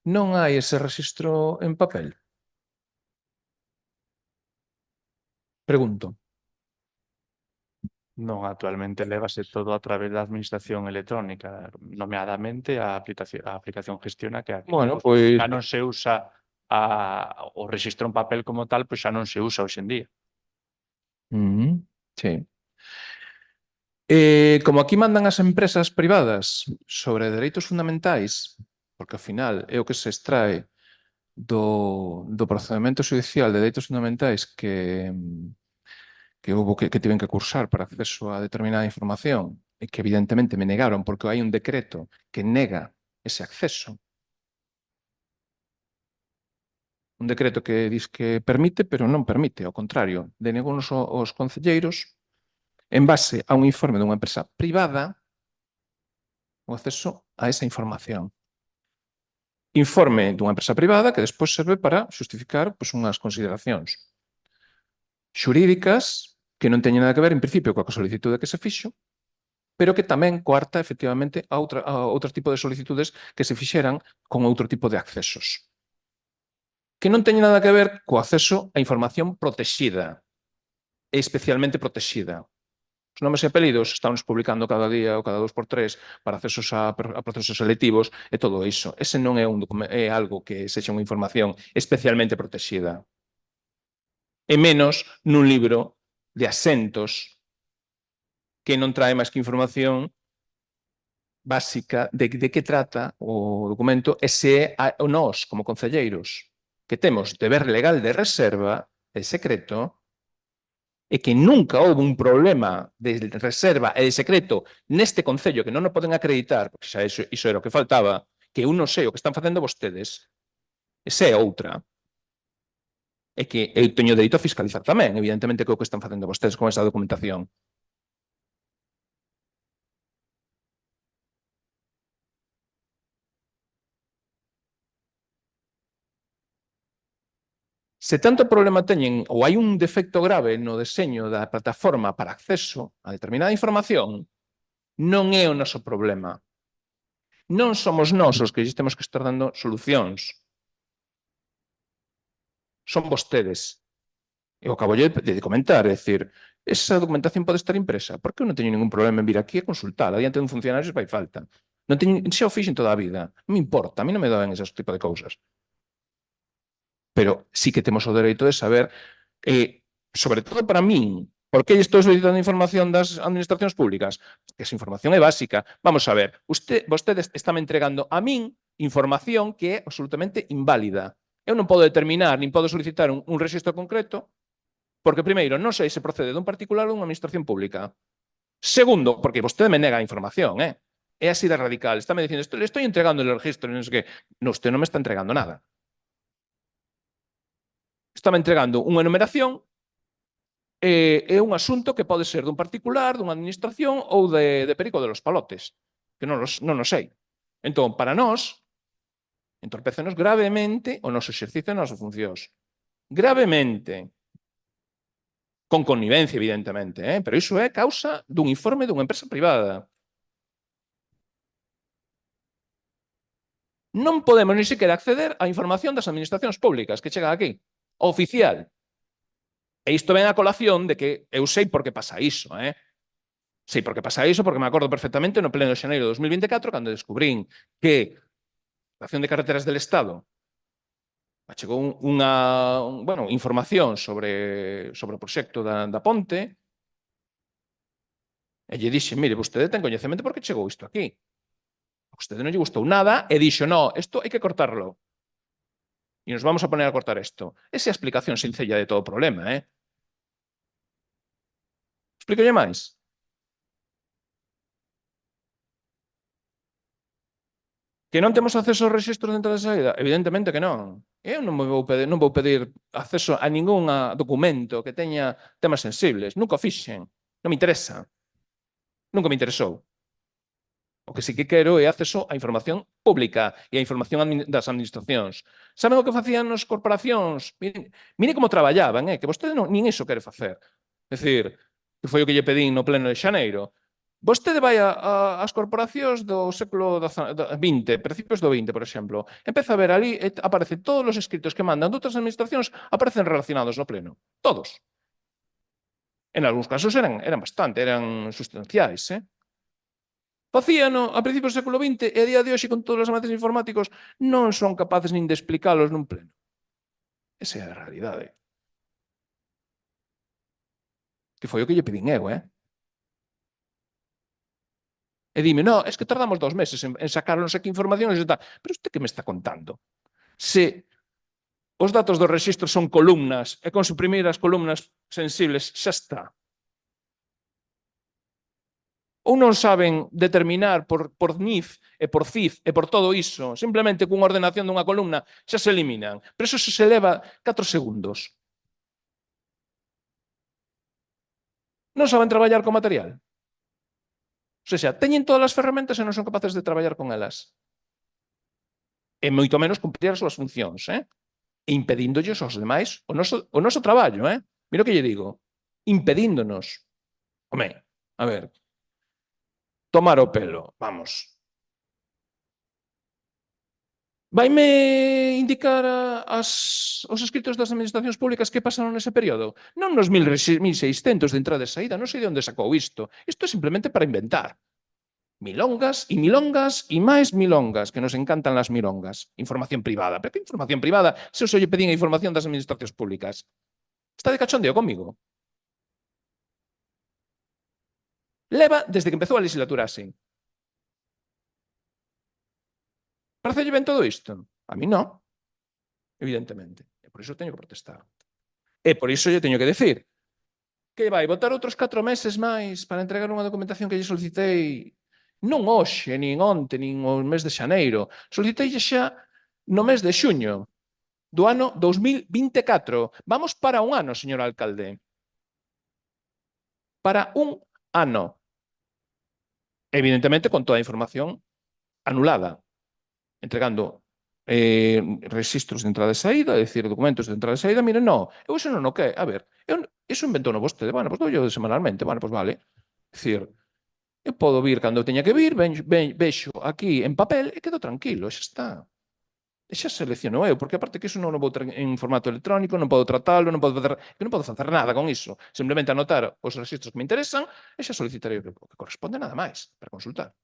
Non hai ese rexistro en papel. Pregunto. Non, actualmente lévase todo a través da administración electrónica, nomeadamente a aplicación Gestiona, que Bueno, pois xa non se usa o rexistro en papel como tal, pois xa non se usa hoxe en día. Sí. Como aquí mandan as empresas privadas sobre dereitos fundamentais, porque ao final é o que se extrae do procedimento xudicial de dereitos fundamentais que tiven que cursar para acceso a determinada información e que evidentemente me negaron porque hai un decreto que nega ese acceso. Un decreto que diz que permite, pero non permite, ao contrario, denegounos os concelleiros en base a un informe dunha empresa privada o acceso a esa información. Informe dunha empresa privada que despois serve para xustificar unhas consideracións xurídicas que non teñen nada que ver, en principio, coa solicitude que se fixo, pero que tamén coarta, efectivamente, a outro tipo de solicitudes que se fixeran con outro tipo de accesos. Que non teñen nada que ver co acceso a información protexida, e especialmente protexida. Os nomes e apelidos estamos publicando cada día ou cada 2x3 para accesos a procesos selectivos e todo iso. Ese non é algo que sexa unha información especialmente protexida. E menos nun libro de asentos que non trae máis que información básica de que trata o documento e se nós, como concelleiros, que temos deber legal de reserva e secreto, e que nunca houve un problema de reserva e de secreto neste Concello que non o poden acreditar, porque xa iso era o que faltaba, que eu non sei o que están facendo vostedes, esa é outra, é que eu teño dereito a fiscalizar tamén, evidentemente, que o que están facendo vostedes con esa documentación. Se tanto problema teñen ou hai un defecto grave no deseño da plataforma para acceso a determinada información, non é o noso problema. Non somos nós os que lles temos que estar dando solucións. Son vostedes. Eu acabo de comentar, é dicir, esa documentación pode estar impresa, porque eu non teño ningún problema en vir aquí a consultala diante dun funcionario se fai falta. Non teño, xa o fixen toda a vida. Non me importa, a mí non me doen esos tipo de cousas. Pero sí que temos o dereito de saber, sobre todo para min, por que estou solicitando información das administracións públicas? Que esa información é básica. Vamos a ver, vostedes están entregando a min información que é absolutamente inválida. Eu non podo determinar, nin podo solicitar un rexistro concreto, porque, primeiro, non sei se procede dun particular ou dunha administración pública. Segundo, porque vostede me nega a información, é así de radical. Está me dicindo, le estoy entregando el registro, non sei que. Non, usted non me está entregando nada. Estaba entregando unha enumeración e un asunto que pode ser dun particular, dunha administración ou de Perico de los Palotes, que non o sei. Entón, para nós, entorpécenos gravemente o noso exercicio e as nosas funcións. Gravemente. Con connivencia, evidentemente, pero iso é causa dun informe dunha empresa privada. Non podemos ni sequera acceder á información das administracións públicas que chega aquí, oficial. E isto ven a colación de que eu sei por que pasa iso, Sei por que pasa iso, porque me acordo perfectamente no pleno de xaneiro de 2024, cando descubrín que a Dirección de Carreteras del Estado chegou unha información sobre o proxecto da ponte e lle dixe, mire, vostede ten coñecemento porque chegou isto aquí. A vostede non lle gustou nada e dixo, no, isto hai que cortarlo. E nos vamos a poner a cortar isto. Esa é a explicación sencilla de todo o problema, Explícolle máis. Que non temos acceso aos rexistros de entrada e saída? Evidentemente que non. Eu non vou pedir acceso a ningún documento que teña temas sensibles. Nunca o fixen. Non me interesa. Nunca me interesou. O que sí que quero é acceso á información pública e á información das administracións. Saben o que facían as corporacións? Mire como traballaban, que vostede nin iso quere facer. É dicir, que foi o que lle pedín no pleno de xaneiro. Vostede vai ás corporacións do século XX, principios do XX, por exemplo. Empeza a ver ali, aparecen todos os escritos que mandan de outras administracións, aparecen relacionados no pleno. Todos. En algúns casos eran bastante, eran sustanciais, Facíano a principios do século XX e a día de hoxe, con todos os avances informáticos, non son capaces nin de explicalos nun pleno. Esa é a realidade. Que foi o que lle pedín eu, E dime, no, es que tardamos 2 meses en sacar non sei que información, pero usted que me está contando? Se os datos do rexistro son columnas e con suprimir as columnas sensibles xa está. Ou non saben determinar por NIF e por CIF e por todo iso, simplemente cunha ordenación dunha columna xa se eliminan. Pero iso se leva 4 segundos. Non saben traballar con material? O sea, teñen todas as ferramentas e non son capaces de traballar con elas. E moito menos cumprir as súas funcións, E impedíndolles aos demais o noso traballo, Mira o que lle digo. Impedíndonos. Home, a ver. Tomar o pelo, vamos. Vaime indicar os escritos das administracións públicas que pasaron nese período? Non nos 1.600 de entrada e saída, non sei de onde sacou isto. Isto é simplemente para inventar. Milongas e máis milongas, que nos encantan las milongas. Información privada. Pero que información privada se os lle pedín a información das administracións públicas? Está de cachondeo comigo? Leva desde que empezou a legislatura así. Parecelle ben todo isto? A mí non. Evidentemente. E por iso teño que protestar. E por iso lle teño que decir Que vai botar outros 4 meses máis para entregar unha documentación que lle solicitei non hoxe, nin onte, nin o mes de xaneiro. Soliciteille xa no mes de xuño do ano 2024. Vamos para un ano, señor alcalde. Para un ano. Evidentemente, con toda a información anulada. Entregando registros de entrada e saída, é dicir, documentos de entrada e saída. Miren, no, eu iso non o que. A ver, iso inventou no vostede. Bueno, pois dou semanalmente. Bueno, pois vale. É dicir, eu podo vir cando eu teña que vir, vexo aquí en papel e quedo tranquilo, xa está. E xa selecciono eu, porque aparte que iso non o vou ter en formato electrónico, non podo tratalo, non podo facer nada con iso. Simplemente anotar os registros que me interesan e xa solicitarei o que corresponde, nada máis, para consultar.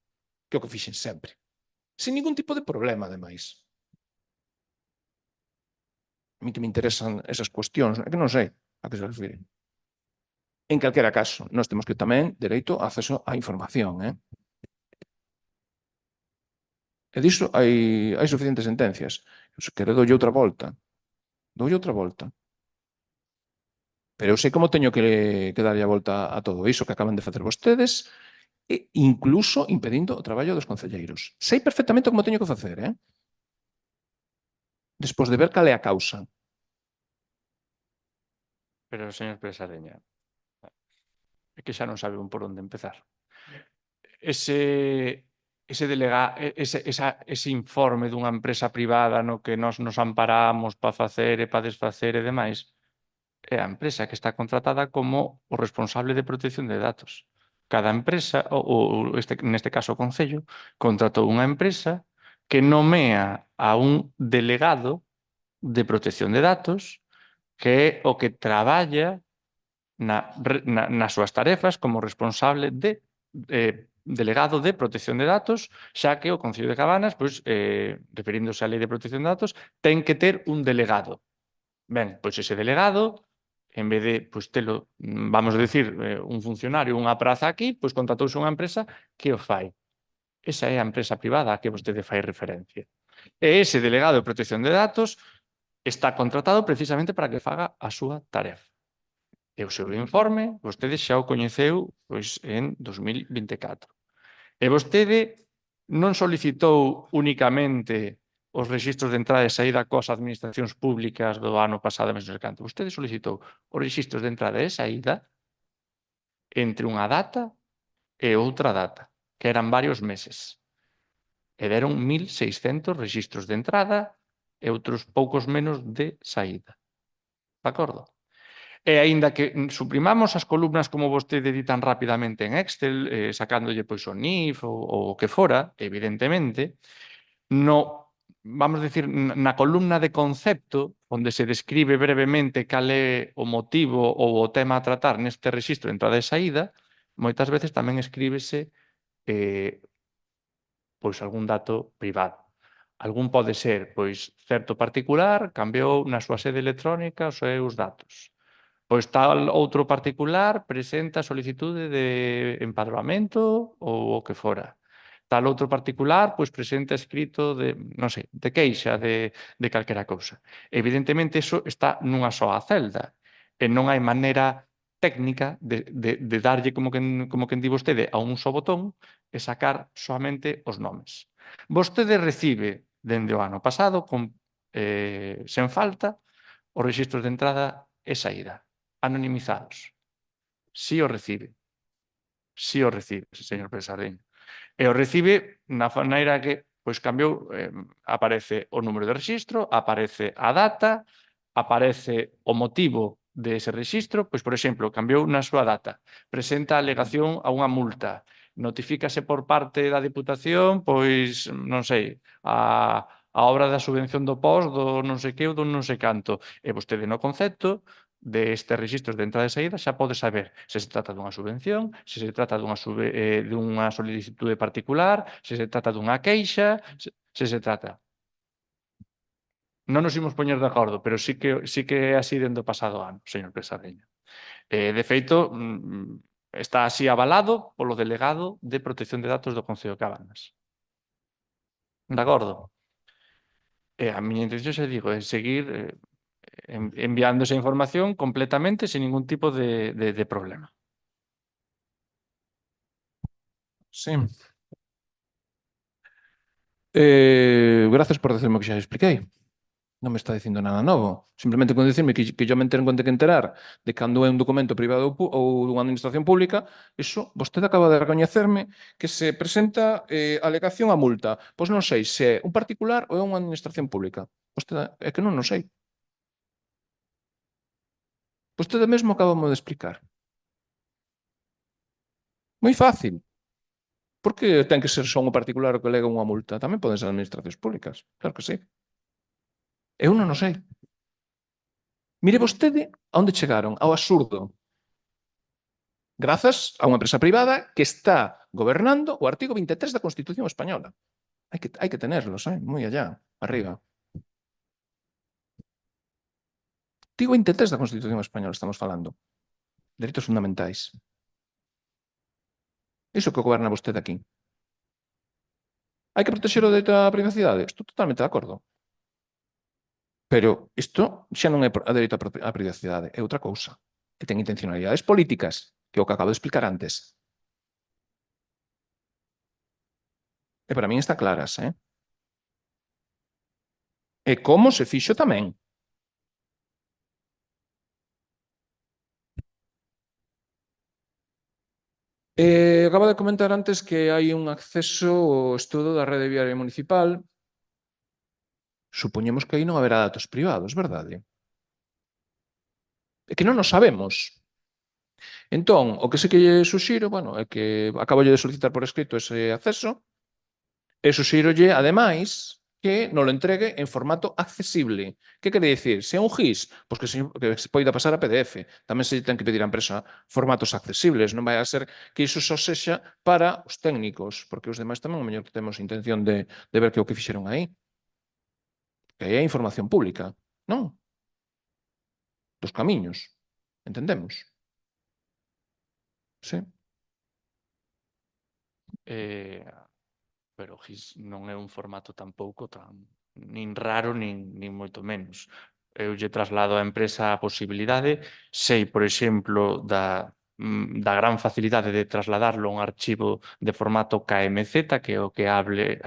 Que é o que fixen sempre. Sin ningún tipo de problema, ademais. A mí que me interesan esas cuestións, é que non sei a que se refiren. En calquera caso, nós temos que tamén dereito a acceso á información, E diso hai suficientes sentencias. Se quere, doulle outra volta. Pero eu sei como teño que darlle a volta a todo iso que acaban de facer vostedes, e incluso impedindo o traballo dos concelleiros. Sei perfectamente como teño que facer, Despois de ver cal é a causa. Pero, señor Presadeña, é que xa non sabe por onde empezar. Ese informe dunha empresa privada no que nós nos amparamos para facer e para desfacer e demais, é a empresa que está contratada como o responsable de protección de datos. Cada empresa, neste caso o Concello, contratou unha empresa que nomea a un delegado de protección de datos que é o que traballa nas súas tarefas como responsable de delegado de protección de datos, xa que o Concello de Cabanas, referíndose á Lei de Protección de Datos, ten que ter un delegado. Ben, pois ese delegado, en vez de telo, vamos a decir, un funcionario, unha praza aquí, pois contratouse unha empresa que o fai. Esa é a empresa privada a que vostede fai referencia. E ese delegado de protección de datos está contratado precisamente para que faga a súa tarefa. E o seu informe, vostede xa o coñeceu en 2024. E vostede non solicitou únicamente os rexistros de entrada e saída coas administracións públicas do ano pasado, mesmo canto. Vostede solicitou os rexistros de entrada e saída entre unha data e outra data, que eran varios meses. E deron 1.600 rexistros de entrada e outros poucos menos de saída. De acordo? E aínda que suprimamos as columnas como vostede di tan rapidamente en Excel, sacándolle o NIF ou o que fora, evidentemente, vamos a decir, na columna de concepto, onde se describe brevemente cal é o motivo ou o tema a tratar neste rexistro de entrada e saída, moitas veces tamén escríbese algún dato privado. Algún pode ser, certo particular cambiou na súa sede electrónica os seus datos. Pois tal outro particular presenta solicitude de empadroamento ou o que fora. Tal outro particular presenta escrito de, non sei, de queixa de calquera cousa. Evidentemente, iso está nunha soa celda e non hai maneira técnica de darlle como quen di vostede a un só botón e sacar soamente os nomes. Vostede recibe dende o ano pasado sen falta os rexistros de entrada e saída anonimizados. Si o recibe, señor Presardeño. E o recibe na maneira que cambiou, aparece o número de rexistro, aparece a data, aparece o motivo dese rexistro, por exemplo, cambiou na súa data, presenta alegación a unha multa, notifícase por parte da Deputación, non sei, a obra da subvención do POS, do non sei que ou do non sei canto, e vostede no concepto destes rexistros de entrada e saída xa pode saber se se trata dunha subvención, se se trata dunha solicitude particular, se se trata dunha queixa, se se trata. Non nos imos poñer de acordo, pero sí que é así dende o pasado ano, señor Presardeño. De feito, está así avalado polo delegado de protección de datos do Concello de Cabanas. De acordo? A miña intención, xa digo, é seguir enviando esa información completamente sin ningún tipo de problema. Sí. Gracias por decirme o que xa expliquei. Non me está dicindo nada novo. Simplemente con dicirme que yo me tengo que enterar de cando é un documento privado ou dunha administración pública, iso vostede acaba de recoñecerme que se presenta alegación a multa. Pois non sei se é un particular ou é unha administración pública. Vostede é que non o sei. Vostede mesmo acabamos de explicar. Moi fácil. Por que ten que ser só un particular o que alega unha multa? Tamén poden ser administracións públicas. Claro que sí. Eu non o sei. Mire vostede a onde chegaron, ao absurdo. Grazas a unha empresa privada que está gobernando o artigo 23 da Constitución española. Hai que tenerlos, moi allá, arriba. Artigo 23 da Constitución española estamos falando. Dereitos fundamentais. Iso que goberna vostede aquí. Hai que protexer o dereito á privacidade? Estou totalmente de acordo. Pero isto xa non é a dereito á privacidade, é outra cousa. Que ten intencionalidades políticas, que é o que acabo de explicar antes. E para min está claras, E como se fixo tamén. Acaba de comentar antes que hai un acceso ao estudo da rede viaria municipal. Supoñemos que aí non haberá datos privados, verdade? É que non nos sabemos. Entón, o que sí que lle suxiro, bueno, é que acabo de solicitar por escrito ese acceso e suxírolle, ademais, que nos lo entregue en formato accesible. Que quere dicir? Se é un GIS, pois que se poida pasar a PDF. Tamén se ten que pedir á empresa formatos accesibles. Non vai a ser que iso só sexa para os técnicos, porque os demais tamén, o mellor que temos intención de ver que o que fixeron aí. Que aí é información pública, non? Dos camiños. Entendemos? Sí. Pero o GIS non é un formato tampouco nin raro nin moito menos. Eu lle traslado á empresa a posibilidade, sei, por exemplo, da gran facilidade de trasladarlo a un archivo de formato KMZ, que é o que abre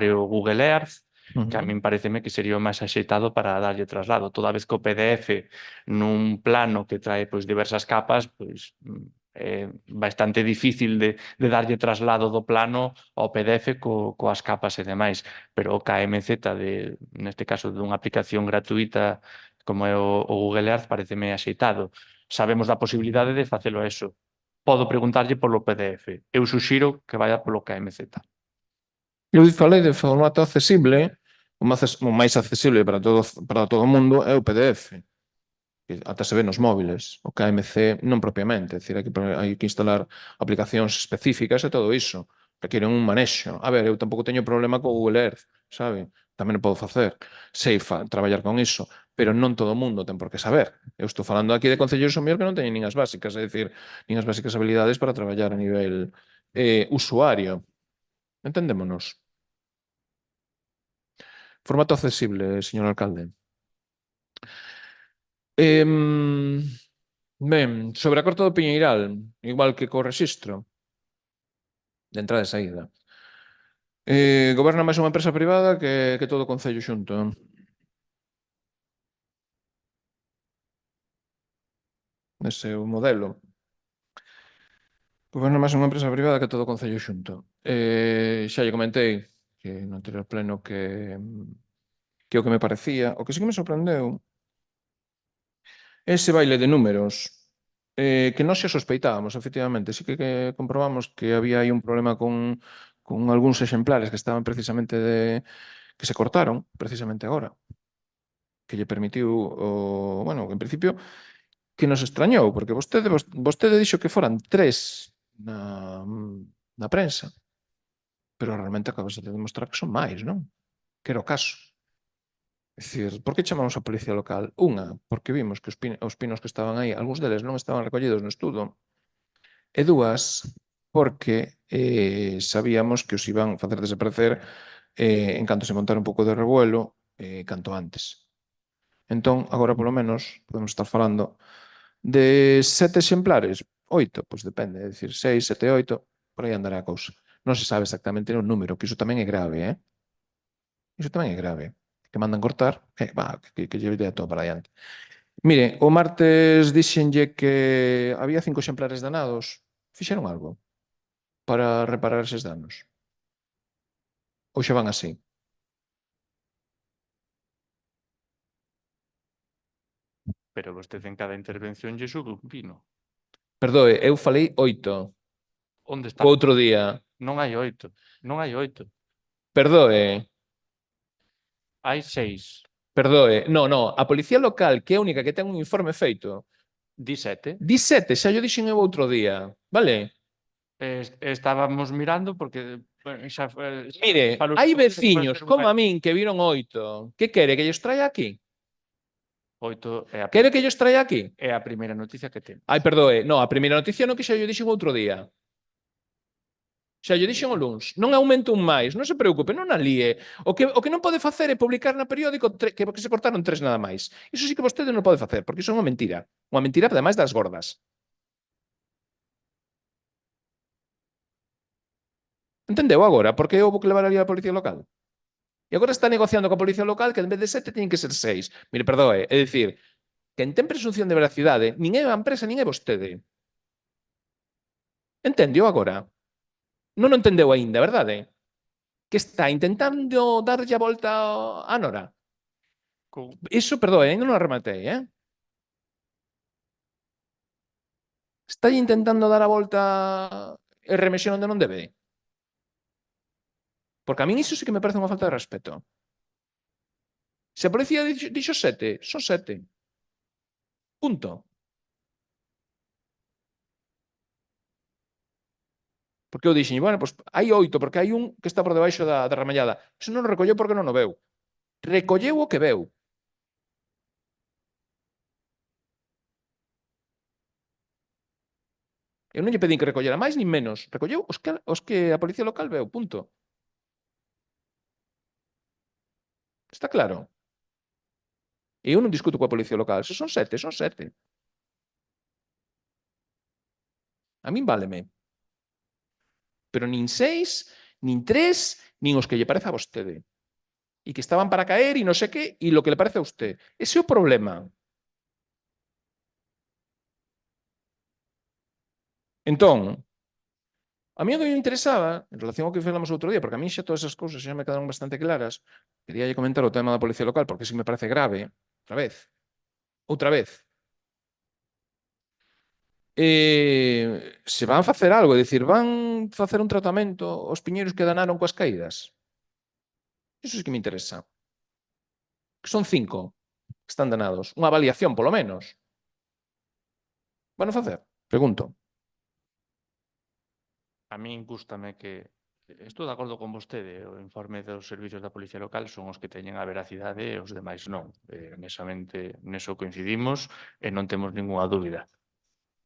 o Google Earth, que a min pareceme que sería o máis axeitado para darlle traslado. Toda vez que o PDF nun plano que trae diversas capas, é bastante difícil de darlle traslado do plano ao PDF coas capas e demais, pero o KMZ, neste caso dunha aplicación gratuita como é o Google Earth, pareceme axeitado. Sabemos da posibilidade de facelo a eso. Podo preguntarlle polo PDF. Eu suxiro que vaya polo KMZ. Eu falei de formato accesible, o máis accesible para todo o mundo é o PDF. Ata se ve nos móviles, o KMC non propiamente, é dicir, hai que instalar aplicacións específicas e todo iso, requiren un manexo. A ver, eu tampouco teño problema co Google Earth, sabe? Tamén o podo facer, sei traballar con iso, pero non todo o mundo ten por que saber. Eu estou falando aquí de concellos o mellor que non teñen nin as básicas, é dicir, nin as básicas habilidades para traballar a nivel usuario. Entendémonos? Formato accesible, señor alcalde. Ben, sobre a Corte do Piñeiral, igual que co rexistro de entrada e saída. Goberna máis unha empresa privada que todo o Concello xunto. Ese é o modelo. Goberna máis unha empresa privada que todo o Concello xunto. Xa lle comentei que no anterior pleno que o que me parecía. O que sí que me sorprendeu ese baile de números que nós xa sospeitábamos, efectivamente. Sí que comprobamos que había aí un problema con algúns exemplares que estaban precisamente que se cortaron precisamente agora, que lle permitiu bueno, en principio que nos extrañou, porque vostede dixo que foran 3 na prensa, pero realmente acabas de demostrar que son máis, non? Que era o caso. É dicir, por que chamamos a policía local? Unha, porque vimos que os pinos que estaban aí, algúns deles non estaban recollidos no estudo. E dúas, porque sabíamos que os iban facer desaparecer en canto se montara un pouco de revuelo, canto antes. Entón, agora polo menos podemos estar falando de 7 exemplares, 8, pois depende, é dicir, 6, 7, 8, por aí andará a cousa. Non se sabe exactamente o número, que iso tamén é grave, Iso tamén é grave. Que mandan cortar, que lle idea todo para adiante. Mire, o martes dixenlle que había 5 exemplares danados. Fixeron algo para reparar eses danos? Ou xa van así? Pero vostede en cada intervención lle sube un pino. Perdoe, eu falei 8 Onde está? o outro día. Non hai 8. Non hai 8. Perdoe, Hai 6. perdoe. No, a Policía Local, que é a única que ten un informe feito, Di 7. di 7, xa yo dixen eu outro día, vale? Estábamos mirando porque bueno, xa Mire, falo hai usted, veciños pode ser como a min que viron 8. Que quere que llos traia aquí? 8 é a Quere que llos traia aquí? é a primeira noticia que temos. Ai, perdoe, no, a primeira noticia non que xa yo dixen outro día. Xa lle dixen o luns, non aumento un máis, non se preocupe, non alíe. O que non pode facer é publicar na periódico que se cortaron 3 nada máis. Iso sí que vostede non pode facer, porque iso é unha mentira. Unha mentira, ademais das gordas. Entendeu agora por que houve que levar ali a Policía Local? E agora está negociando coa Policía Local que en vez de 7 teñen que ser 6. Mire, perdoe, é dicir, quen ten presunción de veracidade nin é a empresa nin é vostede. Entendeu agora? Non o entendeu aínda, verdade? Que está intentando darlle a volta á Nora. Iso, perdoe, ainda non o rematei, Está intentando dar a volta e remexer onde non debe. Porque a min iso sí que me parece unha falta de respeto. Se a policía dixo 7, son 7. Punto. Porque eu dixen, bueno, pois hai 8, porque hai un que está por debaixo da ramallada. Iso non o recolleu porque non o veu. Recolleu o que veu. Eu non lle pedín que recollera máis nin menos. Recolleu os que a Policía Local veu, punto. Está claro? E eu non discuto coa Policía Local. Se son 7, son 7. A min váleme. Pero nin 6, nin 3, nin os que lle parece a vostede. E que estaban para caer e non sei que, e lo que le parece a usted. Ese é o problema. Entón, a mí o que me interesaba, en relación ao que falamos outro día, porque a mí xa todas esas cousas xa me quedaron bastante claras, quería comentar o tema da Policía Local, porque sí me parece grave, outra vez. Se van facer algo, é dicir, van facer un tratamento aos piñeiros que danaron coas caídas. Iso sí que me interesa. Que son 5 que están danados. Unha avaliación, polo menos. Van a facer? Pregunto. A min gústame que estou de acordo con vostede, o informe dos servicios da Policía Local son os que teñen a veracidade e os demais non. Neso coincidimos e non temos ningunha dúbida.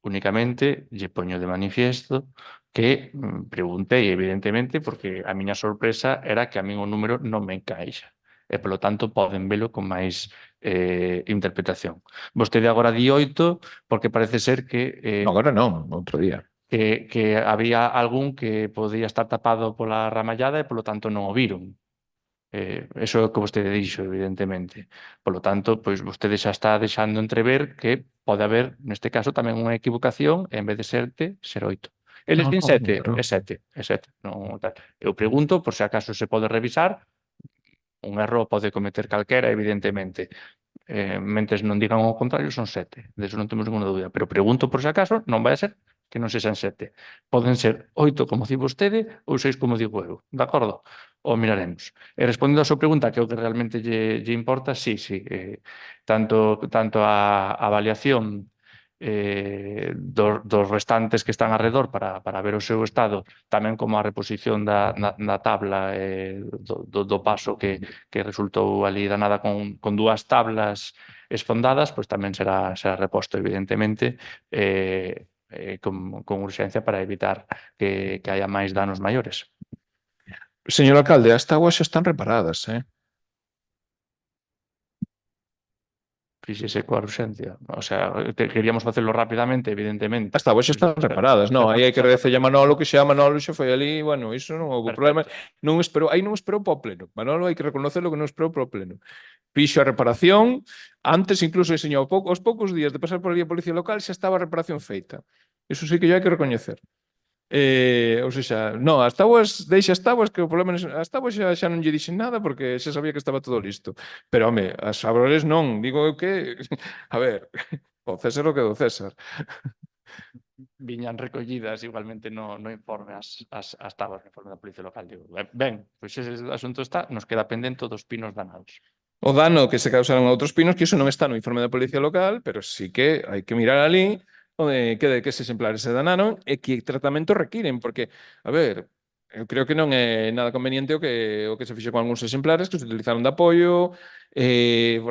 Únicamente lle poño de manifiesto que preguntei, evidentemente, porque a miña sorpresa era que a min o número non me encaixa. E, polo tanto, poden velo con máis interpretación. Vostede agora di 8 porque parece ser que Agora non, outro día. que había algún que podía estar tapado pola ramallada e, polo tanto, non o viron. Eso é o que vostede dixo, evidentemente. Polo tanto, pois vostede xa está deixando entrever que pode haber, neste caso, tamén unha equivocación e en vez de 7, ser 8. Eles din 7, é 7, é 7. Non, tal. Eu pregunto, por se acaso se pode revisar, un erro pode cometer calquera, evidentemente. Mentes non digan o contrario, son 7. De eso non temos ninguna dúbida. Pero pregunto por se acaso, non vai a ser que non sexan 7. Poden ser 8, como di vostede, ou 6, como digo eu. De acordo? O miraremos. E respondendo a súa pregunta, que é o que realmente lle importa, sí. Tanto a avaliación dos restantes que están alrededor para ver o seu estado, tamén como a reposición da tabla do paso que resultou ali danada con 2 tablas esfondadas, pois tamén será reposto, evidentemente, con urxencia para evitar que haya máis danos maiores. Señor alcalde, as táboas xa están reparadas, fíxese coa urxencia. O sea, queríamos facelo rapidamente, evidentemente. As táboas xa están reparadas, non? Aí hai que agradecerlle a Manolo, que xa Manolo xa foi ali, bueno, iso non houve problema. Aí non esperou para o pleno. Manolo hai que reconocerlo que non esperou para o pleno. Fixo a reparación, antes incluso enseñou aos poucos días de pasar por ali a Policía Local xa estaba a reparación feita. Iso sí que yo hai que recoñecer. Ou seja, non, as táboas, deixa as táboas, que o problema as táboas xa non lle dixen nada porque xa sabía que estaba todo listo. Pero, home, as fabrores non, digo eu que, a ver, o César o que do César. Viñan recollidas igualmente no informe as táboas no informe da Policía Local. Digo, ben, pois ese asunto está, nos queda pendente dos pinos danados. O dano que se causaron a outros pinos, que iso non está no informe da Policía Local, pero sí que hai que mirar ali onde que ese exemplares se danaron e que tratamento requiren, porque, a ver, eu creo que non é nada conveniente o que se fixo con algúns exemplares que se utilizaron de apoio,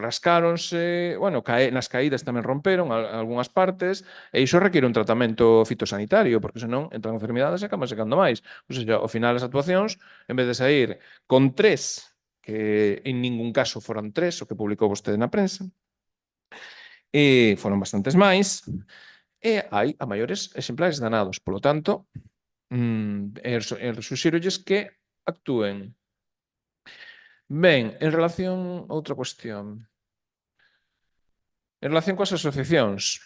rascáronse, bueno, nas caídas tamén romperon algunhas partes, e iso requiere un tratamento fitosanitario, porque senón entran enfermidades e acaban secando máis. Ou seja, ao final as actuacións, en vez de sair con 3, que en ningún caso foron 3 o que publicou vostede na prensa, e foron bastantes máis, e hai a maiores exemplares danados. Polo tanto, suxírolles que actúen. Ben, en relación a outra cuestión. En relación coas asociacións,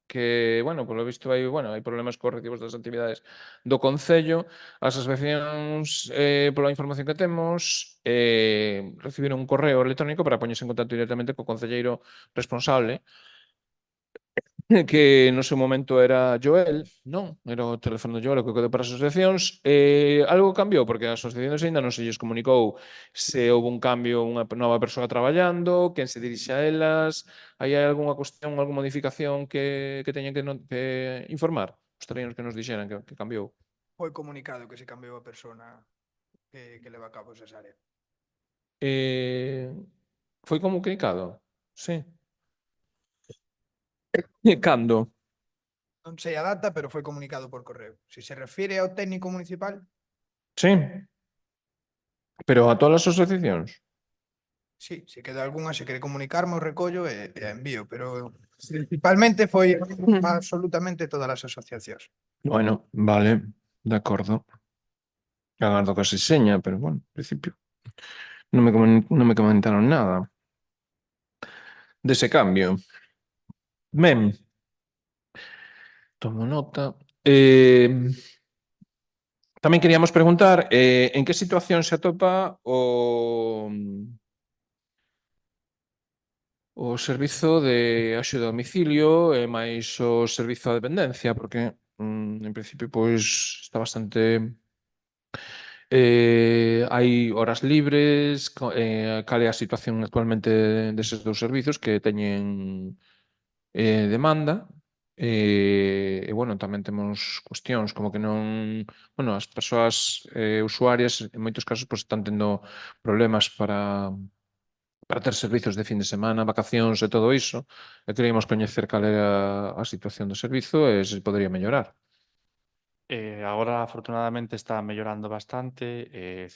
que, bueno, polo visto hai problemas correctivos das actividades do Concello. As asociacións, pola información que temos, recibiron un correo electrónico para poñerse en contacto directamente co concelleiro responsable, que no seu momento era Joel, non? Era o teléfono de Joel o que quedou para as asociacións. Algo cambiou, porque as asociacións aínda non se lles comunicou se houve un cambio, unha nova persoa traballando, quen se dirixe a elas, hai algunha cuestión, algunha modificación que teñen que informar? Gostaríanos que nos dixeran que cambiou. Foi comunicado que se cambiou a persona que leva a cabo esa área. Foi comunicado? Sí. Cando? Non sei a data, pero foi comunicado por correo. Se se refire ao técnico municipal, Sí. Pero a todas as asociacións? sí, se queda algunha, se quere comunicarme, o recollo e a envío, pero principalmente foi absolutamente todas as asociacións. Bueno, vale, de acordo. Agardo que se seña, pero bueno, en principio non me comentaron nada dese cambio. Ben, tomo nota. Tamén queríamos preguntar en que situación se atopa o servizo de axuda a domicilio e máis o servizo a dependencia, porque en principio pois está bastante... hai horas libres, cal é a situación actualmente deses dous servizos que teñen demanda, e bueno, tamén temos cuestións como que non, bueno, as persoas usuarias en moitos casos pois están tendo problemas para ter servizos de fin de semana, vacacións e todo iso, e queríamos coñecer cal era a situación do servizo e se podría mellorar. Agora, afortunadamente, está mellorando bastante.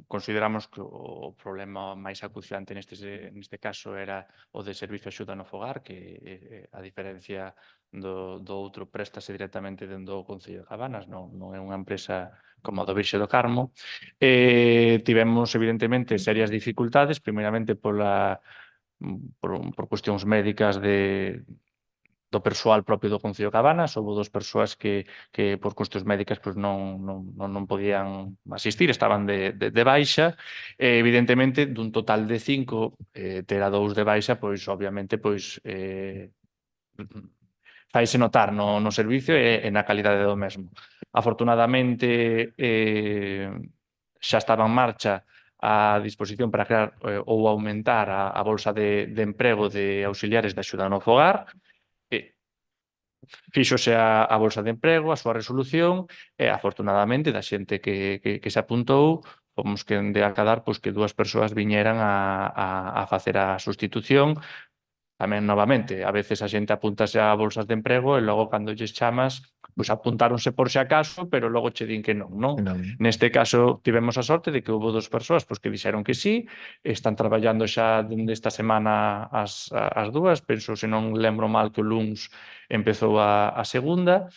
Consideramos que o problema máis acuciante neste caso era o de servicio de axuda no fogar, que a diferencia do outro préstase directamente dentro do Concello de Cabanas, non é unha empresa como a do Virxe do Carmo. Tivemos, evidentemente, serias dificultades, primeiramente por cuestións médicas do persoal propio do Concello de Cabanas. Houve dos persoas que por cuestións médicas pois non podían asistir, estaban de baixa. Evidentemente, dun total de 5, ter a 2 de baixa, pois obviamente pois faise notar no servicio e na calidade do mesmo. Afortunadamente, xa estaba en marcha a disposición para crear ou aumentar a bolsa de emprego de auxiliares de axuda no fogar. Fíxose a bolsa de emprego, a súa resolución, e afortunadamente da xente que se apuntou, fomos que de acadar pois que 2 persoas viñeran a facer a sustitución. Tamén, novamente, a veces a xente apúntase a bolsas de emprego e logo cando lles chamas pois apuntáronse por si acaso, pero logo che din que non, non? Non. Neste caso tivemos a sorte de que houve 2 persoas pois, que dixeron que sí, están traballando xa dende esta semana as dúas, penso, se non lembro mal, que o luns empezou a segunda,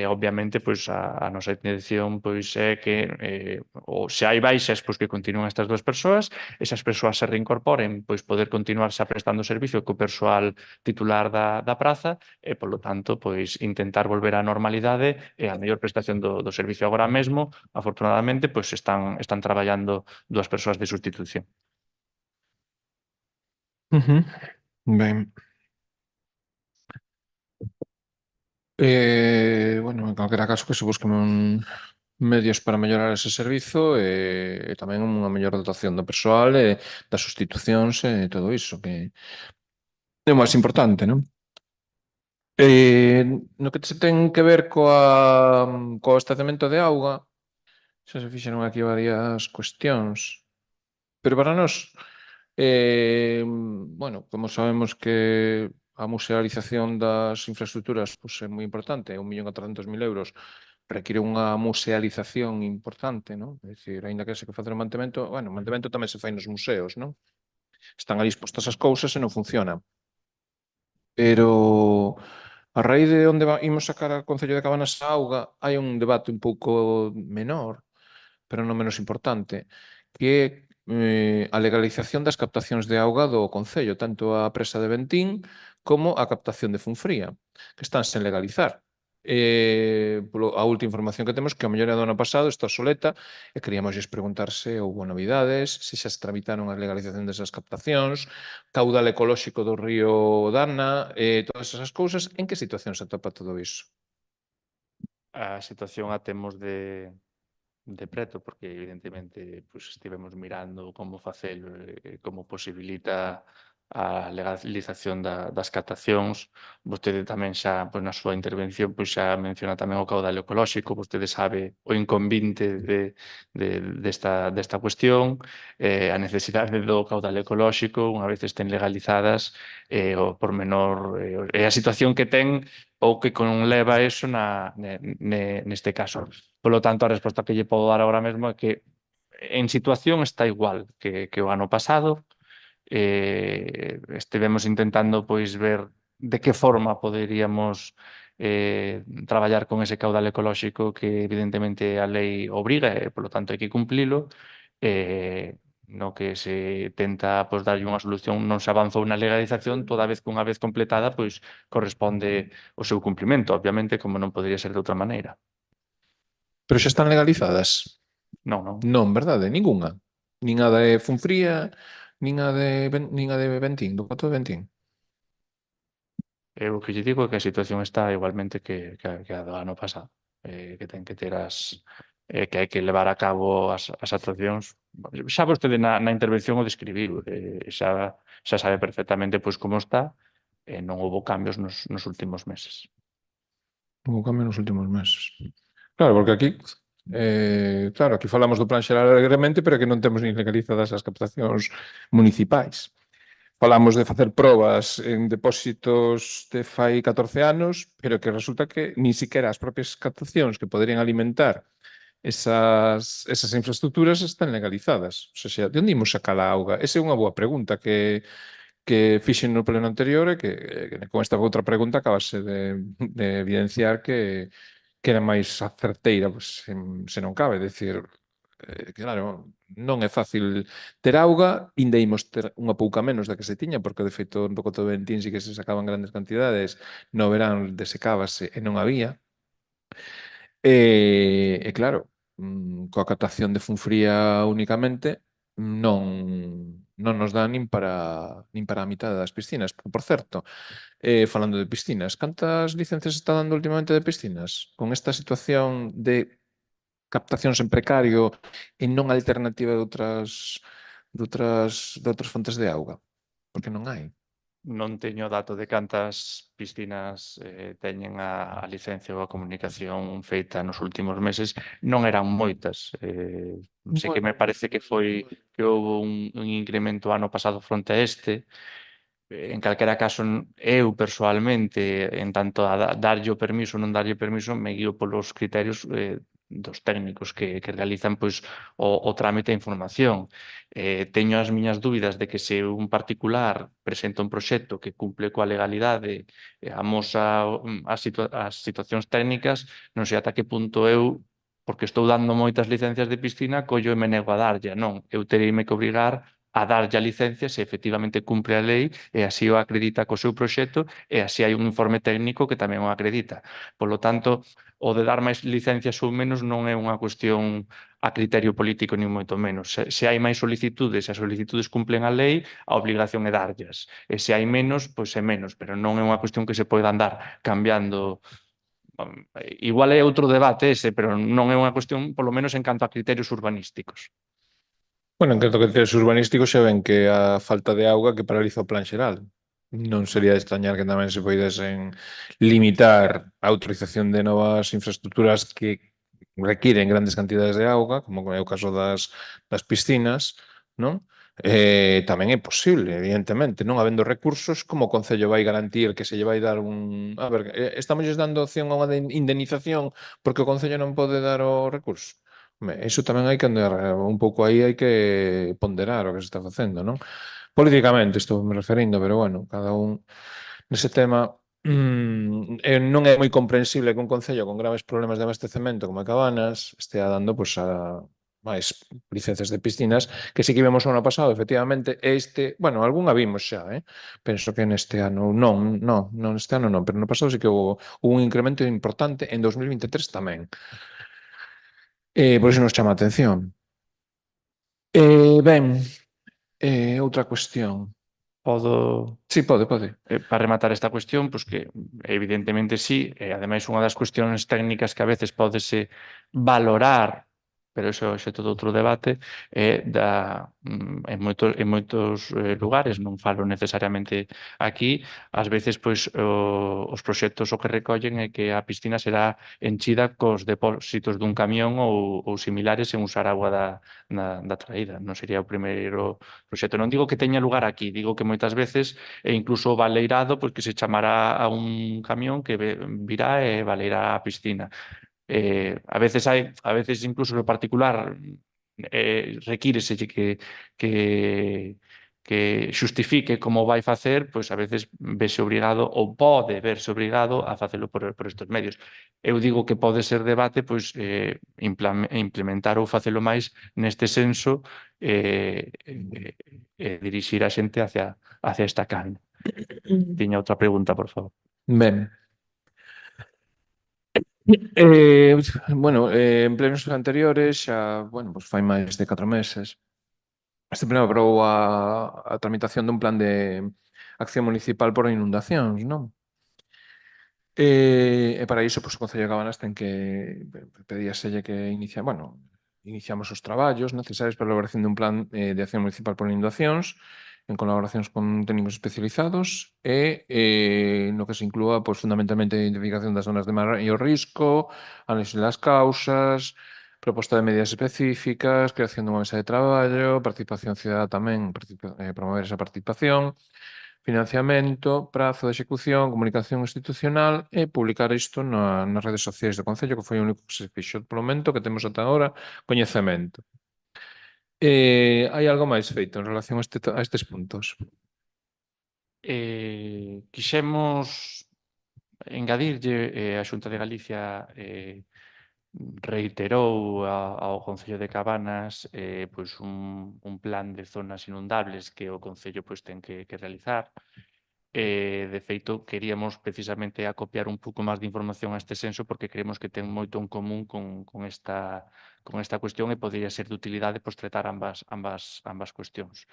obviamente, pois a nosa intención pois é que ou se hai baixas, pois que continúen estas 2 persoas, esas persoas se reincorporen, pois poder continuar xa prestando servicio co persoal titular da praza e, polo tanto, pois intentar volver á normalidade e a mellor prestación do servicio. Agora mesmo, afortunadamente, pois están traballando 2 persoas de sustitución. Ben. Bueno, en calquera caso que se busquen medios para mellorar ese servizo e tamén unha mellor dotación do persoal e das sustitucións e todo iso, que é o máis importante, non? No que se ten que ver co abastecemento de auga, xa se fixeron aquí varias cuestións, pero para nós, bueno, como sabemos que a musealización das infraestructuras pois, é moi importante, 1.400.000 euros require unha musealización importante, non? É dicir, aínda que se que facer o mantemento, bueno, o mantemento tamén se fai nos museos, non? Están ali expostas as cousas e non funcionan. Pero a raíz de onde imos sacar a Concello de Cabanas a auga, hai un debate un pouco menor, pero non menos importante, que é a legalización das captacións de auga do Concello, tanto a presa de Ventín como a captación de Funfría, que están sen legalizar. A última información que temos que a mellor é do ano pasado está obsoleta e queríamos preguntar se houve novidades, se xa se tramitaron a legalización desas captacións, caudal ecolóxico do río Dana, todas esas cousas, en que situación se atopa todo iso? A situación a temos de preto, porque evidentemente pois, estivemos mirando como facelo e como posibilita a legalización das captacións. Vostede tamén xa, pois, na súa intervención, pois, xa menciona tamén o caudal ecolóxico, vostede sabe o inconvinte desta cuestión, a necesidade do caudal ecolóxico, unha vez estén legalizadas, o pormenor, e a situación que ten ou que conleva eso neste caso. Polo tanto, a resposta que lle podo dar agora mesmo é que en situación está igual que o ano pasado. Estivemos intentando pois ver de que forma poderíamos traballar con ese caudal ecolóxico que evidentemente a lei obriga e polo tanto hai que cumplilo. No que se tenta pois, darlle unha solución, non se avanzou na legalización, toda vez que unha vez completada pois corresponde o seu cumprimento, obviamente, como non podería ser de outra maneira. Pero xa están legalizadas? Non, non. Non, verdade? Ningunha? Nin a de Funfría, nin a de Ventín, do Coto de Ventín? O que lle digo é que a situación está igualmente que a do ano pasado, que ten que ter que hai que levar a cabo as actuacións. Xa vostede na intervención o describiu, xa sabe perfectamente pois como está, non houbo cambios nos últimos meses. Houbo cambios nos últimos meses. Claro, porque aquí claro, aquí falamos do plan xeral alegremente, pero que non temos nin legalizadas as captacións municipais. Falamos de facer probas en depósitos de fai 14 anos, pero que resulta que nin siquiera as propias captacións que poderían alimentar esas infraestructuras están legalizadas. O sea, de onde imos sacar a auga? Esa é unha boa pregunta que fixen no pleno anterior e que con esta outra pregunta acabase de evidenciar que era máis certeira, pues, se non cabe. Decir, claro, non é fácil ter auga, ainda imos ter unha pouca menos da que se tiña, porque de feito no Coto de Ventín sí que se sacaban grandes cantidades, no verán desecábase e non había. E claro, coa captación de Funfría únicamente non nos dá nin para a mitad das piscinas. Por certo, falando de piscinas, cantas licencias está dando últimamente de piscinas? Con esta situación de captacións en precario e non alternativa de outras fontes de auga? Porque non hai. Non teño dato de cantas piscinas teñen a licencia ou a comunicación feita nos últimos meses. Non eran moitas. Sei que me parece que houve un incremento ano pasado fronte a este, En calquera caso, eu persoalmente, en tanto a darlle o permiso ou non darlle o permiso, me guío polos criterios dos técnicos que realizan pois, o trámite de información. Teño as miñas dúbidas de que se un particular presenta un proxecto que cumple coa legalidade e amosa as situacións técnicas, non sei ata que punto eu, porque estou dando moitas licencias de piscina, collo e me nego a darlle. Non, eu tereime que obrigar a darlle a licencia se efectivamente cumpre a lei e así o acredita co seu proxecto e así hai un informe técnico que tamén o acredita. Polo tanto, o de dar máis licencias ou menos non é unha cuestión a criterio político nin moito menos. Se hai máis solicitudes e as solicitudes cumplen a lei, a obligación é darllas. E se hai menos, pois é menos, pero non é unha cuestión que se poida andar cambiando. Igual é outro debate ese, pero non é unha cuestión, polo menos en canto a criterios urbanísticos. Bueno, en canto a criterios urbanísticos xa ven que a falta de auga que paraliza o plan xeral. Non sería de extrañar que tamén se poidesen limitar a autorización de novas infraestructuras que requiren grandes cantidades de auga, como é o caso das piscinas, non? Tamén é posible, evidentemente, non habendo recursos, como o Concello vai garantir que se lle vai dar un... A ver, estamos dando opción a unha indemnización porque o Concello non pode dar o recurso? Iso tamén hai que andar un pouco aí, hai que ponderar o que se está facendo, non? Políticamente estou me referindo, pero bueno, cada un nese tema non é moi comprensible que un concello con graves problemas de abastecemento como a Cabanas estea dando pois a máis licencias de piscinas que sí que vimos o ano pasado, efectivamente, bueno, algunha vimos xa, penso que neste ano non neste ano non, pero no pasado sí que houve un incremento importante en 2023 tamén. Por iso nos chama a atención. Ben, outra cuestión. Podo... Sí, pode. Para rematar esta cuestión, pois que evidentemente sí, e ademais unha das cuestións técnicas que a veces pódese valorar, pero iso é todo outro debate, en moitos lugares, non falo necesariamente aquí, ás veces pois os proxectos o que recollen é que a piscina será enchida cos depósitos dun camión ou similares sen usar agua da traída. Non sería o primeiro proxecto. Non digo que teña lugar aquí, digo que moitas veces e incluso o baleirado porque se chamará a un camión que virá e baleirá a piscina. A veces incluso no particular requírese que xustifique como vai facer, pois a veces vese obrigado ou pode verse obrigado a facelo por estes medios. Eu digo que pode ser debate pois implementar ou facelo máis neste senso dirixir a xente hacia esta canle. Tiña outra pregunta, por favor. Ben. Bueno, en plenos anteriores xa, bueno, pues fai máis de 4 meses, este pleno aprobou a tramitación dun plan de acción municipal por inundacións, non? E para iso, pues, o Concello de Cabanas ten que pedíaselle que iniciamos os traballos necesarios para a elaboración dun plan de acción municipal por inundacións en colaboracións con técnicos especializados e no que se inclúa pois, fundamentalmente a identificación das zonas de maior risco, análisis das causas, proposta de medidas específicas, creación dunha mesa de traballo, participación cidadá tamén, promover esa participación, financiamento, prazo de execución, comunicación institucional e publicar isto nas redes sociais do Concello, que foi o único que se fixo polo momento que temos ata agora coñecemento. Hai algo máis feito en relación a estes puntos? Quixemos engadirlle a Xunta de Galicia reiterou ao Concello de Cabanas pois un plan de zonas inundables que o Concello pois ten que realizar. De feito, queríamos precisamente acopiar un pouco máis de información a este senso porque creemos que ten moito en común con esta cuestión e podría ser de utilidade pois, tratar ambas cuestións.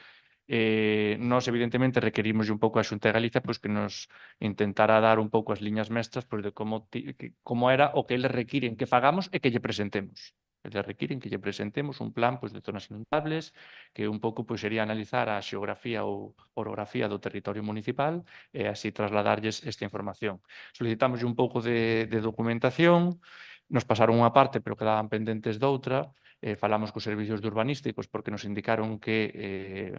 Nós, evidentemente, requerimos un pouco a Xunta de Galicia pois, que nos intentara dar un pouco as liñas mestras pois, de como era o que eles requiren que fagamos e que lle presentemos. Eles requiren que lle presentemos un plan pois, de zonas inundables que un pouco pois, sería analizar a xeografía ou orografía do territorio municipal e así trasladarlles esta información. Solicitamos un pouco de documentación, nos pasaron unha parte pero quedaban pendentes doutra, falamos cos servicios de urbanísticos porque nos indicaron que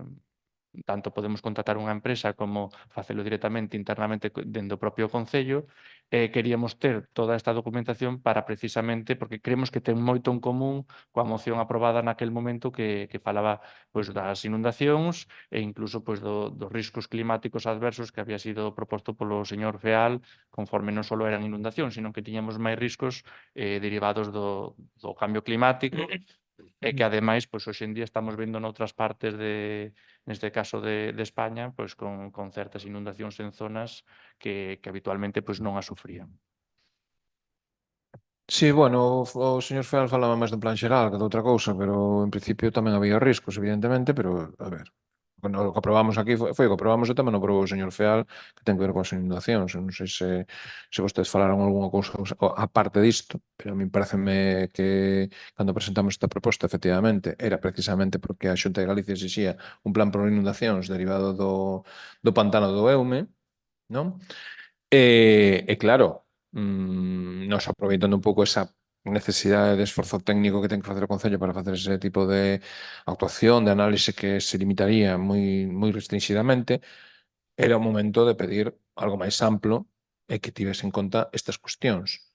tanto podemos contratar unha empresa como facelo directamente internamente dentro do propio Concello, queríamos ter toda esta documentación para precisamente, porque creemos que ten moito en común coa moción aprobada naquel momento que falaba pois, das inundacións e incluso pois, dos riscos climáticos adversos que había sido proposto polo señor Feal, conforme non só eran inundacións, sino que tiñamos máis riscos derivados do cambio climático e que ademais, pois, hoxe en día estamos vendo noutras partes neste caso de España, pois, con certas inundacións en zonas que habitualmente pois, non as sufrían. Sí, bueno, o señor Feal falaba máis do plan xeral que de outra cousa, pero en principio tamén había riscos, evidentemente, pero, a ver, o que aprobamos aquí foi o que aprobamos e tamén o aprobou o señor Feal, que ten que ver coas inundacións. Eu non sei se vostedes falaron algunha cousa aparte disto, pero a mí pareceme que cando presentamos esta proposta, efectivamente, era precisamente porque a Xunta de Galicia exixía un plan por inundacións derivado do pantano do Eume, non? E claro, nos aproveitando un pouco esa necesidade de esforzo técnico que ten que facer o Concello para facer ese tipo de actuación, de análise que se limitaría moi restringidamente, era o momento de pedir algo máis amplo e que tivese en conta estas cuestións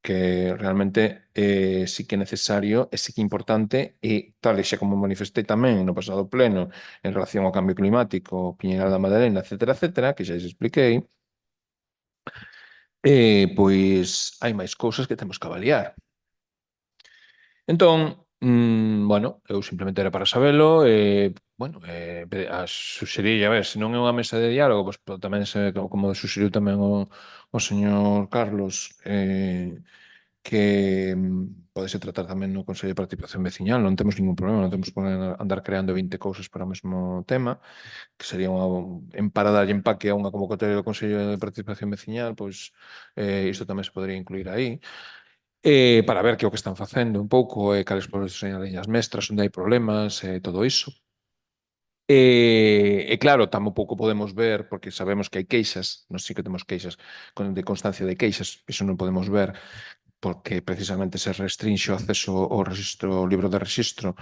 que realmente sí que é necesario e sí que é importante e tal e xa como manifestei tamén no pasado pleno en relación ao cambio climático, Piñeral da Madalena, etcétera, que xa expliquei, pois hai máis cousas que temos que avaliar. Entón, bueno, eu simplemente era para sabelo e, bueno, suxerir, a ver, se non é unha mesa de diálogo, pois tamén como suxeriu tamén o señor Carlos, que podese tratar tamén no Consello de Participación Veciñal, non temos ningún problema, non temos por andar creando 20 cousas para o mesmo tema, que sería para darlle empaque a unha convocatoria do Consello de Participación Veciñal, pois isto tamén se podría incluir aí, para ver que é o que están facendo un pouco, cales son as liñas mestras, onde hai problemas, todo iso. E claro, tampouco podemos ver, porque sabemos que hai queixas, nós sí que temos queixas, de constancia de queixas, iso non podemos ver, porque precisamente se restrinxe o acceso ao libro de rexistro,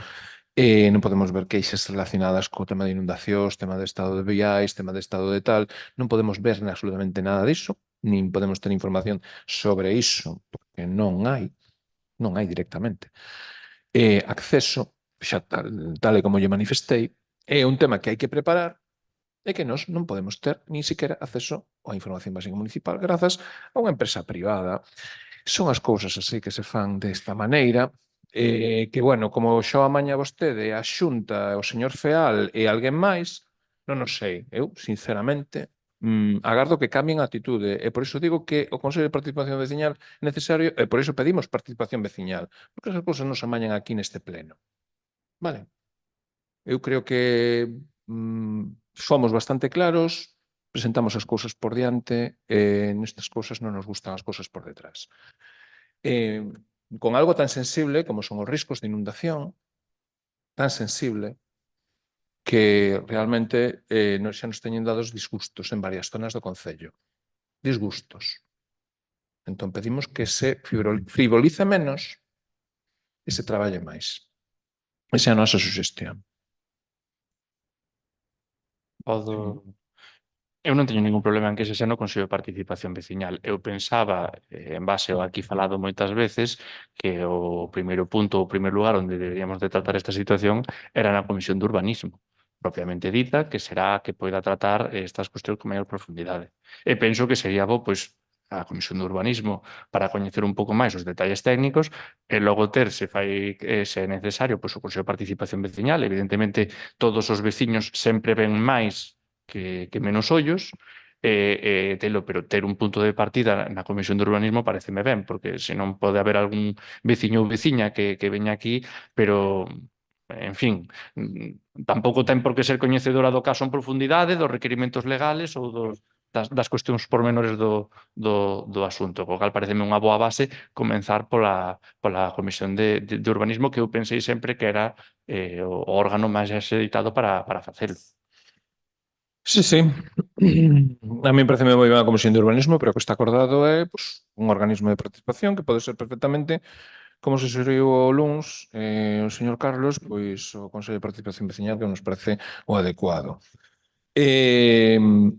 non podemos ver queixas relacionadas co tema de inundacións, tema de estado de viais, tema de estado de tal, non podemos ver absolutamente nada diso, nin podemos ter información sobre iso, porque non hai directamente. Acceso, xa tal e como lle manifestei, é un tema que hai que preparar e que nós non podemos ter nin siquiera acceso á información básica municipal grazas a unha empresa privada. Son as cousas así que se fan desta maneira, que, bueno, como xa amaña vostede, a Xunta, o señor Feal e alguén máis, non o sei. Eu, sinceramente, agardo que cambien a atitude e por iso digo que o Consello de Participación Veciñal é necesario e por iso pedimos participación veciñal, porque esas cousas non se amañan aquí neste pleno. Vale? Eu creo que somos bastante claros, presentamos as cousas por diante e nestas cousas non nos gustan as cousas por detrás. Con algo tan sensible como son os riscos de inundación, tan sensible que realmente xa nos teñen dados disgustos en varias zonas do Concello. Disgustos. Entón pedimos que se frivolice menos e se traballe máis. Esa é a nosa suxestión. Eu non teño ningún problema en que ese xa no Consello de Participación Veciñal. Eu pensaba, en base ao aquí falado moitas veces, que o primeiro punto, o primeiro lugar onde deberíamos de tratar esta situación era na Comisión de Urbanismo, propiamente dita, que será a que poida tratar estas cuestións con maior profundidade. E penso que sería bo, pois, a Comisión de Urbanismo para coñecer un pouco máis os detalles técnicos e logo ter, se é necesario, pois o Consello de Participación Veciñal. Evidentemente, todos os veciños sempre ven máis que menos ollos, pero ter un punto de partida na Comisión de Urbanismo pareceme ben, porque senón pode haber algún veciño ou veciña que veña aquí, pero, en fin, tampouco ten por que ser coñecedora do caso en profundidade, dos requerimentos legales ou das cuestións pormenores do asunto, co cal pareceme unha boa base comenzar pola Comisión de Urbanismo, que eu pensei sempre que era o órgano máis axeitado para facelo. Sí. A mí parece moi ben a Comisión de Urbanismo, pero o que está acordado é un organismo de participación que pode ser perfectamente Como se sugeriu o luns, o señor Carlos, pois o Consello de Participación Veciñal que nos parece o adecuado. En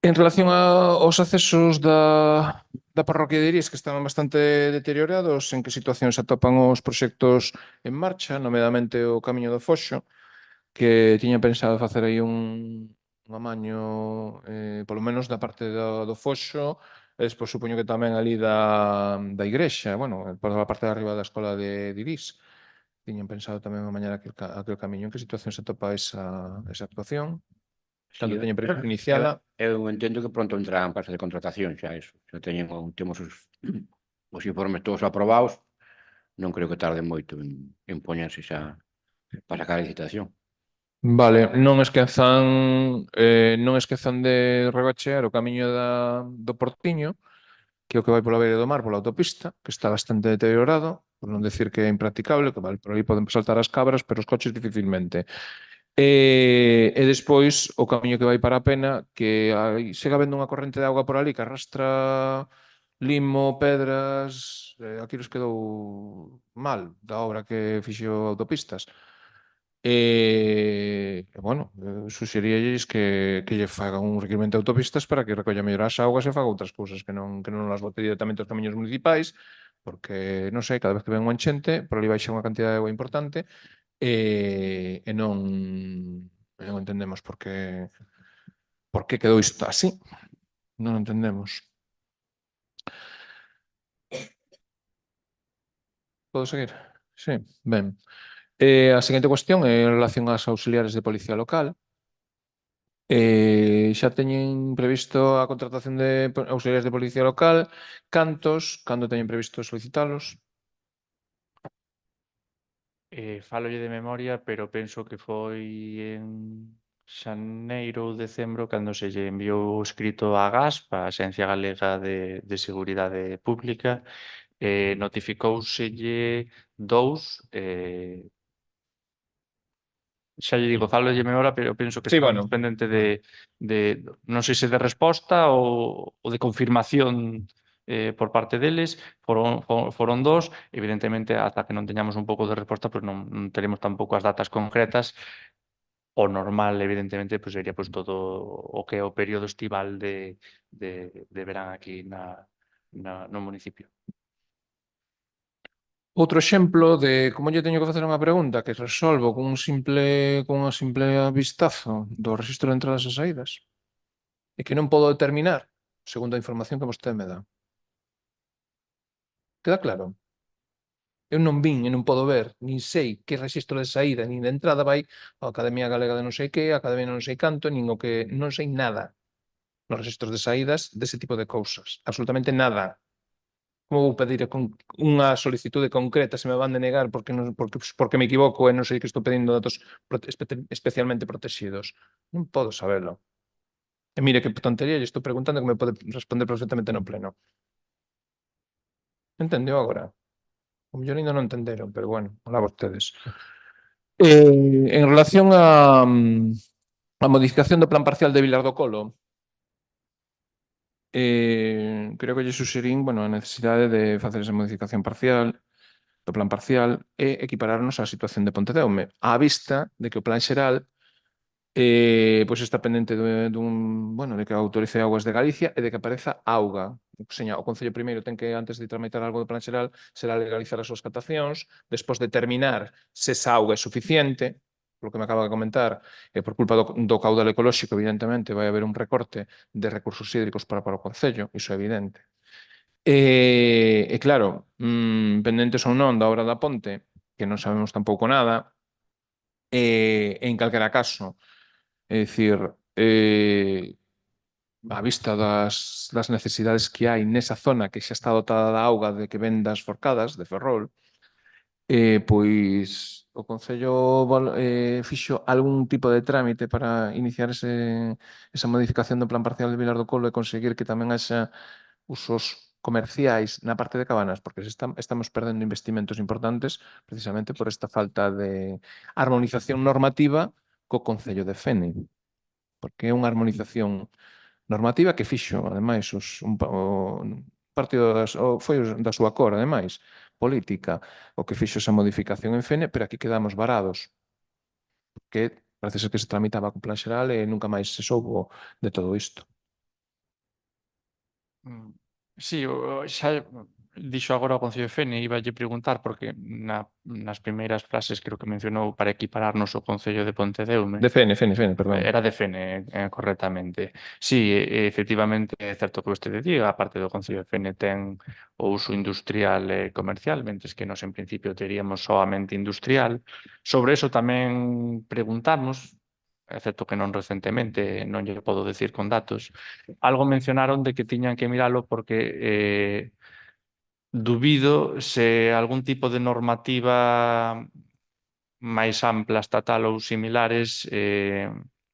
relación aos accesos da parroquia de Irís, que estaban bastante deteriorados, en que situación se atopan os proxectos en marcha, nomeadamente o Camiño do Foxo, que tiña pensado facer aí un amaño, polo menos da parte do Foxo, e despois supoño que tamén ali da igrexa, bueno, por a parte de arriba da escola de Irís. Tiñan pensado tamén amañar aquel camiño. En que situación se atopa esa actuación? Cando teñen previsto iniciala? Eu entendo que pronto entrará en fase de contratación xa eso. Xa temos os informes todos aprobados. Non creo que tarde moito en poñerse xa para sacar a licitación. Vale, non esquezan de rebachear o camiño do Portiño, que é o que vai pola beira do mar, pola autopista, que está bastante deteriorado, por non decir que é impracticable, que vale, por aí poden saltar as cabras, pero os coches dificilmente. E despois o camiño que vai para a Pena, que segue habendo unha corrente de auga por ali que arrastra limo, pedras, aquí nos quedou mal da obra que fixo Autopistas. Bueno, suxeríalles que lle fagan un requerimento de autopistas para que recolla mellor as augas e faga outras cousas que non as bote directamente aos camiños municipais, porque, non sei, cada vez que ven unha enchente, por ali baixa unha cantidad de auga importante e non entendemos por que quedou isto así. Non o entendemos. Podo seguir? Sí, ben. A seguinte cuestión é en relación ás auxiliares de policía local. Xa teñen previsto a contratación de auxiliares de policía local. Cando teñen previsto solicitalos? Fálolle de memoria, pero penso que foi en xaneiro ou decembro cando se lle enviou o escrito á GASP, a Axencia Galega de Seguridade Pública, notificouselle dous, xa lle digo, fálolle memoria, pero penso que Sí, estamos bueno. pendente de non sei se de resposta ou de confirmación por parte deles, foron dos, evidentemente, ata que non teñamos un pouco de resposta, pois non teremos tampouco as datas concretas. O normal, evidentemente, pois sería pois todo o que é o período estival de verán aquí no municipio. Outro exemplo de como lle teño que facer unha pregunta que resolvo cun simple vistazo do rexistro de entradas e saídas e que non podo determinar segundo a información que vostede me dá. Queda claro? Eu non vin e non podo ver, nin sei que rexistro de saída nin de entrada vai a Academia Galega de non sei que, a Academia non sei canto, nin o que non sei nada nos rexistros de saídas dese tipo de cousas. Absolutamente nada. Como vou pedir unha solicitude concreta se me van denegar porque me equivoco e non sei que estou pedindo datos especialmente protegidos? Non podo sabelo. E mire que tontería lle estou preguntando que me pode responder perfectamente no pleno. Entendeu agora? O mellor ainda non entenderon, pero bueno, alá vostedes. En relación a modificación do plan parcial de Vilar do Colo, creo que lle suxerín, a necesidade de facer esa modificación parcial do plan parcial e equipararnos á situación de Pontedeume, á vista de que o plan xeral pois está pendente de que autorice Augas de Galicia e de que apareza auga. O Concello primeiro ten que, antes de tramitar algo do plan xeral, será legalizar as súas catacións, despois determinar se esa auga é suficiente, polo que me acaba de comentar, e por culpa do caudal ecolóxico, evidentemente, vai haber un recorte de recursos hídricos para o Concello, iso é evidente. E claro, pendentes ou non da obra da ponte, que non sabemos tampouco nada, en calquera caso, é dicir, á vista das necesidades que hai nesa zona que xa está dotada da auga de que ven das Forcadas, de Ferrol, pois o Concello fixo algún tipo de trámite para iniciar esa modificación do plan parcial de Vilar do Colo e conseguir que tamén haxa usos comerciais na parte de Cabanas, porque estamos perdendo investimentos importantes precisamente por esta falta de armonización normativa co Concello de Fene, porque é unha armonización normativa que fixo, ademais, o partido foi da súa cor, ademais, política, o que fixo esa modificación en FENE, pero aquí quedamos varados, que parece ser que se tramitaba co plan xeral e nunca máis se soubo de todo isto. Sí, xa dixo agora o Concello de Fene, iballe preguntar porque nas primeiras frases creo que mencionou para equipararnos ao Concello de Pontedeume. De Fene, perdón. Era de Fene, correctamente. Sí, efectivamente, é certo que vostede diga, a parte do Concello de Fene ten o uso industrial e comercial, mentres que nós en principio teríamos soamente industrial. Sobre eso tamén preguntamos, excepto que non recentemente, non lle podo decir con datos, algo mencionaron de que tiñan que miralo porque dubido se algún tipo de normativa máis ampla, estatal ou similares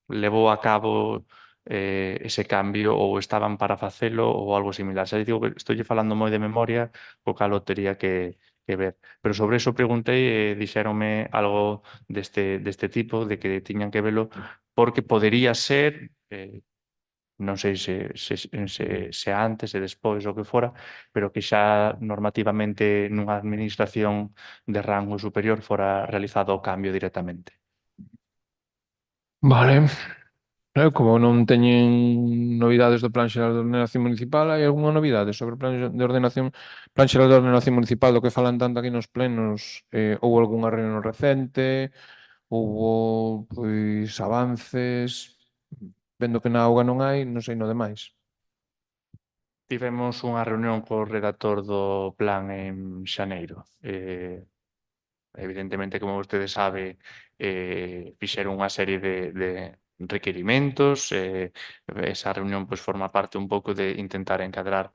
levou a cabo ese cambio ou estaban para facelo ou algo similar. Xa digo que estou falando moi de memoria, o cal o tería que ver. Pero sobre eso preguntei e dixéronme algo deste tipo, de que tiñan que velo, porque podería ser, non sei se antes e despois o que fora, pero que xa normativamente nunha administración de rango superior fora realizado o cambio directamente. Vale. Como non teñen novidades do Plan Xeral de Ordenación Municipal, hai algunha novidade sobre o Plan Xeral de Ordenación Municipal do que falan tanto aquí nos plenos? Houbo algunha reunión recente? Houbo, pois, avances? Vendo que na auga non hai, non sei no demais. Tivemos unha reunión co redactor do plan en xaneiro. Evidentemente, como vostede sabe, fixeron unha serie de requerimentos. Esa reunión pois, forma parte un pouco de intentar encadrar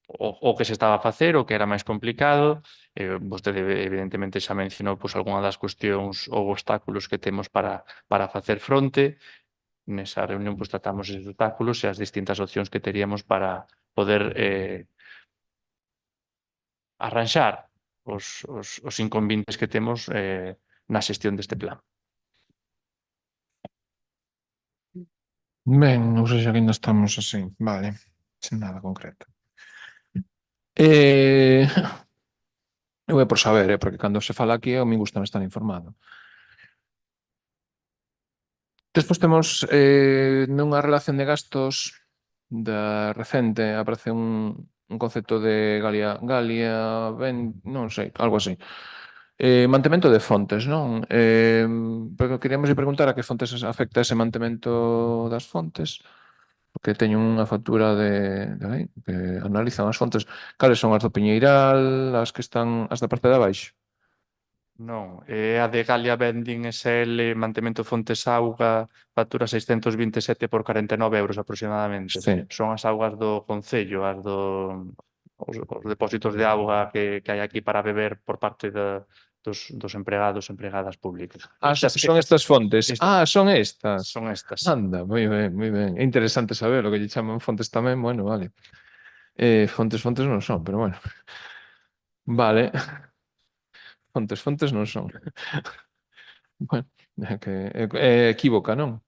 o que se estaba a facer, o que era máis complicado. Vostede evidentemente xa mencionou pois, algunha das cuestións ou obstáculos que temos para facer fronte. Nesa reunión pois, tratamos esos obstáculos e as distintas opcións que teríamos para poder arranxar os inconvenientes que temos na xestión deste plan. Ben, ou seja, que ainda estamos así, vale, sen nada concreto. Eu é por saber, porque cando se fala aquí a mí gusta estar informado. Despois temos nunha relación de gastos da recente aparece un concepto de Galia non sei, algo así. Mantemento de fontes, non? Pero queríamos preguntar a que fontes afecta ese mantemento das fontes, porque teño unha factura de que analizan as fontes. Cales son as do Piñeiral, as que están as da parte de abaixo? Non, é a de Galia Vending SL, mantemento fontes auga, factura 627 por 49 euros aproximadamente. Sí. Son as augas do Concello, os depósitos de auga que hai aquí para beber por parte dos empregados e empregadas públicas. Son estas fontes. Son estas. Son estas. Anda, moi ben, moi ben. É interesante saber o que lle chaman fontes tamén, bueno, vale. Fontes non son, pero bueno. Vale. Fontes non son. Bueno, é equívoca, non?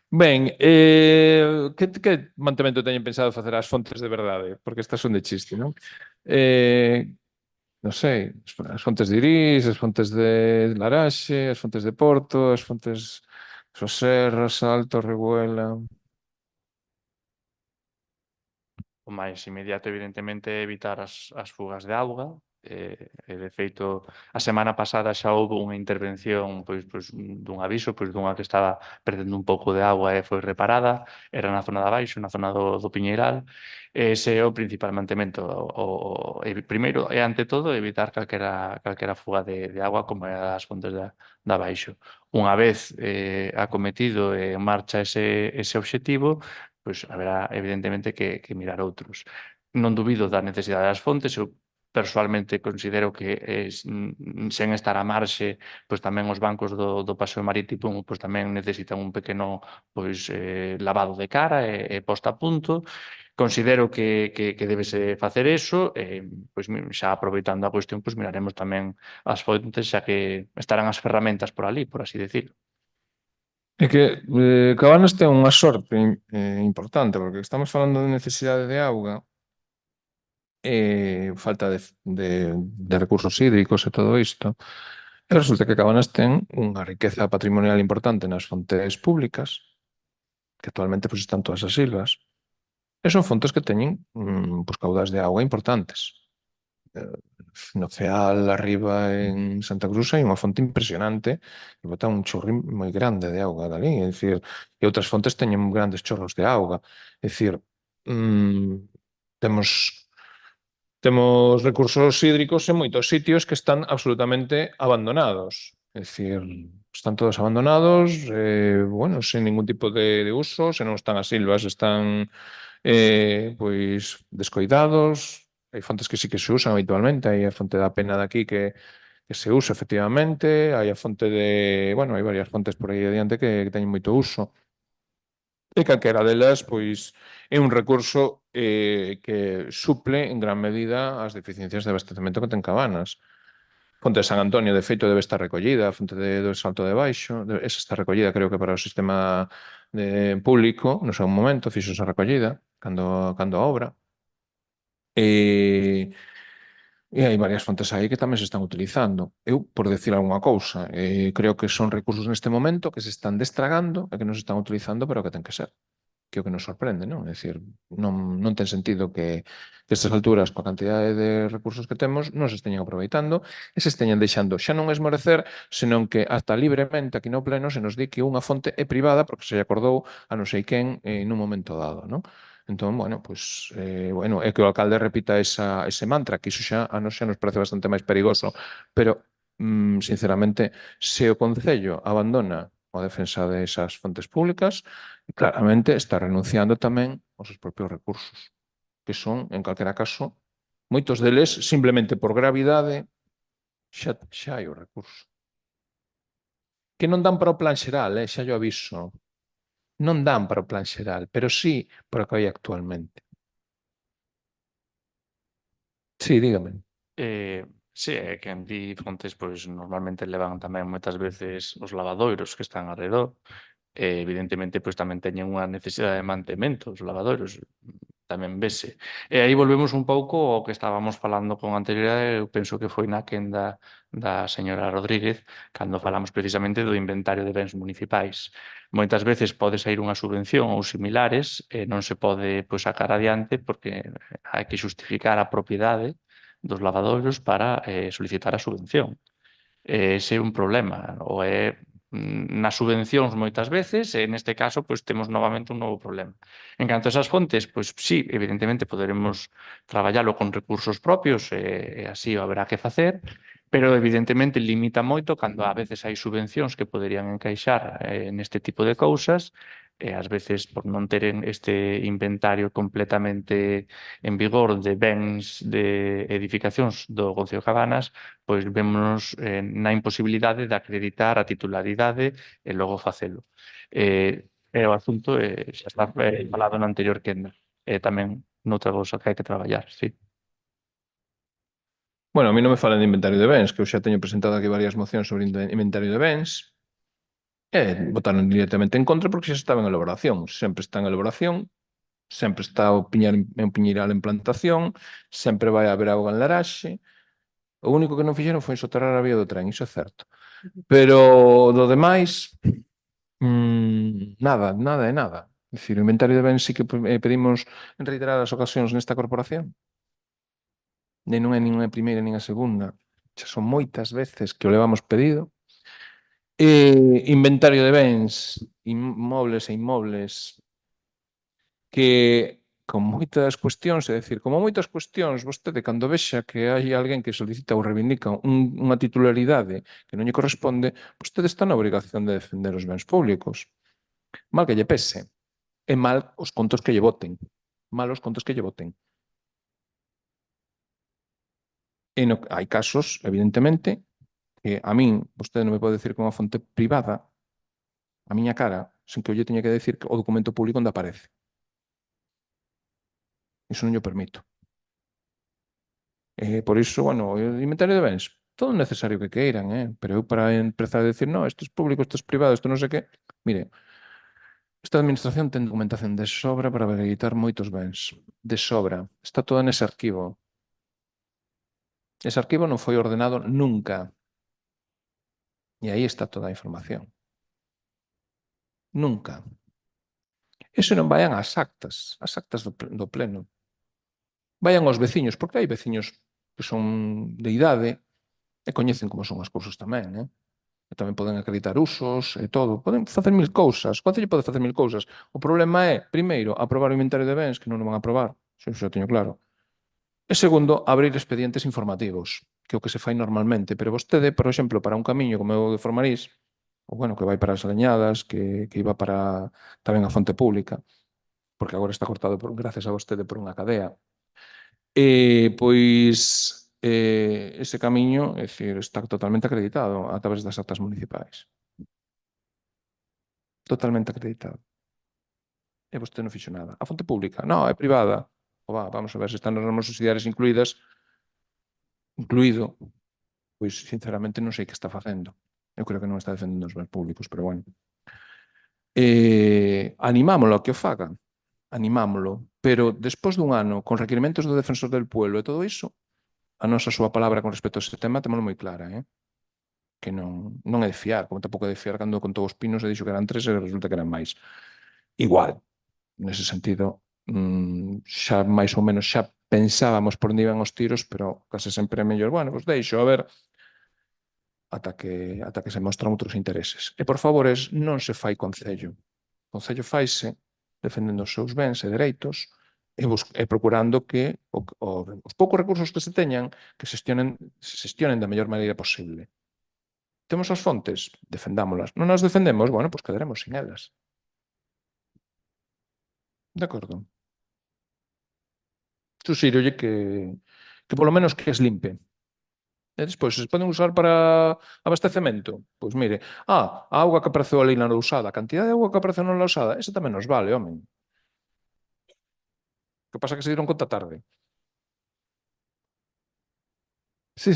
Ben, que mantemento teñen pensado facer as fontes de verdade? Porque estas son de chiste, non? Non sei, as fontes de Irís, as fontes de Laraxe, as fontes de Porto, as fontes de Serra, Salto, Rebuela... O máis inmediato, evidentemente, é evitar as fugas de auga. De feito, a semana pasada xa houve unha intervención pois dun aviso, pois dunha que estaba perdendo un pouco de auga e foi reparada. Era na zona de abaixo, na zona do Piñeiral. Ese é o principal mantemento. Primeiro, e ante todo, evitar calquera fuga de auga como é as fontes de abaixo. Unha vez acometido e en marcha ese obxectivo, pois haberá evidentemente que mirar outros. Non dubido da necesidade das fontes, eu persoalmente considero que sen estar a marxe, pois tamén os bancos do paseo marítimo pois tamén necesitan un pequeno pois lavado de cara e posta a punto. Considero que debese facer eso, pois xa aproveitando a cuestión, pois miraremos tamén as fontes, xa que estarán as ferramentas por ali, por así decirlo. É que Cabanas ten unha sorte importante, porque estamos falando de necesidade de auga, falta de recursos hídricos e todo isto, e resulta que Cabanas ten unha riqueza patrimonial importante nas fontes públicas, que actualmente pois, están todas as silvas, e son fontes que teñen pois, caudais de auga importantes. No Ceal, arriba en Santa Cruz, hai unha fonte impresionante que bota un chorrín moi grande de auga dali, é dicir, e outras fontes teñen grandes chorros de auga, é dicir, temos recursos hídricos en moitos sitios que están absolutamente abandonados, é dicir, están todos abandonados, bueno, sen ningún tipo de uso, se non están as silvas, están pois descoidados. Hai fontes que sí que se usan habitualmente, hai a fonte da Pena de aquí que se usa efectivamente, hai a fonte de, bueno, hai varias fontes por aí adiante que teñen moito uso. E calquera delas, pois, é un recurso que suple en gran medida as deficiencias de abastecemento que ten Cabanas. Fonte de San Antonio, de feito, debe estar recollida, a fonte do Salto de Baixo, esa está recollida, creo que para o sistema público, no seu momento, fixo esa recollida, cando a obra. E hai varias fontes aí que tamén se están utilizando. Eu, por decir algunha cousa, creo que son recursos neste momento que se están destragando e que non se están utilizando, pero que ten que ser. Que é o que nos sorprende, non? É dicir, non ten sentido que estas alturas, coa cantidade de recursos que temos, non se esteñan aproveitando e se esteñan deixando xa non esmorecer, senón que ata libremente aquí no pleno se nos di que unha fonte é privada porque se lle acordou a non sei quen nun momento dado, non? Entón, bueno, pues, bueno, é que o alcalde repita ese mantra, que iso xa a nos xa nos parece bastante máis perigoso, pero, sinceramente, se o Concello abandona a defensa desas fontes públicas, claramente está renunciando tamén aos seus propios recursos, que son, en calquera caso, moitos deles, simplemente por gravidade, xa hai o recurso. Que non dan para o plan xeral, xa yo aviso. Non dan para o plan xeral, pero sí para o que hai actualmente. Sí, dígame. Sí, é que en di fontes pois normalmente levan tamén moitas veces os lavadoiros que están arredor. Evidentemente pois tamén teñen unha necesidade de mantemento os lavadoiros, tamén vese. E aí volvemos un pouco ao que estábamos falando con anterioridade, eu penso que foi na quenda da señora Rodríguez, cando falamos precisamente do inventario de bens municipais. Moitas veces pode sair unha subvención ou similares e non se pode pois sacar adiante porque hai que xustificar a propiedade dos lavadoiros para solicitar a subvención. Ese é un problema, ou é nas subvencións moitas veces e neste caso pois temos novamente un novo problema. En canto a esas fontes, pois sí, evidentemente poderemos traballalo con recursos propios e así o haberá que facer, pero evidentemente limita moito cando a veces hai subvencións que poderían encaixar neste tipo de cousas e ás veces por non teren este inventario completamente en vigor de bens de edificacións do Concello de Cabanas, pois vémonos na imposibilidade de acreditar a titularidade e logo facelo. E o asunto xa está falado na anterior quenda. Tamén noutra cousa que hai que traballar, sí. Bueno, a mí non me falan de inventario de bens, que eu xa teño presentado aquí varias mocións sobre inventario de bens, e votaron directamente en contra porque xa estaba en elaboración. Sempre está en elaboración, sempre está o Piñeiral en plantación, sempre vai haber auga en Laraxe. O único que non fixeron foi soterrar a vía do tren, iso é certo. Pero do demais, nada é nada. É dicir, o inventario de bens sí que pedimos en reiteradas ocasións nesta corporación. E non é nin a primeira nin a segunda. Xa son moitas veces que o levamos pedido. Inventario de bens, inmobles e inmobles, que con moitas cuestións, é dicir, como moitas cuestións, vostede cando vexa que hai alguén que solicita ou reivindica unha titularidade que non lle corresponde, vostede está na obrigación de defender os bens públicos. Mal que lle pese. E mal os contos que lle voten. Mal os contos que lle voten. E hai casos, evidentemente, que a min, vostede non me pode decir que unha fonte privada, a miña cara, sen que eu lle teña que decir o documento público onde aparece. Iso non lle permito. Por iso, bueno, o inventario de bens, todo o necesario que queiran, pero eu para empezar a decir, no, isto é público, isto é privado, isto non sei que, mire, esta administración ten documentación de sobra para habilitar moitos bens. De sobra. Está toda nese arquivo. Ese arquivo non foi ordenado nunca. E aí está toda a información. Nunca. Eso non vayan ás actas do pleno. Vayan aos veciños, porque hai veciños que son de idade e coñecen como son as cousas tamén, E tamén poden acreditar usos e todo. Poden facer mil cousas. O Concello pode facer mil cousas. O problema é, primeiro, aprobar o inventario de bens, que non o van a aprobar. Xa o teño claro. E segundo, abrir expedientes informativos, que é o que se fai normalmente. Pero vostede, por exemplo, para un camiño como o de Formarís, ou bueno, que vai para as Aleñadas, que iba para tamén a fonte pública, porque agora está cortado gracias a vostede por unha cadea. Pois ese camiño, é dicir, está totalmente acreditado a través das actas municipais. Totalmente acreditado. E vostede non fixo nada. A fonte pública? Non, é privada. Vamos a ver se están as normas subsidiarias incluído, pois sinceramente non sei que está facendo. Eu creo que non está defendendo os bens públicos, pero bueno. Animámolo a que o fagan. Animámolo. Pero despois dun ano, con requerimentos do Defensor del Pueblo e todo iso, a súa palabra con respecto a ese tema témolo moi clara, que non é de fiar, como tampouco é de fiar cando contou os pinos e dixo que eran 3 e resulta que eran máis. Igual, nese sentido, xa máis ou menos xa pensábamos por onde iban os tiros, pero case sempre é mellor, bueno, pois deixo, a ver, ata que se mostran outros intereses. E por favores, non se fai concello. O concello faise defendendo os seus bens e dereitos e procurando que os poucos recursos que se teñan que se xestionen da mellor maneira posible. Temos as fontes? Defendámolas. Non as defendemos? Bueno, pois quedaremos sin elas. De acordo. Suxírolle que polo menos que as limpe. E despois, se poden usar para abastecemento? Pois mire, a auga que apareceu ali na Lousada, a cantidad de auga que apareceu na Lousada, esa tamén nos vale, home. Que pasa que se dieron conta tarde. Sí.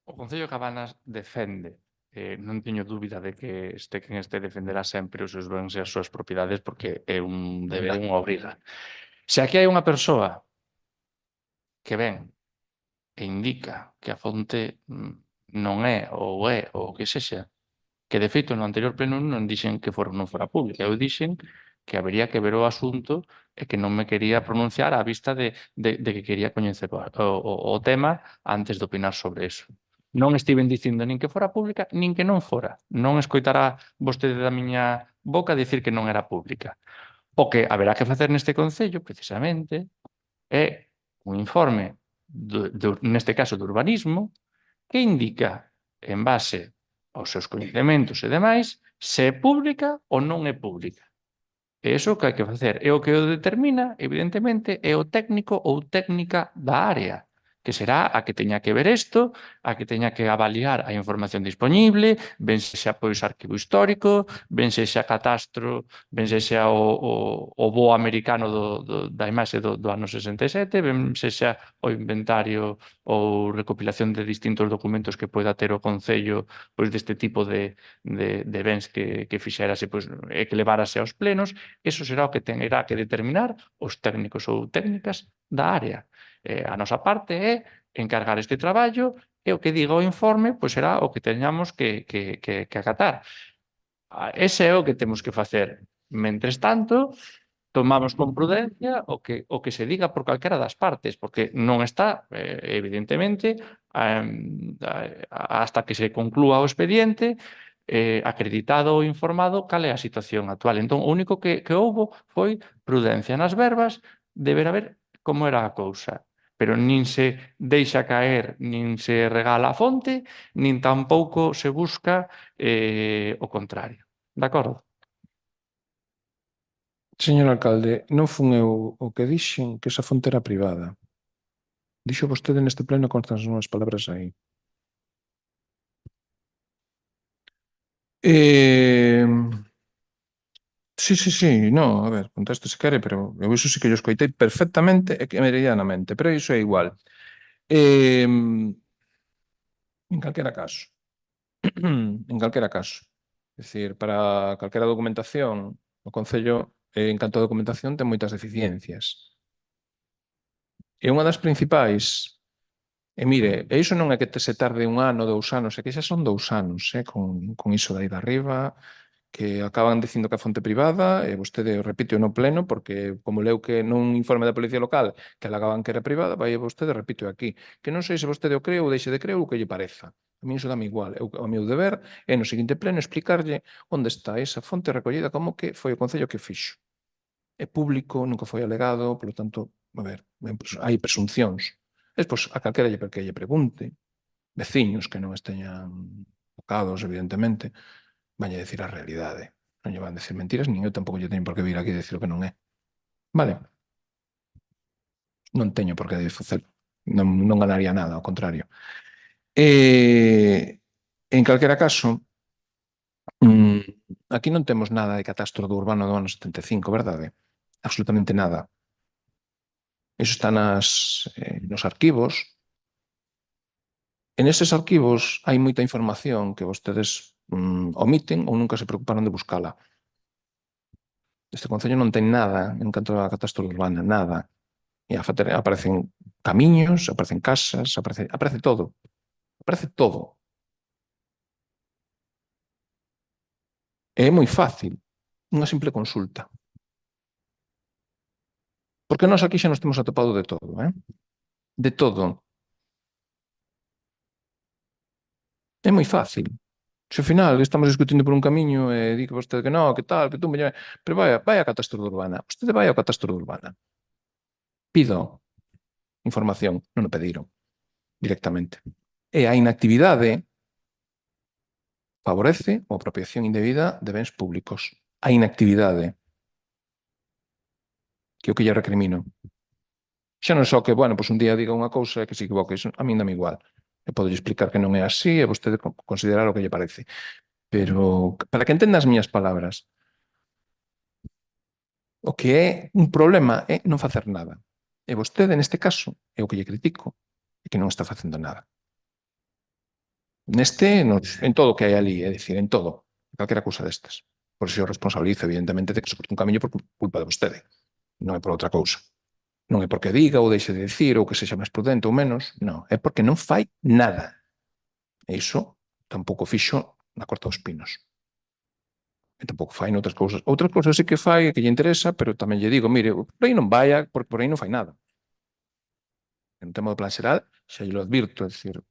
O Concello de Cabanas defende, non teño dúbida de que quen defenderá sempre os seus bens e as súas propiedades porque é un deber, unha obriga. Se aquí hai unha persoa que ven e indica que a fonte non é ou que sexa, que de feito no anterior pleno non dixen que non fora pública, eu dixen que habería que ver o asunto e que non me quería pronunciar á vista de que quería coñecer o tema antes de opinar sobre eso. Non estiven dicindo nin que fora pública, nin que non fora. Non escoitará vostede da miña boca dicir que non era pública. O que haberá que facer neste Concello, precisamente, é un informe, neste caso de urbanismo, que indica, en base aos seus coñecementos e demais, se é pública ou non é pública. E iso o que hai que facer. E o que o determina, evidentemente, é o técnico ou técnica da área, que será a que teña que ver isto, a que teña que avaliar a información disponible, ben sexa pois arquivo histórico, ben sexa catastro, ben sexa o bo americano da imaxe do ano 67, ben sexa o inventario ou recopilación de distintos documentos que poida ter o Concello pois deste tipo de bens que fixerase pois, e que levárase aos plenos. Eso será o que terá que determinar os técnicos ou técnicas da área. A nosa parte é encargar este traballo e o que diga o informe pois será o que teñamos que acatar. Ese é o que temos que facer. Mentres tanto, tomamos con prudencia o que se diga por calquera das partes, porque non está, evidentemente, hasta que se conclúa o expediente, acreditado ou informado cal é a situación actual. Entón, o único que houbo foi prudencia nas verbas de ver a ver como era a cousa. Pero nin se deixa caer, nin se regala a fonte, nin tampouco se busca o contrario. De acordo? Señor alcalde, non fun eu o que dixen que esa fonte era privada. Dixo vostede neste pleno con as súas palabras aí. Sí, no, a ver, contesto se quere, pero eu iso sí que yo escoitei perfectamente e que meridianamente, pero iso é igual. En calquera caso, é dicir, para calquera documentación, o Concello, en canto a documentación, ten moitas deficiencias. E unha das principais, e mire, e iso non é que se tarde 1 ano, 2 anos, é que xa son 2 anos, con iso de aí de arriba, que acaban dicindo que a fonte privada, e vostede repite no pleno, porque como leu que nun informe da Policía Local que alegaban que era privada, vai vostede repite aquí. Que non sei se vostede o creu ou deixe de creu o que lle pareza. A mí iso dame igual. O meu deber é no seguinte pleno explicarlle onde está esa fonte recollida como que foi o Concello que o fixo. É público, nunca foi alegado, polo tanto, a ver, hai presuncións. Despois, a calquera que lle pregunte, veciños que non esteñan tocados, evidentemente, vanlle decir a realidade. Non lle van decir mentiras, nin eu tampouco lle teño por que vir aquí a decir o que non é. Vale? Non teño por que facelo. Non ganaría nada, ao contrario. En calquera caso, aquí non temos nada de catastro do urbano do ano 75, verdade? Absolutamente nada. Iso está nos arquivos. En eses arquivos hai moita información que vostedes omiten ou nunca se preocuparon de buscala. Este Concello non ten nada en canto a catastro urbana, nada. E aparecen camiños, aparecen casas, aparece todo. Aparece todo. E é moi fácil, unha simple consulta. Porque nós aquí xa nos temos atopado de todo, De todo. É moi fácil. Se ao final estamos discutindo por un camiño e di que vostede que non, que tal, que tú, pero vai a catastro urbana. Vostede vai ao catastro urbana. Pido información, non o pediron directamente. E a inactividade favorece a apropiación indebida de bens públicos. A inactividade. Que é o que lle recrimino. Xa non só que, bueno, pois un día diga unha cousa e que se equivoque, iso a min dame igual. E podo explicar que non é así e vostede considerar o que lle parece. Pero, para que entenda as miñas palabras, o que é un problema é non facer nada. E vostede, neste caso, é o que lle critico, é que non está facendo nada. En todo o que hai ali, é dicir, en todo, calquera cousa destas. Por iso eu responsabilizo, evidentemente, de que se corte un camiño por culpa de vostede. Non é por outra cousa. Non é porque diga ou deixe de dicir ou que sexa máis prudente ou menos, non, é porque non fai nada. E iso tampouco fixo na Corta dos Pinos. E tampouco fai noutras cousas. Outras cousas sí que fai, que lle interesa, pero tamén lle digo, mire, por aí non vaya, porque por aí non fai nada. En tema do plan xeral, xa lle lo advirto, é dicir,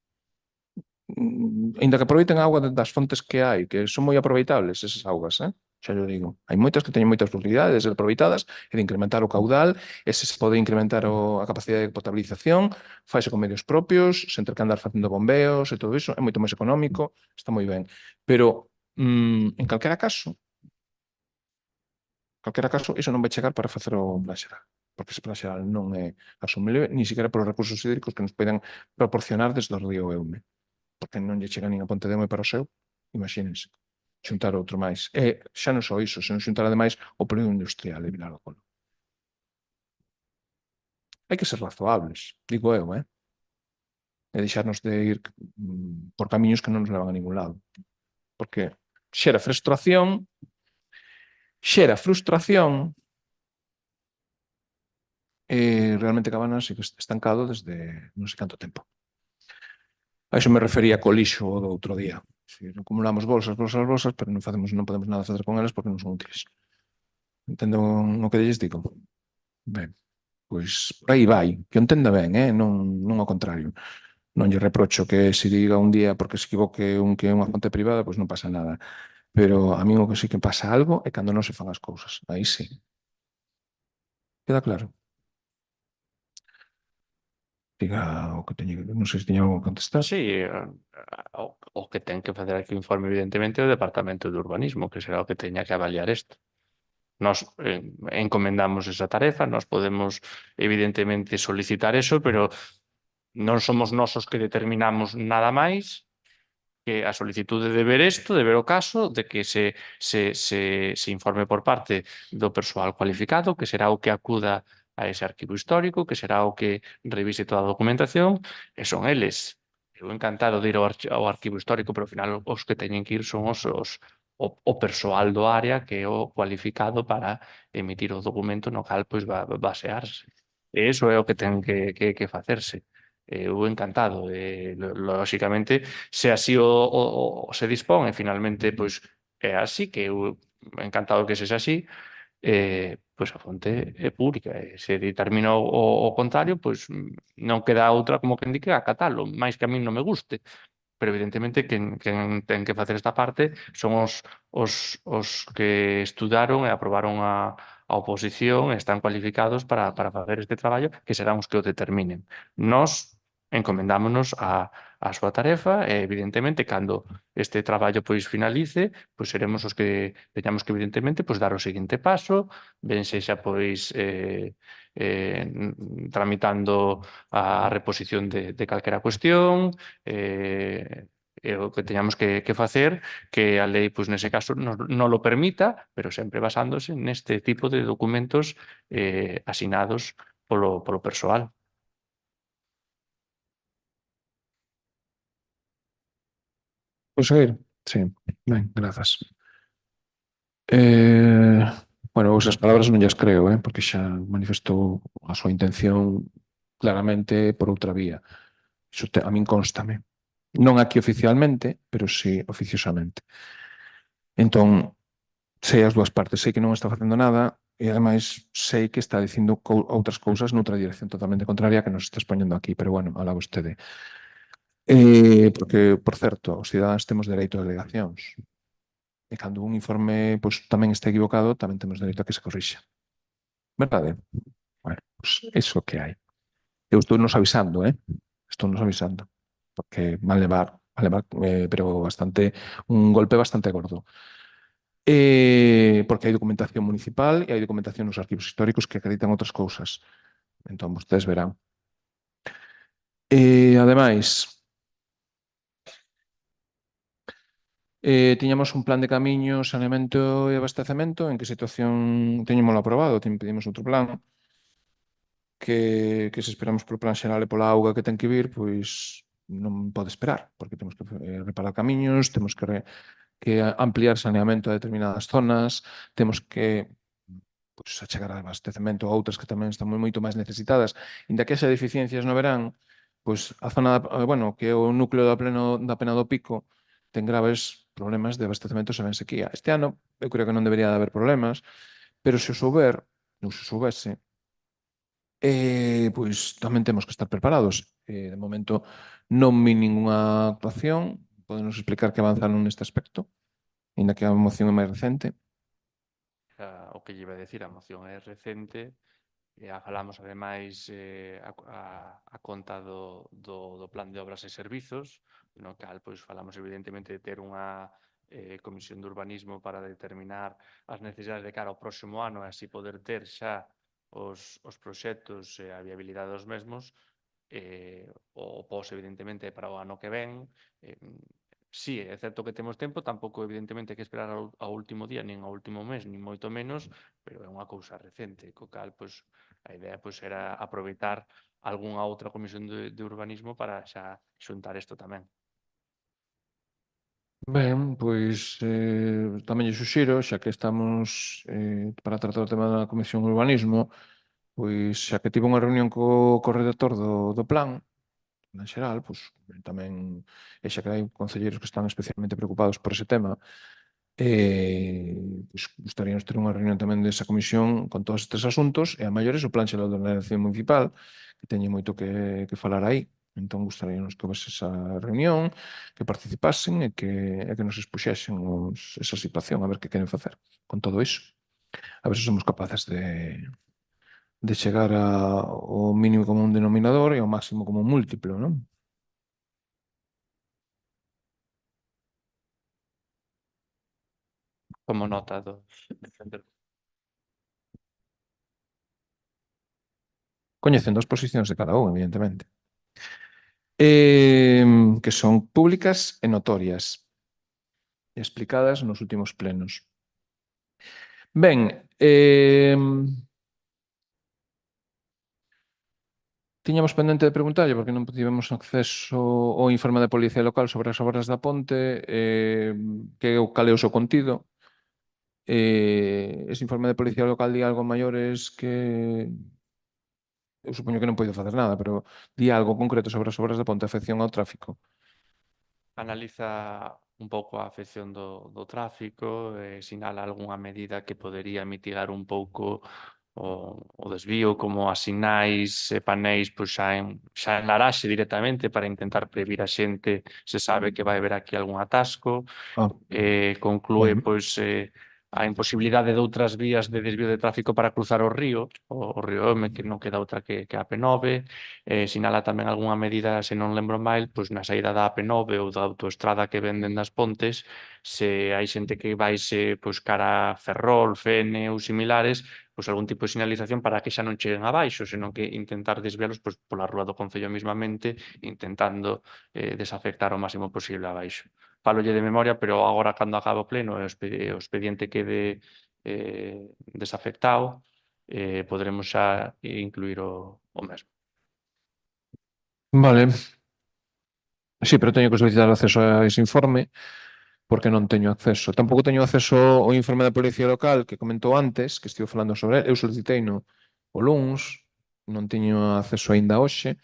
ainda que aproveiten a auga das fontes que hai, que son moi aproveitables esas augas, xa lle digo. Hai moitas que teñen moitas posibilidades de ser aproveitadas e de incrementar o caudal, e se pode incrementar a capacidade de potabilización, faise con medios propios, sen ter que andar facendo bombeos e todo iso, é moito máis económico, está moi ben. Pero, en calquera caso, iso non vai chegar para facer o plan xeral, porque ese plan xeral non é asumible, ni siquiera polos recursos hídricos que nos poden proporcionar desde o río Eume, porque non lle chega nin a Ponte de Eume para o seu, imagínense. Xuntar outro máis. E xa non só iso, senón xuntar ademais o polígono industrial de Vilar do Colo. Hai que ser razoables, digo eu, e deixarnos de ir por camiños que non nos levan a ningún lado. Porque xera frustración e realmente Cabanas sigue estancado desde non sei canto tempo. A iso me refería co lixo do outro día. Acumulamos bolsas, pero non podemos nada facer con elas porque non son útiles. Entendo o que lles digo? Ben, pois por aí vai, que o entenda ben, non ao contrario. Non lle reprocho que se diga un día porque se equivoque que é unha fonte privada, pois non pasa nada. Pero a mí o que sí que pasa algo é cando non se fan as cousas. Aí sí. Queda claro? Diga o que teño, non sei se teño algo que contestar. Sí, o que ten que facer aquí o informe, evidentemente, é o Departamento de Urbanismo, que será o que teña que avaliar isto. Nos encomendamos esa tarefa, nos podemos, evidentemente, solicitar eso, pero non somos nosos que determinamos nada máis que a solicitude de ver isto, de ver o caso, de que se informe por parte do persoal cualificado, que será o que acuda a ese arquivo histórico, que será o que revise toda a documentación, e son eles. Eu encantado de ir ao arquivo histórico, pero ao final os que teñen que ir son o persoal do área que é o cualificado para emitir o documento no cal pois va basearse. E iso é o que ten que facerse. Eu encantado. Lóxicamente, se así se dispón e finalmente pois é así, que eu encantado que sexa así, pois a fonte é pública. E se determina o contrario, pois non queda outra como que indique acatalo, máis que a min non me guste. Pero evidentemente quen ten que facer esta parte son os que estudaron e aprobaron a oposición e están cualificados para facer este traballo, que serán os que o determinen. Nós encomendámonos a súa tarefa e, evidentemente, cando este traballo pois finalice, pois seremos os que teñamos que, evidentemente, pois dar o seguinte paso, ben sexa pois tramitando a reposición de calquera cuestión, é o que teñamos que facer, que a lei, pois, nese caso, non lo permita, pero sempre basándose neste tipo de documentos asinados polo persoal. Pois seguir? Sí, ben, grazas. Bueno, esas palabras non llas creo, porque xa manifestou a súa intención claramente por outra vía. Iso a min constame. Non aquí oficialmente, pero sí oficiosamente. Entón, sei as dúas partes, sei que non está facendo nada e ademais sei que está dicindo outras cousas noutra dirección totalmente contraria que nos está expoñendo aquí, pero bueno, alá vostede. Porque, por certo, os cidadáns temos dereito a alegacións. E cando un informe pois, tamén está equivocado, tamén temos dereito a que se corrixa. Verdade? Bueno, pois iso que hai. Eu estou nos avisando, Estou nos avisando. Porque van levar, pero bastante, un golpe bastante gordo. Porque hai documentación municipal e hai documentación nos arquivos históricos que acreditan outras cousas. Entón, vostedes verán. Ademais, tiñamos un plan de camiño, saneamento e abastecemento. En que situación teñémolo aprobado? Pedimos outro plan que se esperamos polo plan xeral e pola auga que ten que vir, pois non pode esperar, porque temos que reparar camiños, temos que ampliar saneamento a determinadas zonas, temos que pois, achegar abastecemento a outras que tamén están moito máis necesitadas. Inda que haxa deficiencias no verán, pois a zona, bueno, que é o núcleo da Pena do Pico, ten graves problemas de abastecemento se ven sequía. Este ano eu creo que non debería de haber problemas, pero se o souber, ou se soubese, pois tamén temos que estar preparados. De momento non vi ningunha actuación. Podenos explicar que avanzaron neste aspecto, ainda que a moción é máis recente. O que lle iba a decir, a moción é recente, a falamos ademais a conta do plan de obras e servizos, no cal pois falamos evidentemente de ter unha comisión de urbanismo para determinar as necesidades de cara ao próximo ano e así poder ter xa os proxectos e a viabilidade dos mesmos, o pos evidentemente para o ano que ven. Sí, é certo que temos tempo, tampouco evidentemente hai que esperar ao último día, nin ao último mes, nin moito menos, pero é unha cousa recente, co cal pois, a idea pois, era aproveitar algunha outra comisión de urbanismo para xa xuntar isto tamén. Ben, pois tamén lle suxiro, xa que estamos para tratar o tema da Comisión de Urbanismo, pois xa que tivo unha reunión co redactor do plan, en xeral, pois tamén, xa que hai concelleiros que están especialmente preocupados por ese tema, pois gustaríanos ter unha reunión tamén desa comisión con todos estes asuntos e a maiores o plan xeral de ordenación municipal, que teñe moito que falar aí. Entón, gustaríanos que houvese esa reunión, que participasen e que nos expuxesen esa situación, a ver que queren facer con todo iso. A ver se somos capaces de chegar ao mínimo común denominador e ao máximo común múltiplo, non? Como nota do... Coñecendo as posicións de cada un, evidentemente. Que son públicas e notorias e explicadas nos últimos plenos. Ben, Tiñamos pendente de preguntarlle porque non tivemos acceso ao informe da Policía Local sobre as obras da ponte, cal é o seu contido. Ese informe de Policía Local di algo maiores que eu supoño que non poido facer nada, pero di algo concreto sobre as obras da ponte, afección ao tráfico. Analiza un pouco a afección do tráfico, sinala algunha medida que podería mitigar un pouco o desvío, como as sinais e paneis pois xa en laraxe directamente para intentar previr a xente se sabe que vai haber aquí algún atasco. Conclúe ben. pois a imposibilidade de outras vías de desvío de tráfico para cruzar o río Ome, que non queda outra que a AP9. Sinala tamén algunha medida, se non lembro mal, pois na saída da AP9 ou da autoestrada que venden das Pontes, se hai xente que vaise pois cara a Ferrol, Fene ou similares, pois algún tipo de sinalización para que xa non cheguen abaixo, senón que intentar desvialos pois pola rúa do Concello mismamente, intentando desafectar o máximo posible abaixo. Falolle de memoria, pero agora cando acabe o pleno e o expediente quede desafectado, poderemos xa incluir o mesmo. Vale. Sí, pero teño que solicitar acceso a ese informe porque non teño acceso. Tampouco teño acceso ao informe da Policía Local que comentou antes, que estivo falando sobre el. Eu soliciteino o luns, non teño acceso aínda hoxe,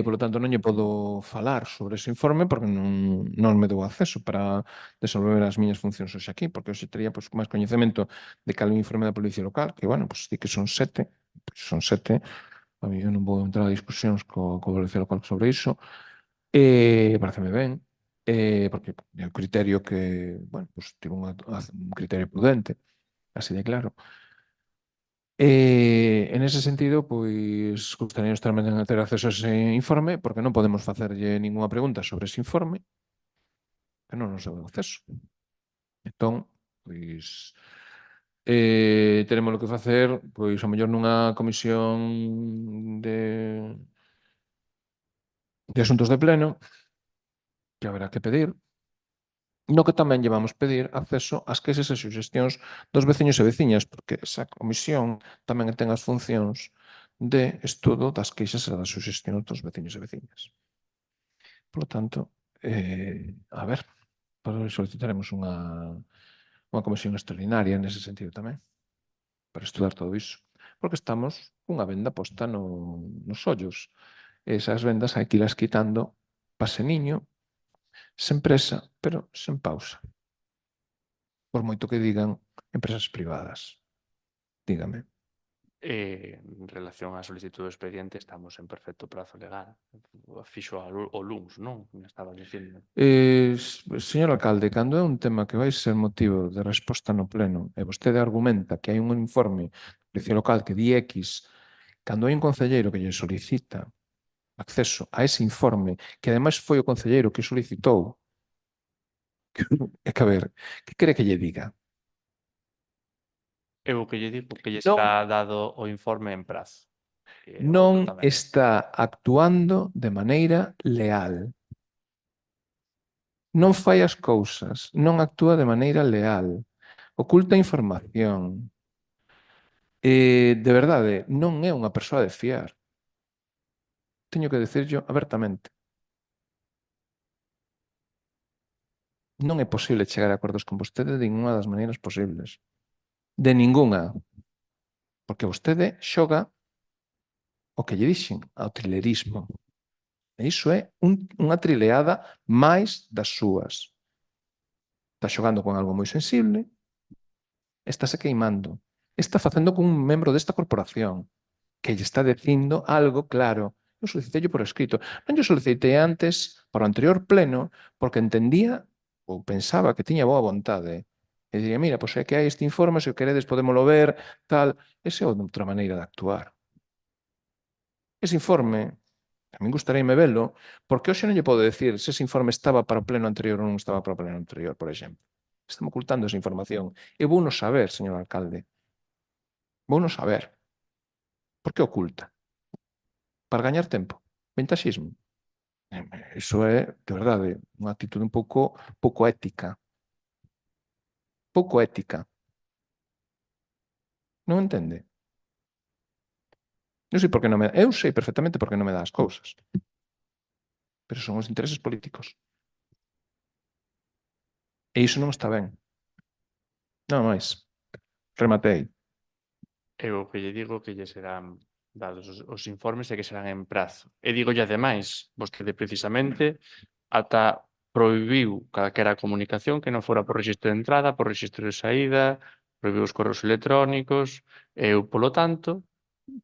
polo tanto non lle podo falar sobre ese informe porque non me dou acceso para desenvolver as miñas funcións hoxe aquí, porque hoxe tería pois, máis coñecemento de cal é o informe da Policía Local, que, bueno, pois di que son 7, a mí eu non vou entrar a discusións co Policía Local sobre iso, pareceme ben, porque é un criterio que, bueno, pois tivo un criterio prudente, así de claro. En ese sentido, pois, gustaríanos tamén ter acceso a ese informe, porque non podemos facerlle ninguna pregunta sobre ese informe, que non nos deu acceso. Entón, pois, teremos que facer, pois, a mellor nunha comisión de asuntos de pleno, que haberá que pedir, no que tamén llevamos pedir acceso ás queixas e suxestións dos veciños e veciñas, porque esa comisión tamén ten as funcións de estudo das queixas e das suxestións dos veciños e veciñas. Por lo tanto, a ver, solicitaremos unha comisión extraordinaria nese sentido tamén, para estudar todo iso. Porque estamos cunha venda posta nos ollos. Esas vendas hai que irlas quitando paseniño, sen presa, pero sen pausa. Por moito que digan empresas privadas. Dígame. En relación á solicitud do expediente, estamos en perfecto prazo legal. Fixo o luns, non? Me estaba dicindo. Señor alcalde, cando é un tema que vai ser motivo de resposta no pleno e vostede argumenta que hai un informe da Policía Local que di X, cando hai un concelleiro que lle solicita acceso a ese informe, que ademais foi o concelleiro que solicitou, é que a ver, que quere que lle diga? Eu o que lle digo que lle será dado o informe en prazo. Non está actuando de maneira leal. Non fai as cousas, non actúa de maneira leal, oculta información. De verdade, non é unha persoa de fiar. Teño que dicirlo abertamente. Non é posible chegar a acordos con vostede de ninguna das maneiras posibles. De ningunha. Porque vostede xoga o que lle dixen, ao trilerismo. E iso é unha trileada máis das súas. Está xogando con algo moi sensible, estáse queimando, está facendo con un membro desta corporación que lle está dicindo algo claro. Eu solicitei por escrito. Non lle solicitei antes para o anterior pleno porque entendía ou pensaba que tiña boa vontade. E diría, mira, pois é que hai este informe, se o queredes podémolo ver, tal. Esa é outra maneira de actuar. Ese informe, a min gustaríame velo, porque hoxe non lle podo decir se ese informe estaba para o pleno anterior ou non estaba para o pleno anterior, por exemplo. Estamos ocultando esa información. E vou non saber, señor alcalde. Vou non saber. Por que oculta? Para gañar tempo? Ventaxismo? Iso é, de verdade, unha actitude un pouco ética. Pouco ética. Non entende? Eu sei perfectamente por que non me dá as cousas. Pero son os intereses políticos. E iso non está ben. Nada máis. Rematei. Eu o que lle digo que lle serán dados os informes e que serán en prazo. E digo ademais, vostede precisamente ata prohibiu calquera comunicación que non fora por rexistro de entrada, por rexistro de saída, prohibiu os correos electrónicos, e eu, polo tanto,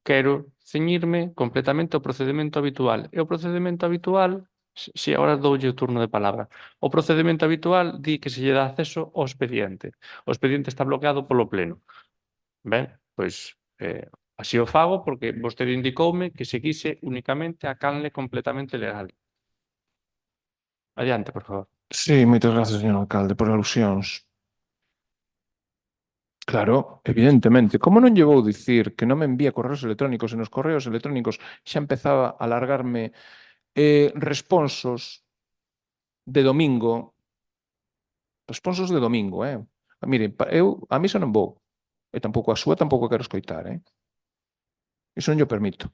quero ceñirme completamente ao procedemento habitual. E o procedemento habitual, si agora doulle o turno de palabra, o procedemento habitual di que se lle dá acceso ao expediente. O expediente está bloqueado polo Pleno. Ben, pois así o fago porque vostede indicoume que seguise únicamente a canle completamente legal. Adiante, por favor. Sí, moitas grazas, señor alcalde, por alusións. Claro, evidentemente. Como non lle vou dicir que non me envía correos electrónicos e nos correos electrónicos xa empezaba a largarme responsos de domingo. Responsos de domingo, Mire, a misa non vou. E tampouco a súa tampouco quero escoitar, Iso non llo permito.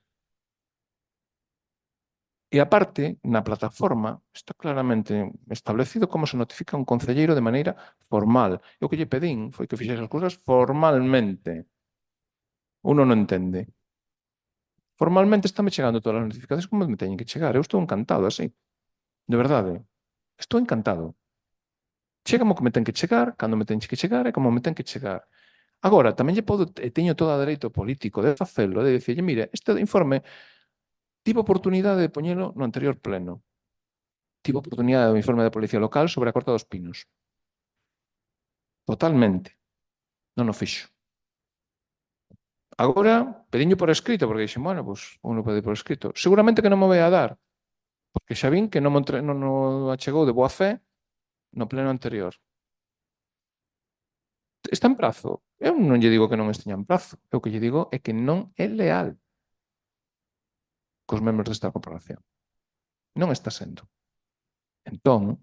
E aparte, na plataforma está claramente establecido como se notifica un concelleiro de maneira formal. E o que lle pedín foi que fixese as cousas formalmente. Uno non entende. Formalmente estame chegando todas as notificacións como me teñen que chegar. Eu estou encantado así. De verdade. Estou encantado. Chégame o que me ten que chegar, cando me ten que chegar e como me ten que chegar. Agora, tamén lle podo, e teño todo o dereito político de facelo, de dicirlle, mire, este informe tivo oportunidade de poñelo no anterior pleno. Tivo oportunidade do informe da Policía Local sobre a Corta dos Pinos. Totalmente. Non o fixo. Agora, pediño por escrito, porque dixen, bueno, pues, uno pede por escrito. Seguramente que non me vai a dar, porque xa vin que non o achegou de boa fe no pleno anterior. Está en prazo. Eu non lle digo que non esteña en prazo. Eu que lle digo é que non é leal cos membros desta corporación. Non está sendo. Entón,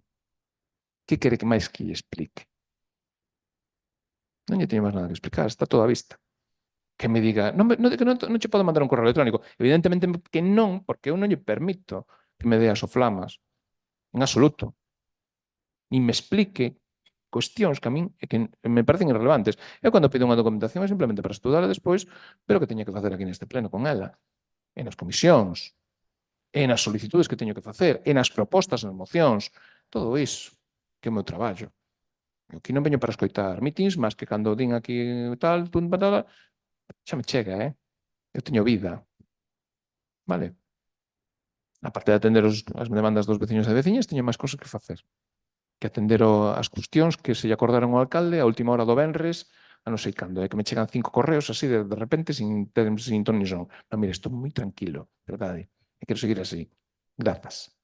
que quere que máis que lle explique? Non lle teño máis nada que explicar, está todo á vista. Que me diga, non che podo mandar un correo electrónico. Evidentemente que non, porque eu non lle permito que me dé as soflamas. En absoluto. Nin me explique cuestións que a min que me parecen irrelevantes. Eu cando pido unha documentación é simplemente para estudar despois, pero que teño que facer aquí neste pleno con ela. E nas comisións, e nas solicitudes que teño que facer, e nas propostas, nas mocións, todo iso, que é o meu traballo. Eu aquí non veño para escoitar meetings, máis que cando din aquí tal, xa me chega, Eu teño vida. Vale? A parte de atender as demandas dos veciños e veciñas, teño máis cosas que facer. Que atender as cuestións que se lle acordaron ao alcalde a última hora do venres, a non sei cando, que me chegan 5 correos así de repente sin ton ni son. Non, mire, estou moi tranquilo, verdade. E quero seguir así. Grazas.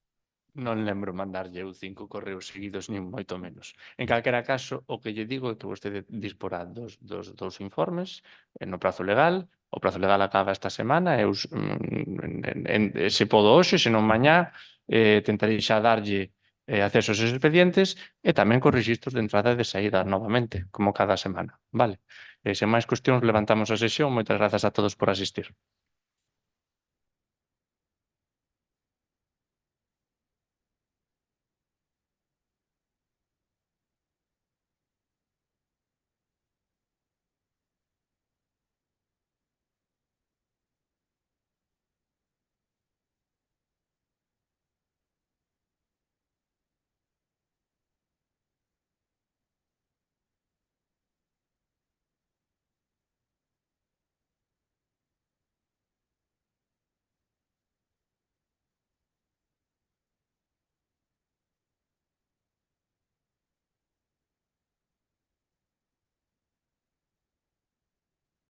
Non lembro mandarlle eu 5 correos seguidos, nin moito menos. En calquera caso, o que lle digo é que vostede disporá dos informes no prazo legal. O prazo legal acaba esta semana. Eu, se podo hoxe, se non mañá, tentarei xa darlle acceso aos expedientes e tamén cos rexistros de entrada e de saída novamente, como cada semana. Vale? Sen máis cuestións, levantamos a sesión. Moitas grazas a todos por asistir.